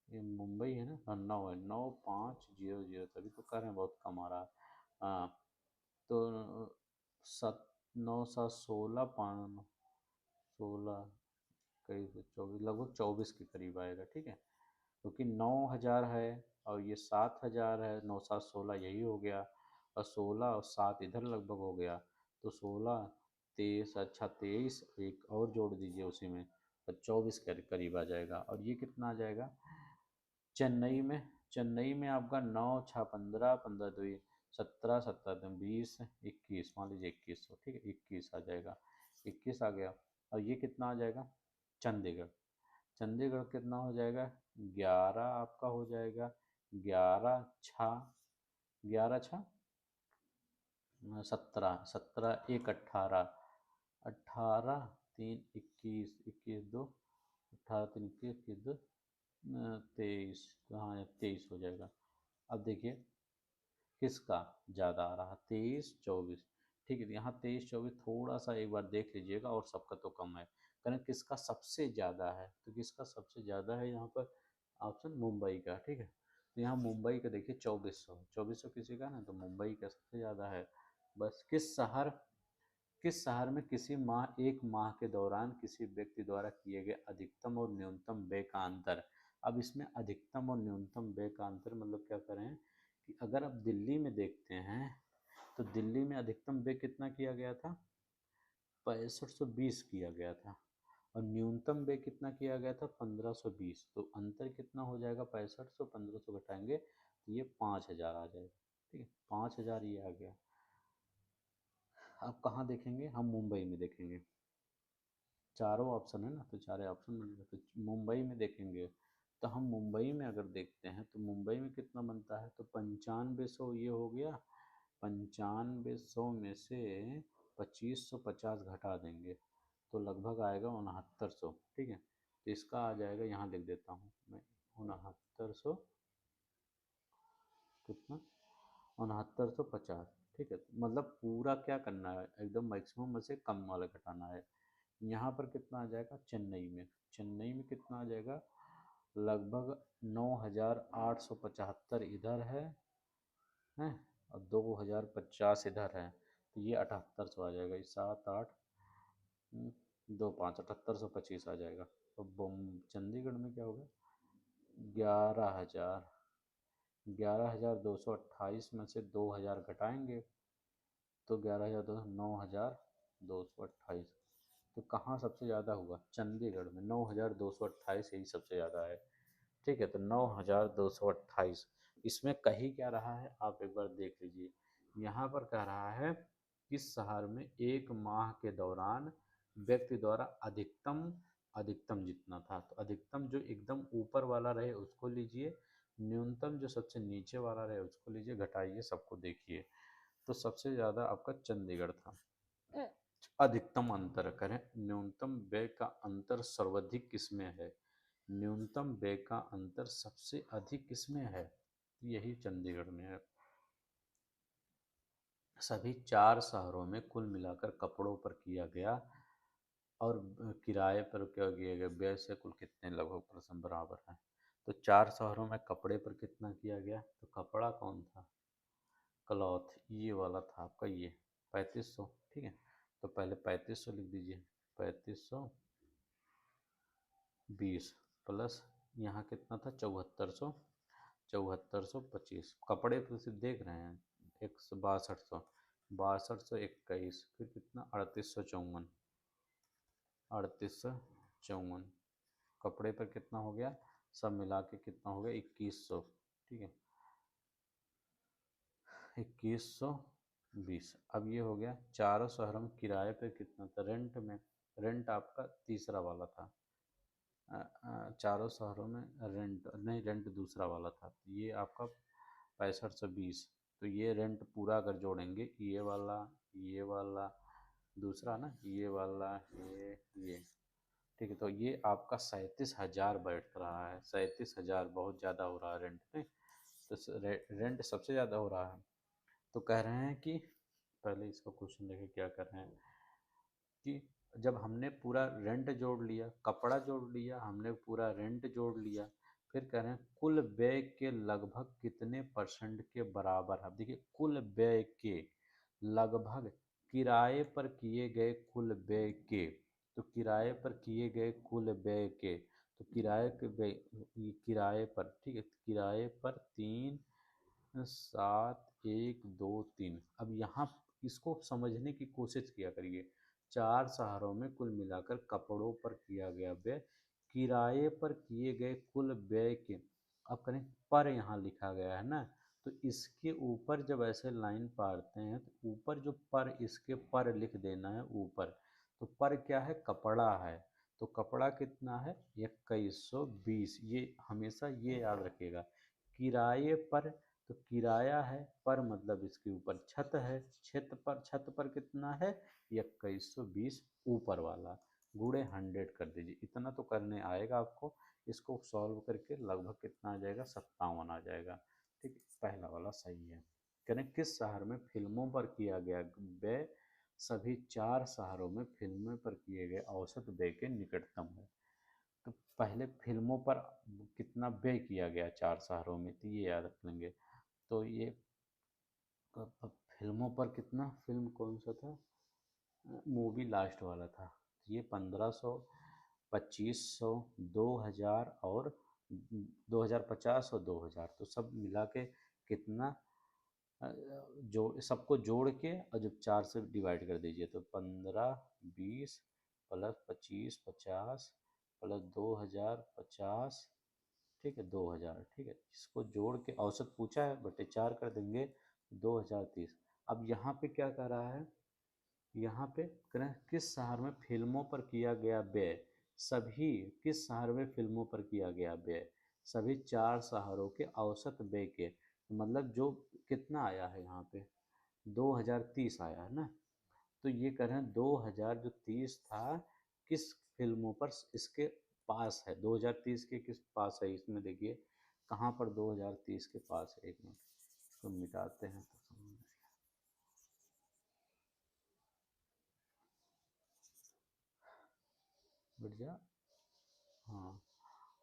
ये मुंबई है ना, हाँ 9 है, 9 5 0 0, तभी तो कह रहे हैं बहुत कम आ रहा है। हाँ तो 9 7 16 5 16 कई 24, लगभग 24 के करीब आएगा, ठीक है, क्योंकि 9,000 है और ये 7,000 है, 9 7 16 यही हो गया, और 16 और 7 इधर लगभग हो गया, तो 16 23, अच्छा 23, एक और जोड़ दीजिए उसी में, और 24 के करीब आ जाएगा। और ये कितना आ जाएगा चेन्नई में आपका 9 6 15, 15 2 17, 17 20, 21, मान लीजिए 21, ठीक है 21 आ जाएगा, 21 आ गया। और ये कितना आ जाएगा चंडीगढ़, चंडीगढ़ कितना हो जाएगा 11 आपका हो जाएगा, 11 6 17, 17 1 18, 18 3 21, 21 2, 18 3 21, 21 2 23, हाँ 23 हो जाएगा। अब देखिए किसका ज़्यादा आ रहा, 23 24, ठीक है, यहाँ 23 24 थोड़ा सा एक बार देख लीजिएगा, और सबका तो कम है, करें किसका सबसे ज़्यादा है, तो किसका सबसे ज़्यादा है यहाँ पर ऑप्शन मुंबई का, ठीक है, तो यहाँ मुंबई का देखिए 2400 किसी का ना, तो मुंबई का सबसे ज़्यादा है। बस किस शहर में किसी माह एक माह के दौरान किसी व्यक्ति द्वारा किए गए अधिकतम और न्यूनतम व्यय का अंतर। अब इसमें अधिकतम और न्यूनतम व्यय का अंतर मतलब क्या करें कि अगर आप दिल्ली में देखते हैं तो दिल्ली में अधिकतम व्यय कितना किया गया था 6520 किया गया था, और न्यूनतम व्यय कितना किया गया था 1520, तो अंतर कितना हो जाएगा 6500, 1500 घटाएंगे तो ये 5000 आ जाएगा, ठीक है 5000 ये आ गया। अब कहाँ देखेंगे हम मुंबई में देखेंगे, चारों ऑप्शन है ना, तो चारों ऑप्शन में तो मुंबई में देखेंगे, तो हम मुंबई में अगर देखते हैं तो मुंबई में कितना बनता है, तो 9500 ये हो गया, 9500 में से 2550 घटा देंगे तो लगभग आएगा 6900, ठीक है, तो इसका आ जाएगा, यहाँ लिख देता हूँ मैं 6900 कितना 6950, ठीक है, मतलब पूरा क्या करना है एकदम मैक्सिमम में से कम वाला घटाना है। यहाँ पर कितना आ जाएगा चेन्नई में कितना आ जाएगा लगभग 9875 इधर है, और 2050 इधर है, तो ये 7800 आ जाएगा, ये 7 8 2 5 7825 आ जाएगा। तो चंडीगढ़ में क्या होगा 11,000, 11,228 में से 2000 घटाएंगे तो 11,200 9,228, तो कहाँ सबसे ज़्यादा हुआ चंडीगढ़ में 9,228, यही सबसे ज़्यादा है, ठीक है, तो 9,228 इसमें कही क्या रहा है आप एक बार देख लीजिए, यहाँ पर कह रहा है किस शहर में एक माह के दौरान व्यक्ति द्वारा अधिकतम अधिकतम जितना था, तो अधिकतम जो एकदम ऊपर वाला रहे उसको लीजिए, न्यूनतम जो सबसे नीचे वाला रहे उसको लीजिए, घटाइए सबको देखिए, तो सबसे ज़्यादा आपका चंडीगढ़ था। अधिकतम अंतर करें, न्यूनतम व्यय का अंतर सर्वाधिक किसमें है, न्यूनतम व्यय का अंतर सबसे अधिक किसमें है, यही चंडीगढ़ में है। सभी 4 शहरों में कुल मिलाकर कपड़ों पर किया गया और किराए पर क्या किया गया व्यय से कुल कितने लगभग परसेंट बराबर है, तो 4 शहरों में कपड़े पर कितना किया गया, तो कपड़ा कौन था क्लॉथ, ये वाला था आपका ये 3500, ठीक है, तो पहले 3500 लिख दीजिए, 3520 प्लस यहाँ कितना था 7400, 7425 कपड़े पर सिर्फ देख रहे हैं, 16200, 6221, फिर कितना 3854, 3854 कपड़े पर कितना हो गया, सब मिला के कितना हो गया 2100, ठीक है 2120। अब ये हो गया चारों शहरों में किराए पे कितना था रेंट में, रेंट आपका तीसरा वाला था। चारों शहरों में रेंट नहीं, रेंट दूसरा वाला था। ये आपका 6520। तो ये रेंट पूरा अगर जोड़ेंगे, ये वाला दूसरा ना, ये वाला, ये ठीक है, तो ये आपका 37,000 बैठ रहा है। 37,000 बहुत ज़्यादा हो रहा है रेंट में। तो रेंट सबसे ज़्यादा हो रहा है। तो कह रहे हैं कि पहले इसका क्वेश्चन देखें क्या कर रहे हैं कि जब हमने पूरा रेंट जोड़ लिया, कपड़ा जोड़ लिया, हमने पूरा रेंट जोड़ लिया, फिर कह रहे हैं कुल व्यय के लगभग कितने परसेंट के बराबर है। अब देखिए, कुल व्यय के लगभग, किराए पर किए गए कुल व्यय के, तो किराए पर किए गए कुल व्यय के, तो किराए के व्यय, किराए पर, ठीक है, किराए पर 3,7,1,2,3। अब यहाँ इसको समझने की कोशिश किया करिए। 4 शहरों में कुल मिलाकर कपड़ों पर किया गया व्यय, किराए पर किए गए कुल व्यय के, अब करें पर यहाँ लिखा गया है ना, तो इसके ऊपर जब ऐसे लाइन पाड़ते हैं तो ऊपर जो पर, इसके पर लिख देना है ऊपर। तो पर क्या है, कपड़ा है। तो कपड़ा कितना है, 2120। ये हमेशा ये याद रखिएगा। किराए पर, तो किराया है, पर मतलब इसके ऊपर छत है, छत पर कितना है, 2120 ऊपर वाला, गुणे 100 कर दीजिए। इतना तो करने आएगा आपको। इसको सॉल्व करके लगभग कितना आ जाएगा, 57 आ जाएगा। ठीक है, पहला वाला सही है। करें किस शहर में फिल्मों पर किया गया व्यय सभी 4 शहरों में फिल्मों पर किए गए औसत व्यय के निकटतम है। तो पहले फिल्मों पर कितना व्यय किया गया 4 शहरों में, तो ये याद रख लेंगे। तो ये अब फिल्मों पर कितना, फिल्म कौन सा था, मूवी लास्ट वाला था। ये 1500, 2500, 2000 और 2050 और 2000, तो सब मिला के कितना, जो सबको जोड़ के और जब 4 से डिवाइड कर दीजिए तो 15, 20 प्लस 25, 50 प्लस 2050, ठीक है, 2000, ठीक है। इसको जोड़ के औसत पूछा है, बटे 4 कर देंगे, 2030। अब यहाँ पे क्या कर रहा है, यहाँ पे करें किस शहर में फिल्मों पर किया गया व्यय सभी, किस शहर में फिल्मों पर किया गया व्यय सभी 4 शहरों के औसत व्यय के, मतलब जो कितना आया है यहाँ पे, 2030 आया है ना। तो ये कह रहे हैं 2000 जो 30 था, किस फिल्मों पर इसके पास है, 2030 के किस पास है, इसमें देखिए कहाँ पर 2030 के पास है। एक मिनट, इसको मिटाते हैं तो समझ में बढ़ जा। हाँ,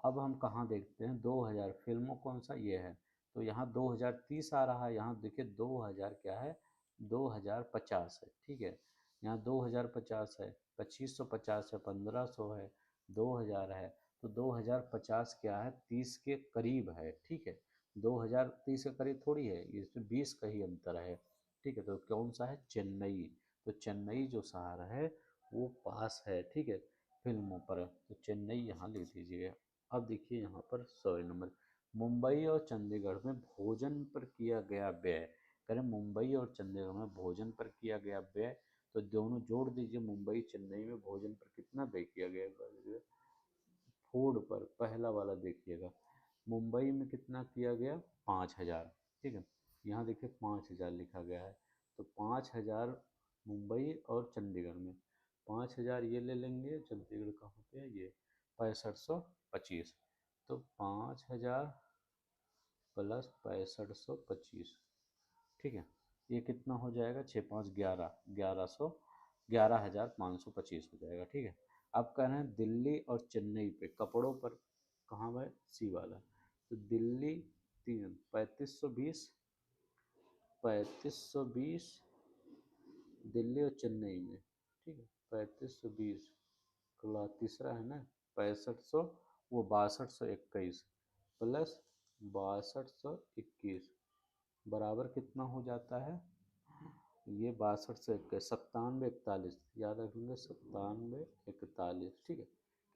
अब हम कहाँ देखते हैं, 2000 फिल्मों कौन सा ये है, तो यहाँ 2030 आ रहा है। यहाँ देखिए 2000 क्या है, 2050 है, ठीक है। यहाँ 2050 है, 2550 है, 1500 है, 2000 है। तो 2050 क्या है, 30 के करीब है, ठीक है। 2030 के करीब थोड़ी है, इसमें 20 का ही अंतर है, ठीक है। तो कौन सा है, चेन्नई। तो चेन्नई जो शहर है वो पास है, ठीक है, फिल्मों पर। तो चेन्नई यहाँ लिख दीजिए। अब देखिए यहाँ पर 100 नंबर, मुंबई और चंडीगढ़ में भोजन पर किया गया व्यय। करें मुंबई और चंडीगढ़ में भोजन पर किया गया व्यय, तो दोनों जोड़ दीजिए। मुंबई चेन्नई में भोजन पर कितना व्यय किया गया, फूड पर पहला वाला देखिएगा, मुंबई में कितना किया गया, 5000, ठीक है। यहाँ देखिए 5000 लिखा गया है। तो 5000 मुंबई और चंडीगढ़ में, 5000 ये ले लेंगे, चंडीगढ़ कहाँ पे है ये, 6525। तो 5000 प्लस 6525, ठीक है। ये कितना हो जाएगा, 6×5 = 11, 1100, 11,525 हो जाएगा, ठीक है। अब कह रहे हैं दिल्ली और चेन्नई पे कपड़ों पर, कहाँ है, सी वाला। तो दिल्ली 3520, 3520 दिल्ली और चेन्नई में, ठीक है। 3520 तीसरा है ना, 6500, वो 6221 प्लस 6221 बराबर कितना हो जाता है, ये 62 से 9741, याद रखेंगे 9741, ठीक है।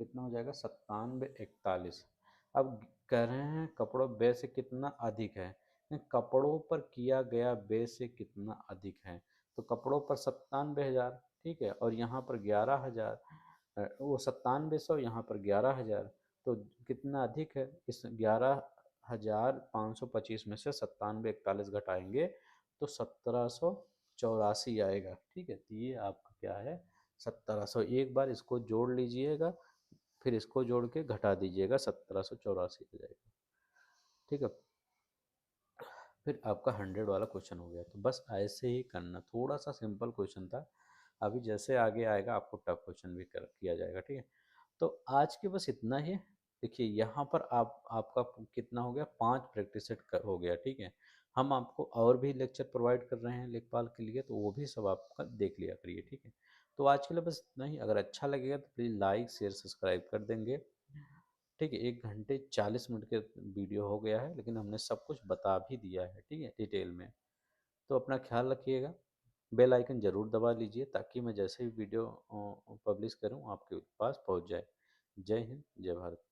कितना हो जाएगा, 9741। अब कह रहे हैं कपड़ों व्यय से कितना अधिक है, कपड़ों पर किया गया व्यय से कितना अधिक है। तो कपड़ों पर 97,000, ठीक है, और यहाँ पर 11,000, वो 9700, यहाँ पर 11,000, तो कितना अधिक है? इस 11,525 में से 9741 घटाएंगे तो 1784 आएगा। ठीक है, तो ये आपका क्या है? 1700। एक बार इसको जोड़ लीजिएगा, फिर इसको जोड़ के घटा दीजिएगा, 1784 हो जाएगा। ठीक है, फिर आपका 100 वाला क्वेश्चन हो गया। तो बस ऐसे ही करना, थोड़ा सा सिंपल क्वेश्चन था। अभी जैसे आगे आएगा आपको टफ क्वेश्चन भी कर किया जाएगा। ठीक है, तो आज के बस इतना ही। देखिए यहाँ पर आपका कितना हो गया? 5 प्रैक्टिस सेट हो गया। ठीक है, हम आपको और भी लेक्चर प्रोवाइड कर रहे हैं लेखपाल के लिए, तो वो भी सब आपका देख लिया करिए। ठीक है, तो आज के लिए बस इतना ही। अगर अच्छा लगेगा तो प्लीज़ लाइक शेयर सब्सक्राइब कर देंगे। ठीक है, 1 घंटे 40 मिनट के वीडियो हो गया है, लेकिन हमने सब कुछ बता भी दिया है। ठीक है, डिटेल में। तो अपना ख्याल रखिएगा। बेल आइकन ज़रूर दबा लीजिए ताकि मैं जैसे ही वीडियो पब्लिश करूं आपके पास पहुंच जाए। जय हिंद, जय भारत।